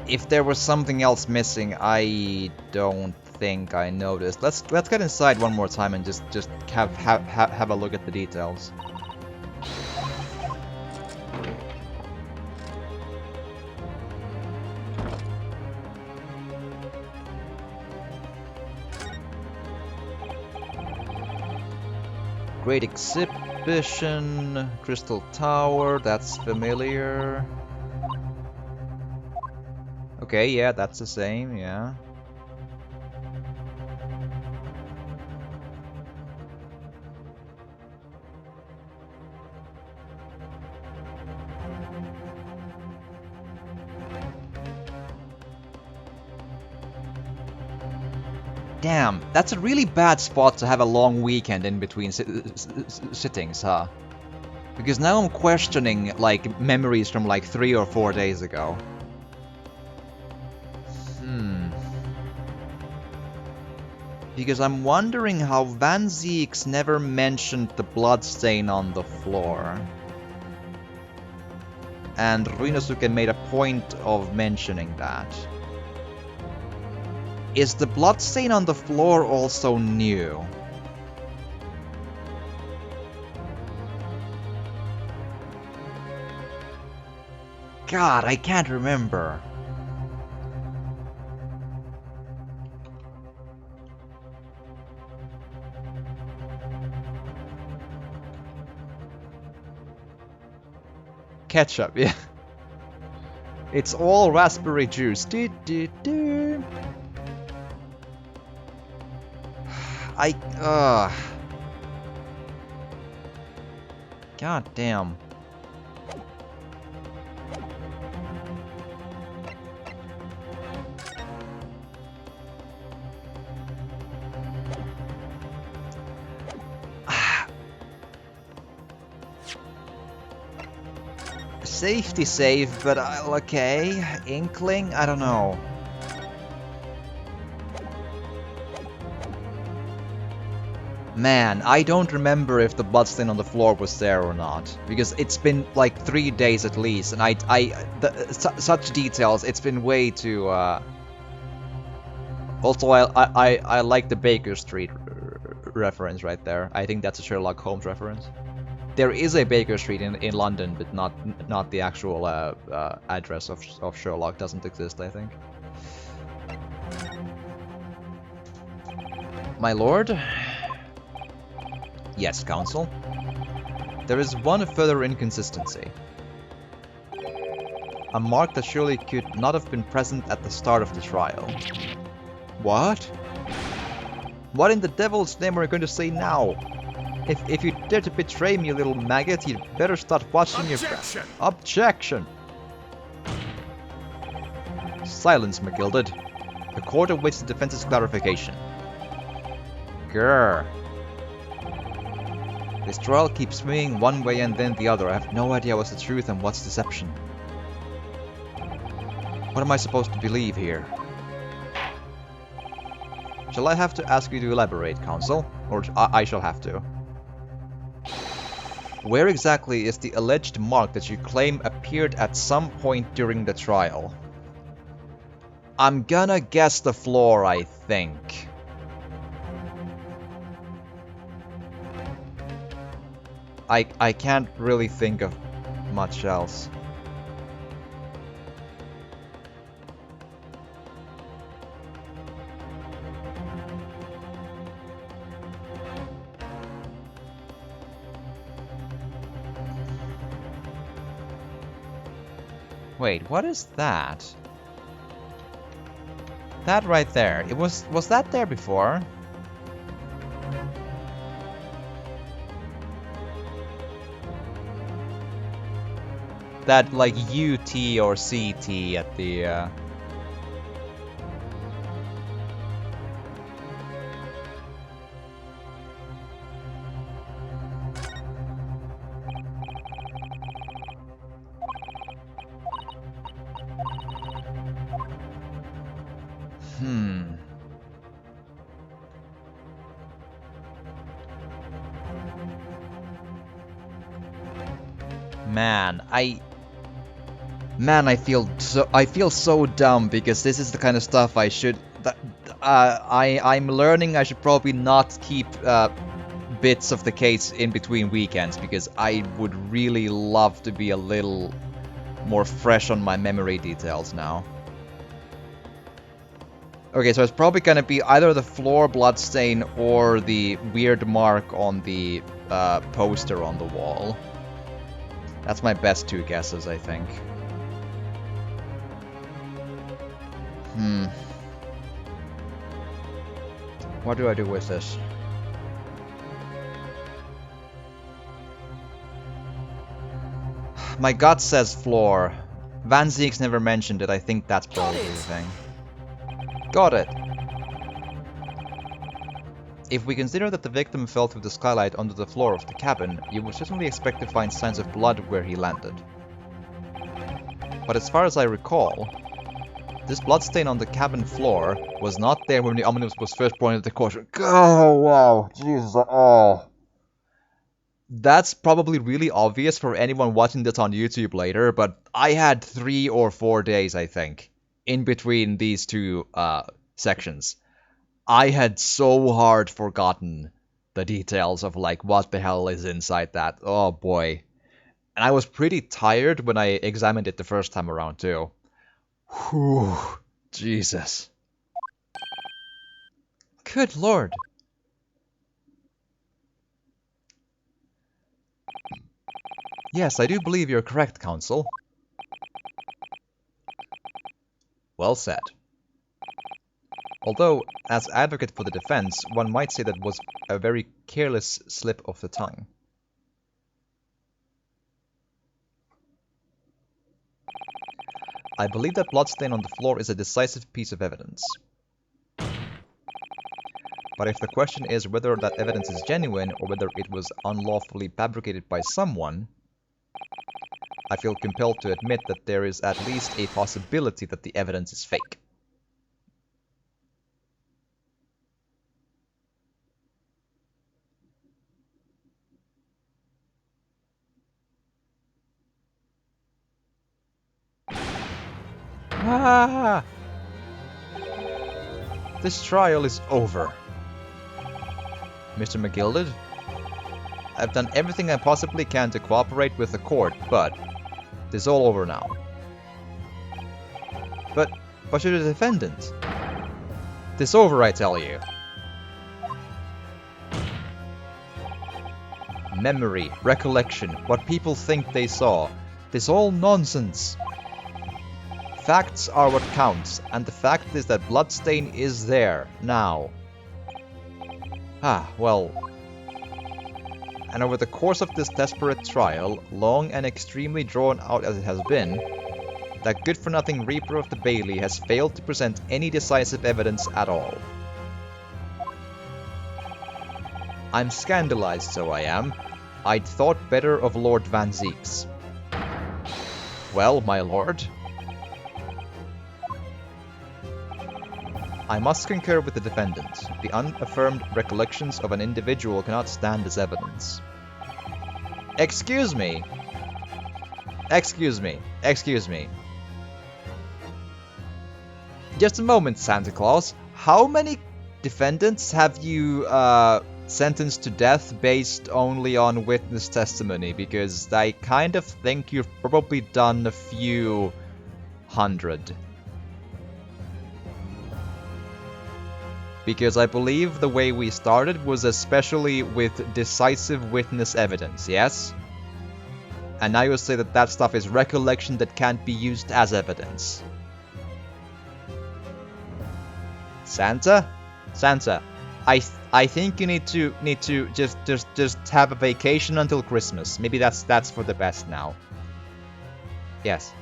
If there was something else missing, I don't think I noticed. Let's get inside one more time and just have a look at the details. Great Exhibition, Crystal Tower, that's familiar. Okay, yeah, that's the same, yeah. Damn, that's a really bad spot to have a long weekend in between sittings, huh? Because now I'm questioning, like, memories from like 3 or 4 days ago. Because I'm wondering how Van Zieks never mentioned the bloodstain on the floor. And Ryunosuke made a point of mentioning that. Is the bloodstain on the floor also new? God, I can't remember. Ketchup, yeah. It's all raspberry juice. God damn. safety save, but okay. Inkling? I don't know. Man, I don't remember if the bloodstain on the floor was there or not, because it's been like 3 days at least, and such details, it's been way too, Also, I like the Baker Street reference right there. I think that's a Sherlock Holmes reference. There is a Baker Street in London, but not the actual address of Sherlock doesn't exist, I think. My lord? Yes, counsel. There is one further inconsistency. A mark that surely could not have been present at the start of the trial. What? What in the devil's name are you going to say now? If you dare to betray me, little maggot, you'd better start watching your... Objection! Silence, McGilded. The court awaits the defense's clarification. Grr. This trial keeps swinging one way and then the other. I have no idea what's the truth and what's deception. What am I supposed to believe here? Shall I have to ask you to elaborate, counsel? Or I shall have to. Where exactly is the alleged mark that you claim appeared at some point during the trial? I'm gonna guess the floor, I think. I can't really think of much else. Wait, what is that? That right there. Was that there before? That like UT or CT at the Man, I feel so dumb because this is the kind of stuff I should I'm learning I should probably not keep bits of the case in between weekends because I would really love to be a little more fresh on my memory details now. Okay, so it's probably gonna be either the floor bloodstain or the weird mark on the poster on the wall. That's my best two guesses, I think. What do I do with this? My gut says floor. Van Ziek's never mentioned it. I think that's probably the thing. Got it. If we consider that the victim fell through the skylight onto the floor of the cabin, you would certainly expect to find signs of blood where he landed. But as far as I recall, this bloodstain on the cabin floor was not there when the omnibus was first pointed at the courtroom. Oh, wow. Jesus. Oh. That's probably really obvious for anyone watching this on YouTube later, but I had 3 or 4 days, I think, in between these two sections. I had so hard forgotten the details of, like, what the hell is inside that. Oh, boy. And I was pretty tired when I examined it the first time around, too. Whew. Jesus. Good lord. Yes, I do believe you're correct, counsel. Well said. Although, as advocate for the defense, one might say that was a very careless slip of the tongue. I believe that bloodstain on the floor is a decisive piece of evidence. But if the question is whether that evidence is genuine or whether it was unlawfully fabricated by someone, I feel compelled to admit that there is at least a possibility that the evidence is fake. Ah! This trial is over. Mr. McGilded, I've done everything I possibly can to cooperate with the court, but it's all over now. But you're the defendant. It's over, I tell you. Memory, recollection, what people think they saw. This all nonsense. Facts are what counts, and the fact is that bloodstain is there, now. Ah, well. And over the course of this desperate trial, long and extremely drawn out as it has been, that good-for-nothing Reaper of the Bailey has failed to present any decisive evidence at all. I'm scandalized, so I am. I'd thought better of Lord Van Zieks. Well, my lord, I must concur with the defendant. The unaffirmed recollections of an individual cannot stand as evidence. Excuse me. Excuse me. Excuse me. Just a moment, Santa Claus. How many defendants have you sentenced to death based only on witness testimony? Because I kind of think you've probably done a few hundred. Because I believe the way we started was especially with decisive witness evidence, yes? And now you'll say that that stuff is recollection that can't be used as evidence. Santa? Santa, I think you need to just have a vacation until Christmas. Maybe that's for the best now. Yes.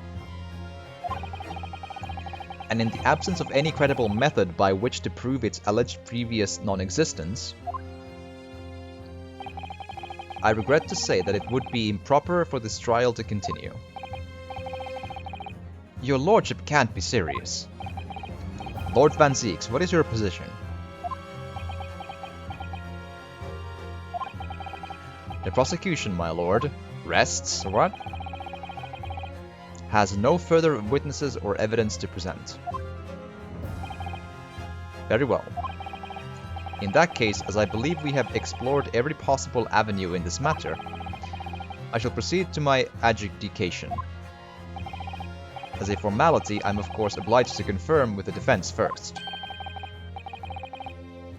And in the absence of any credible method by which to prove its alleged previous non-existence, I regret to say that it would be improper for this trial to continue. Your lordship can't be serious. Lord Van Zieks, what is your position? The prosecution, my lord, rests, what? Has no further witnesses or evidence to present. Very well. In that case, as I believe we have explored every possible avenue in this matter, I shall proceed to my adjudication. As a formality, I'm of course obliged to confirm with the defense first.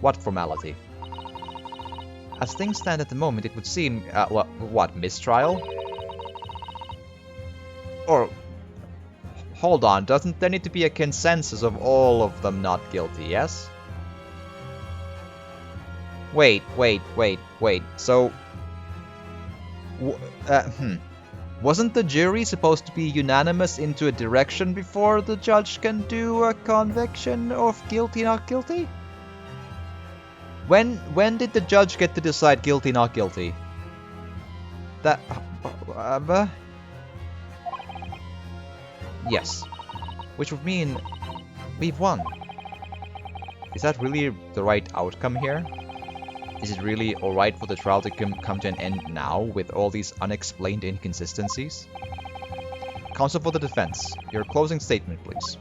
What formality? As things stand at the moment, it would seem, what, mistrial? Or, hold on, doesn't there need to be a consensus of all of them not guilty, yes? Wait, so... Wasn't the jury supposed to be unanimous into a direction before the judge can do a conviction of guilty, not guilty? When did the judge get to decide guilty, not guilty? That... Yes. Which would mean we've won. Is that really the right outcome here? Is it really alright for the trial to come to an end now with all these unexplained inconsistencies? Counsel for the defense, your closing statement, please.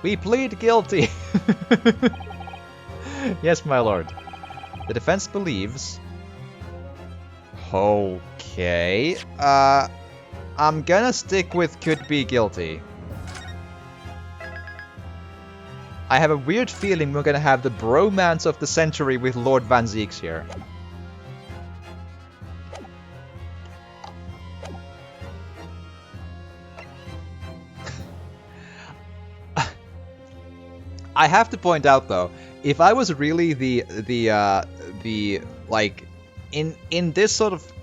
We plead guilty! Yes, my lord. The defense believes... Okay... I'm gonna stick with could be guilty. I have a weird feeling we're gonna have the bromance of the century with Lord Van Zieks here. I have to point out though, if I was really the like in this sort of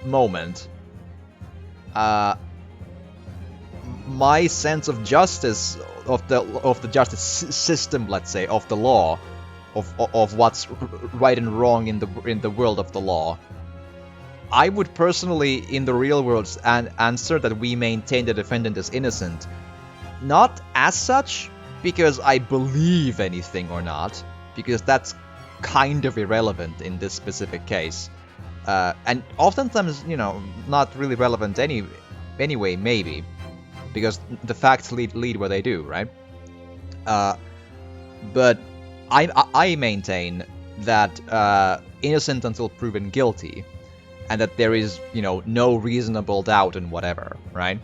moment, my sense of justice of the justice system, let's say, of the law, of what's right and wrong in the world of the law, I would personally, in the real world, answer that we maintain the defendant is innocent. Not as such, because I believe anything or not, because that's kind of irrelevant in this specific case. And oftentimes, you know, not really relevant anyway, maybe, because the facts lead where they do, right? But I maintain that innocent until proven guilty, and that there is, you know, no reasonable doubt in whatever, right?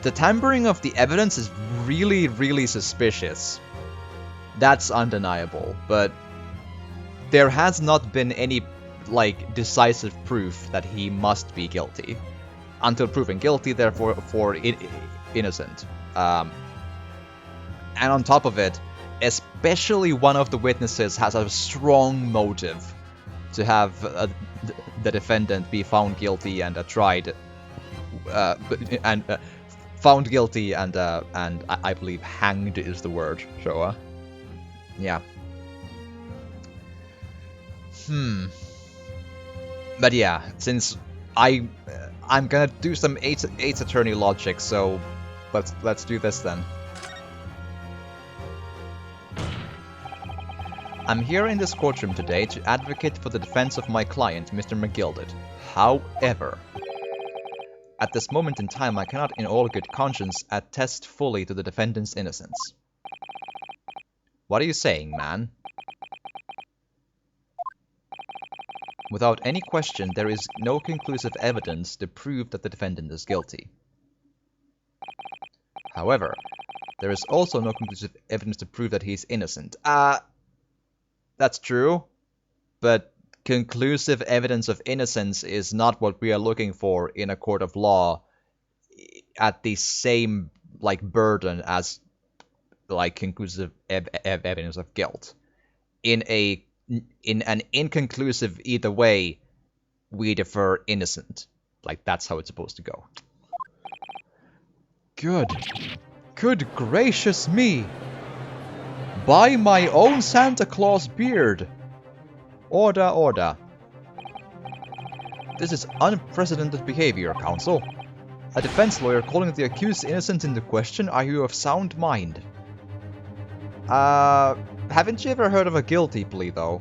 The tampering of the evidence is really, really suspicious. That's undeniable, but there has not been any, like, decisive proof that he must be guilty. Until proven guilty, therefore innocent. And on top of it, especially one of the witnesses has a strong motive to have the defendant be found guilty and tried, found guilty and I believe hanged is the word. So, yeah. But yeah, since I'm gonna do some eight attorney logic, so let's do this then. I'm here in this courtroom today to advocate for the defense of my client, Mr. McGilded. However, at this moment in time, I cannot in all good conscience attest fully to the defendant's innocence. What are you saying, man? Without any question, there is no conclusive evidence to prove that the defendant is guilty. However, there is also no conclusive evidence to prove that he is innocent. That's true, but conclusive evidence of innocence is not what we are looking for in a court of law at the same, like, burden as, like, conclusive evidence of guilt. In an inconclusive either way, we defer innocent. Like, that's how it's supposed to go. Good gracious me! By my own Santa Claus beard! Order. This is unprecedented behavior, counsel. A defense lawyer calling the accused innocent into question. Are you of sound mind? Haven't you ever heard of a guilty plea, though?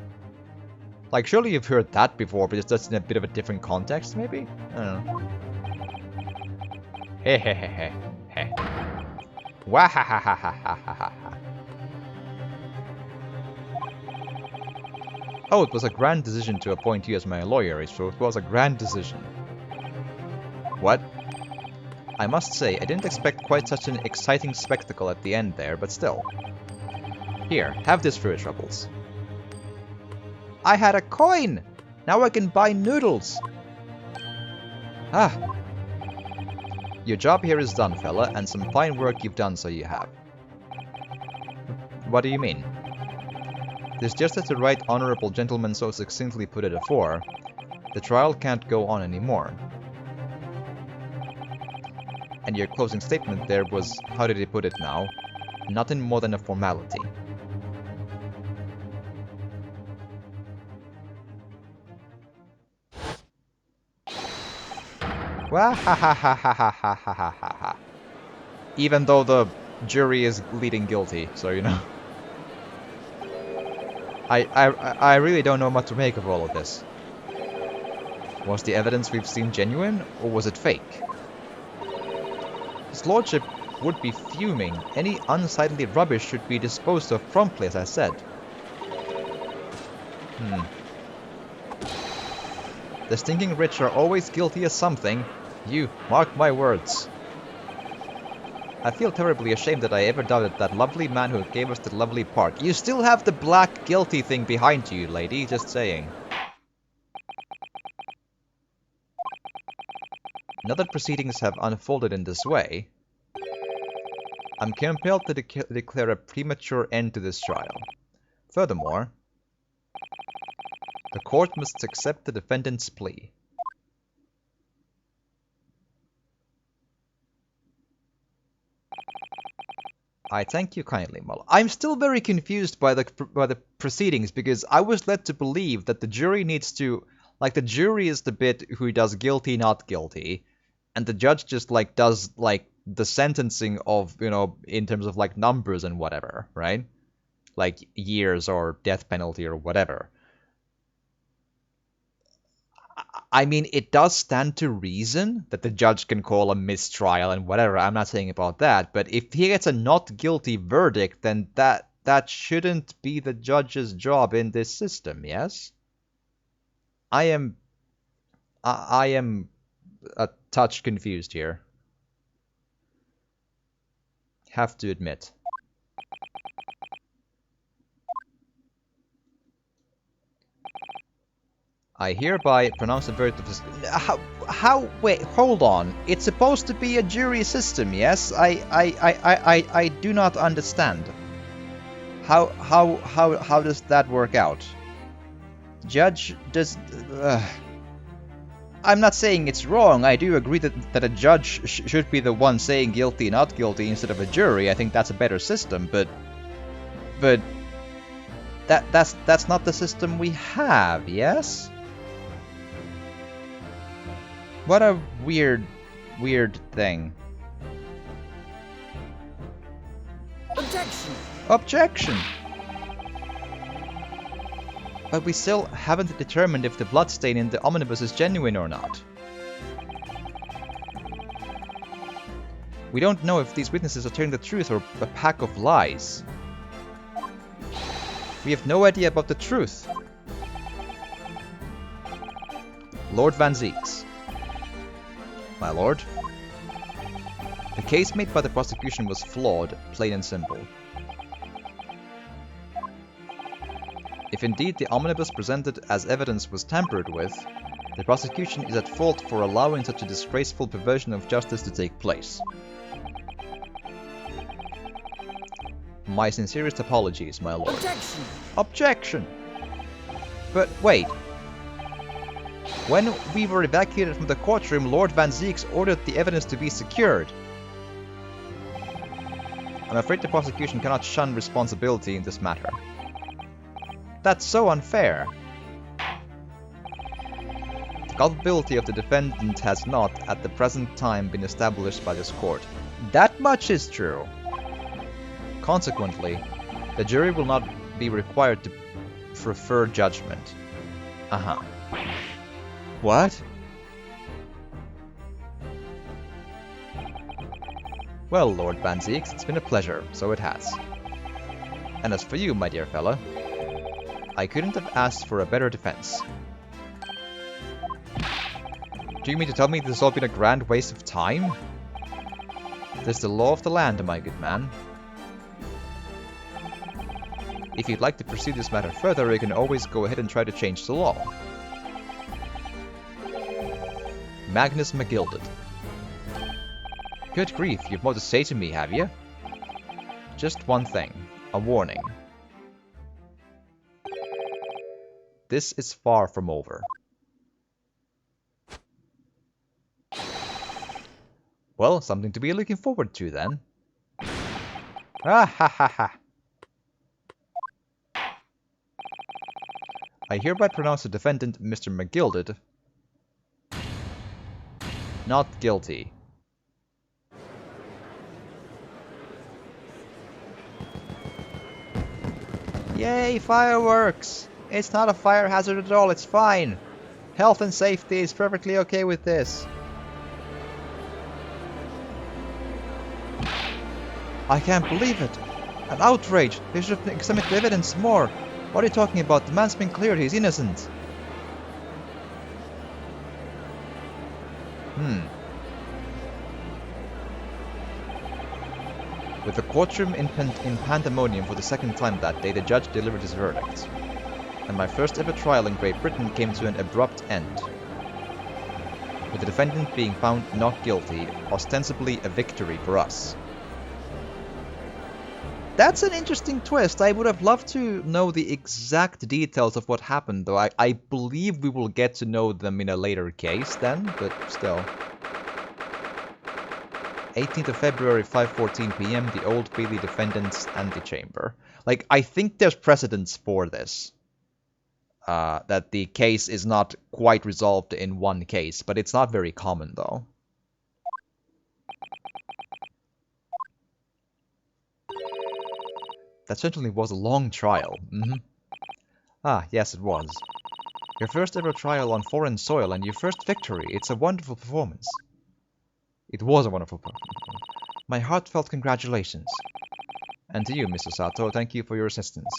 Like, surely you've heard that before, but it's just in a bit of a different context, maybe? I don't know. Hehehehe. Wahahahahahaha. Oh, it was a grand decision to appoint you as my lawyer, so it was a grand decision. What? I must say, I didn't expect quite such an exciting spectacle at the end there, but still. Here, have this for your troubles. I had a coin! Now I can buy noodles! Ah. Your job here is done, fella, and some fine work you've done, so you have. What do you mean? It's just as the right honorable gentleman so succinctly put it afore, the trial can't go on anymore. And your closing statement there was, how did he put it now? Nothing more than a formality. Wahahahahahahaha. Even though the jury is pleading guilty, so you know. I really don't know what to make of all of this. Was the evidence we've seen genuine, or was it fake? His lordship would be fuming. Any unsightly rubbish should be disposed of promptly, as I said. The stinking rich are always guilty of something. You, mark my words. I feel terribly ashamed that I ever doubted that lovely man who gave us the lovely part. You still have the black guilty thing behind you, lady, just saying. Now that proceedings have unfolded in this way, I'm compelled to declare a premature end to this trial. Furthermore, the court must accept the defendant's plea. I thank you kindly, Mull. I'm still very confused by the proceedings, because I was led to believe that the jury needs to, Like, the jury is the bit who does guilty, not guilty, and the judge just, like, does, like, the sentencing of, you know, in terms of, like, numbers and whatever, right? Like, years or death penalty or whatever. I mean, it does stand to reason that the judge can call a mistrial and whatever. I'm not saying about that, but if he gets a not guilty verdict, then that shouldn't be the judge's job in this system, yes? I am a touch confused here. Have to admit. I hereby pronounce the verdict of this. Wait, hold on. It's supposed to be a jury system, yes? I do not understand. How does that work out? Judge does. I'm not saying it's wrong. I do agree that a judge should be the one saying guilty, not guilty, instead of a jury. I think that's a better system, but that's not the system we have, yes? What a weird thing. Objection! Objection! But we still haven't determined if the bloodstain in the omnibus is genuine or not. We don't know if these witnesses are telling the truth or a pack of lies. We have no idea about the truth. Lord Van Zieks. My lord. The case made by the prosecution was flawed, plain and simple. If indeed the omnibus presented as evidence was tampered with, the prosecution is at fault for allowing such a disgraceful perversion of justice to take place. My sincerest apologies, my lord. Objection! Objection! But wait. When we were evacuated from the courtroom, Lord Van Zieks ordered the evidence to be secured. I'm afraid the prosecution cannot shun responsibility in this matter. That's so unfair. The culpability of the defendant has not, at the present time, been established by this court. That much is true. Consequently, the jury will not be required to prefer judgment. Uh-huh. What? Well, Lord Van Zieks, it's been a pleasure, so it has. And as for you, my dear fella, I couldn't have asked for a better defense. Do you mean to tell me this has all been a grand waste of time? This is the law of the land, my good man. If you'd like to pursue this matter further, you can always go ahead and try to change the law. Magnus McGilded. Good grief, you've more to say to me, have you? Just one thing. A warning. This is far from over. Well, something to be looking forward to then. Ah ha ha ha. I hereby pronounce the defendant, Mr. McGilded, not guilty. Yay, fireworks! It's not a fire hazard at all, it's fine. Health and safety is perfectly okay with this. I can't believe it. An outrage. They should have examined the evidence more. What are you talking about? The man's been cleared, he's innocent. With the courtroom in pandemonium for the second time that day, the judge delivered his verdict. And my first ever trial in Great Britain came to an abrupt end. With the defendant being found not guilty, ostensibly a victory for us. That's an interesting twist. I would have loved to know the exact details of what happened, though I believe we will get to know them in a later case then, but still. 18th of February, 5:14 p.m., the Old Bailey Defendant's Antechamber. Like, I think there's precedence for this. that the case is not quite resolved in one case, but it's not very common though. That certainly was a long trial. Ah, yes, it was. Your first ever trial on foreign soil and your first victory. It's a wonderful performance. It was a wonderful performance. My heartfelt congratulations. And to you, Mr. Sato, thank you for your assistance.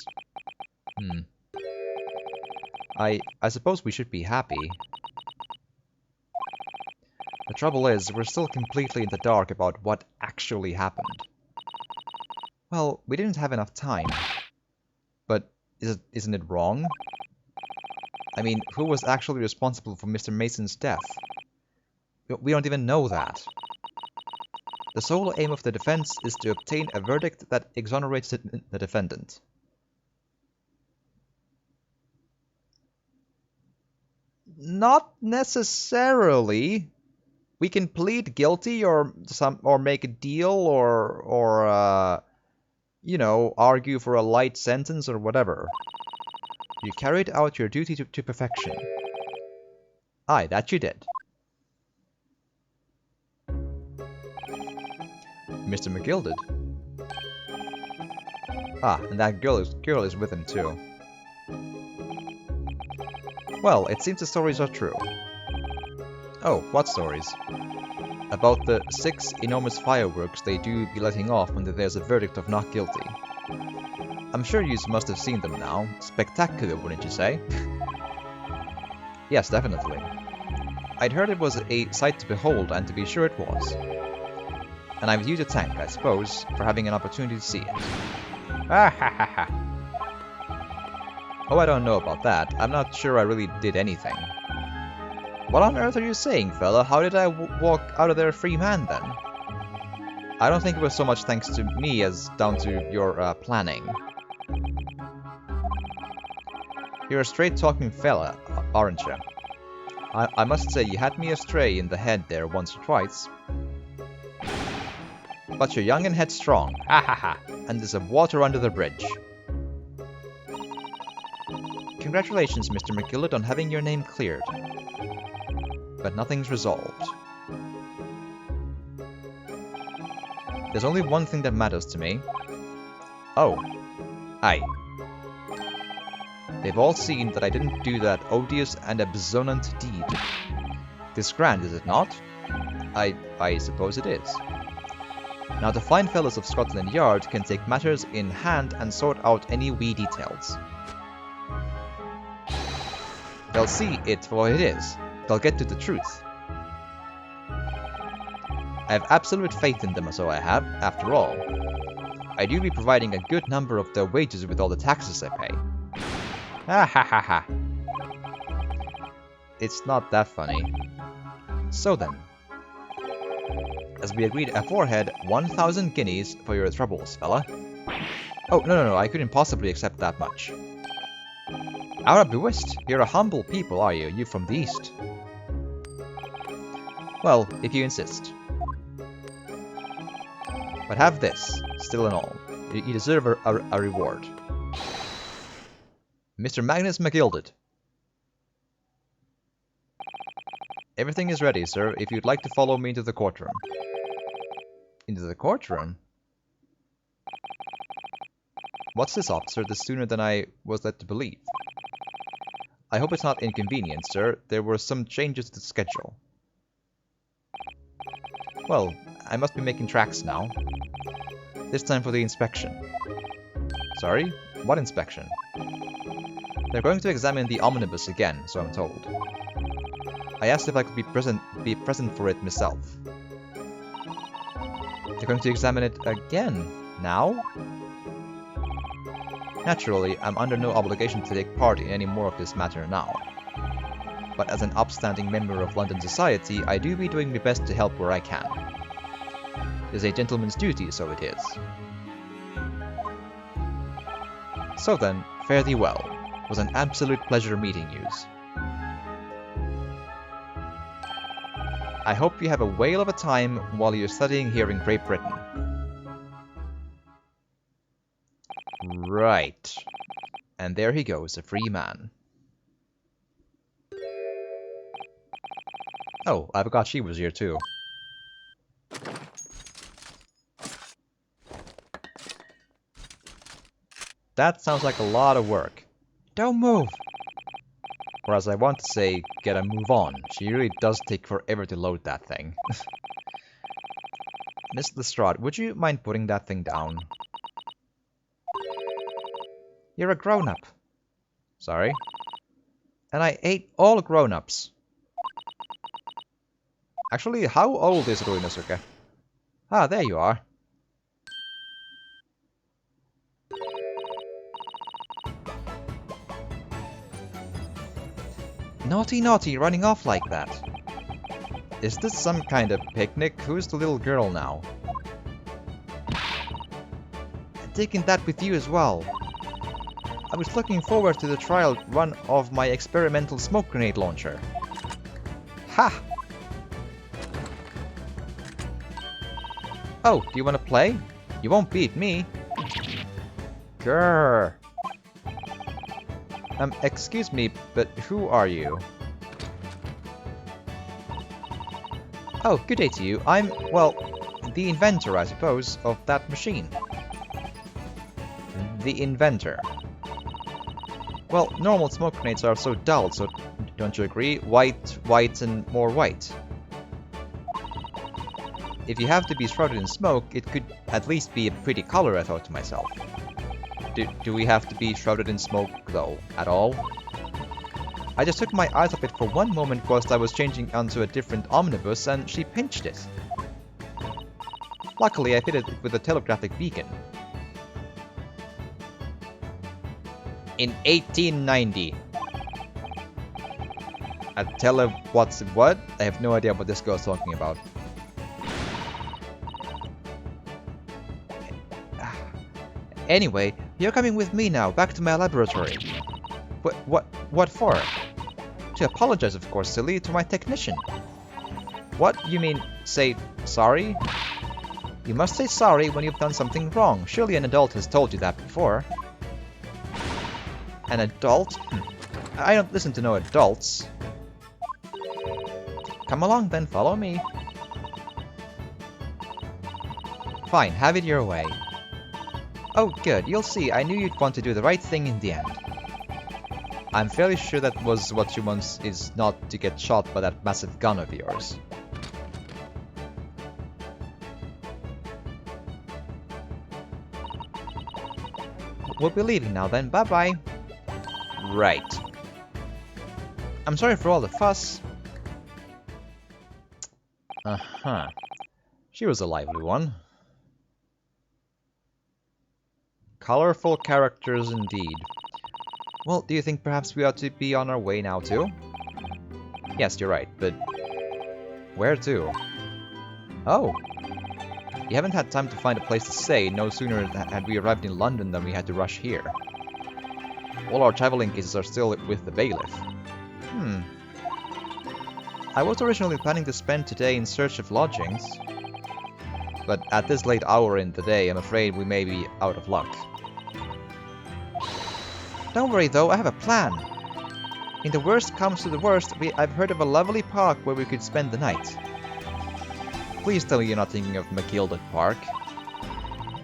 I suppose we should be happy. The trouble is, we're still completely in the dark about what actually happened. Well, we didn't have enough time. But isn't it wrong? I mean, who was actually responsible for Mr. Mason's death? We don't even know that. The sole aim of the defense is to obtain a verdict that exonerates the defendant. Not necessarily. We can plead guilty or make a deal or you know, argue for a light sentence or whatever. You carried out your duty to perfection. Aye, that you did. Mr. McGill did. Ah, and that girl is with him too. Well, it seems the stories are true. Oh, what stories? About the 6 enormous fireworks they do be letting off when there's a verdict of not guilty. I'm sure you must have seen them now. Spectacular, wouldn't you say? Yes, definitely. I'd heard it was a sight to behold, and to be sure it was. And I was you to thank, I suppose, for having an opportunity to see it. Ah ha ha ha. Oh, I don't know about that. I'm not sure I really did anything. What on earth are you saying, fella? How did I walk out of there a free man, then? I don't think it was so much thanks to me as down to your planning. You're a straight-talking fella, aren't you? I must say you had me astray in the head there once or twice. But you're young and headstrong, ha ha ha, and there's some water under the bridge. Congratulations, Mr. McGillard, on having your name cleared. But nothing's resolved. There's only one thing that matters to me. Oh. Aye. They've all seen that I didn't do that odious and absonant deed. 'Tis grand, is it not? I suppose it is. Now the fine fellows of Scotland Yard can take matters in hand and sort out any wee details. They'll see it for what it is. They'll get to the truth. I have absolute faith in them, so I have, after all. I do be providing a good number of their wages with all the taxes I pay. Ha ha ha ha. It's not that funny. So then. As we agreed aforehead, 1,000 guineas for your troubles, fella. Oh, no, I couldn't possibly accept that much. Arab Bewist, you're a humble people, are you? You from the East. Well, if you insist. But have this, still and all. You deserve a reward. Mr. Magnus McGilded. Everything is ready, sir, if you'd like to follow me into the courtroom. Into the courtroom? What's this, officer? This sooner than I was led to believe. I hope it's not inconvenient, sir. There were some changes to the schedule. Well, I must be making tracks now. This time for the inspection. Sorry? What inspection? They're going to examine the omnibus again, so I'm told. I asked if I could be present for it myself. They're going to examine it again? Now? Naturally, I'm under no obligation to take part in any more of this matter now. But as an upstanding member of London society, I do be doing my best to help where I can. It is a gentleman's duty, so it is. So then, fare thee well. It was an absolute pleasure meeting yous. I hope you have a whale of a time while you're studying here in Great Britain. Right. And there he goes, a free man. Oh, I forgot she was here too. That sounds like a lot of work. Don't move! Or as I want to say, get a move on. She really does take forever to load that thing. Miss Lestrade, would you mind putting that thing down? You're a grown-up. Sorry. And I hate all grown-ups. Actually, how old is Ruinosuke? Ah, there you are. Naughty, naughty, running off like that. Is this some kind of picnic? Who's the little girl now? Taking that with you as well. I was looking forward to the trial run of my experimental smoke grenade launcher. Ha! Oh, do you want to play? You won't beat me. Grrr. Excuse me, but who are you? Oh, good day to you. I'm, well, the inventor, I suppose, of that machine. The inventor. Well, normal smoke grenades are so dull, so don't you agree? White, white, and more white. If you have to be shrouded in smoke, it could at least be a pretty color, I thought to myself. Do we have to be shrouded in smoke, though, at all? I just took my eyes off it for one moment whilst I was changing onto a different omnibus, and she pinched it. Luckily, I fitted it with a telegraphic beacon. In 1890. What's what? I have no idea what this girl's talking about. Anyway, you're coming with me now, back to my laboratory. What for? To apologize, of course, silly, to my technician. What? You mean, say sorry? You must say sorry when you've done something wrong. Surely an adult has told you that before. An adult? I don't listen to no adults. Come along then, follow me. Fine, have it your way. Oh, good. You'll see. I knew you'd want to do the right thing in the end. I'm fairly sure that was what you want, is not to get shot by that massive gun of yours. We'll be leaving now then. Bye-bye. Right. I'm sorry for all the fuss. Uh-huh. She was a lively one. Colorful characters indeed. Well, do you think perhaps we ought to be on our way now too? Yes, you're right, but where to? Oh! You haven't had time to find a place to stay. No sooner had we arrived in London than we had to rush here. All our traveling cases are still with the bailiff. I was originally planning to spend today in search of lodgings, but at this late hour in the day, I'm afraid we may be out of luck. Don't worry though, I have a plan. In the worst comes to the worst, I've heard of a lovely park where we could spend the night. Please tell me you're not thinking of McGilded Park.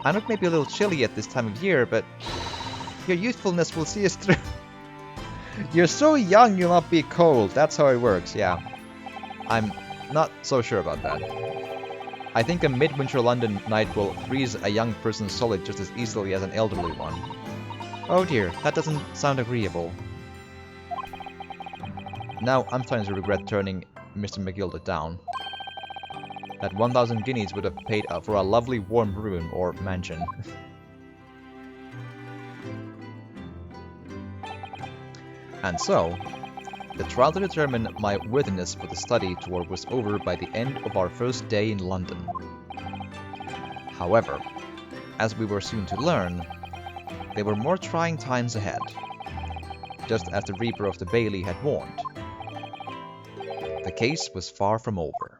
I know it may be a little chilly at this time of year, but your youthfulness will see us through. You're so young you'll not be cold, that's how it works, yeah. I'm not so sure about that. I think a midwinter London night will freeze a young person solid just as easily as an elderly one. Oh dear, that doesn't sound agreeable. Now I'm starting to regret turning Mr. McGilded down. That 1,000 guineas would have paid for a lovely warm room or mansion. And so, the trial to determine my worthiness for the study tour was over by the end of our first day in London. However, as we were soon to learn, there were more trying times ahead, just as the Reaper of the Bailey had warned. The case was far from over.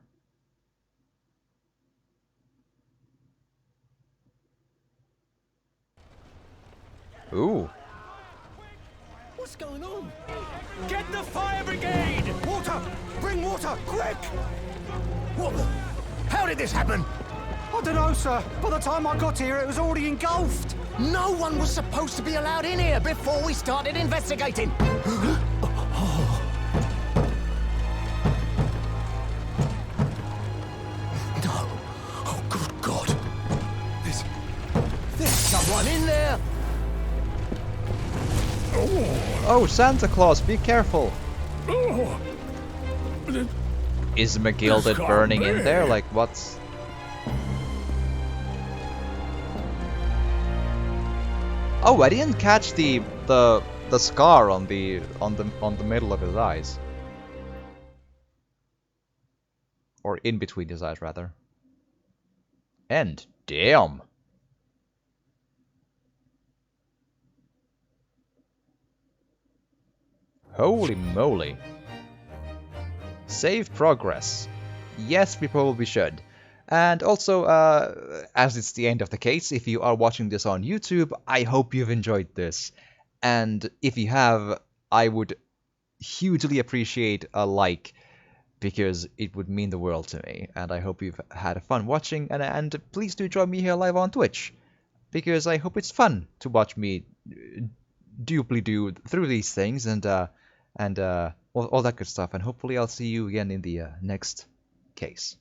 Ooh. What's going on? Get the fire brigade! Water Water! Bring water, quick! What the? How did this happen? I don't know, sir. By the time I got here, it was already engulfed. No one was supposed to be allowed in here before we started investigating. No. Oh, good God. There's someone in there. Oh, Santa Claus, be careful! Is McGilded burning in there? Like, what's... Oh, I didn't catch the scar on the middle of his eyes, or in between his eyes, rather. And damn. Holy moly. Save progress. Yes, we probably should. And also, as it's the end of the case, if you are watching this on YouTube, I hope you've enjoyed this. And if you have, I would hugely appreciate a like, because it would mean the world to me. And I hope you've had fun watching, and please do join me here live on Twitch, because I hope it's fun to watch me doobly do through these things and all that good stuff. And hopefully I'll see you again in the next case.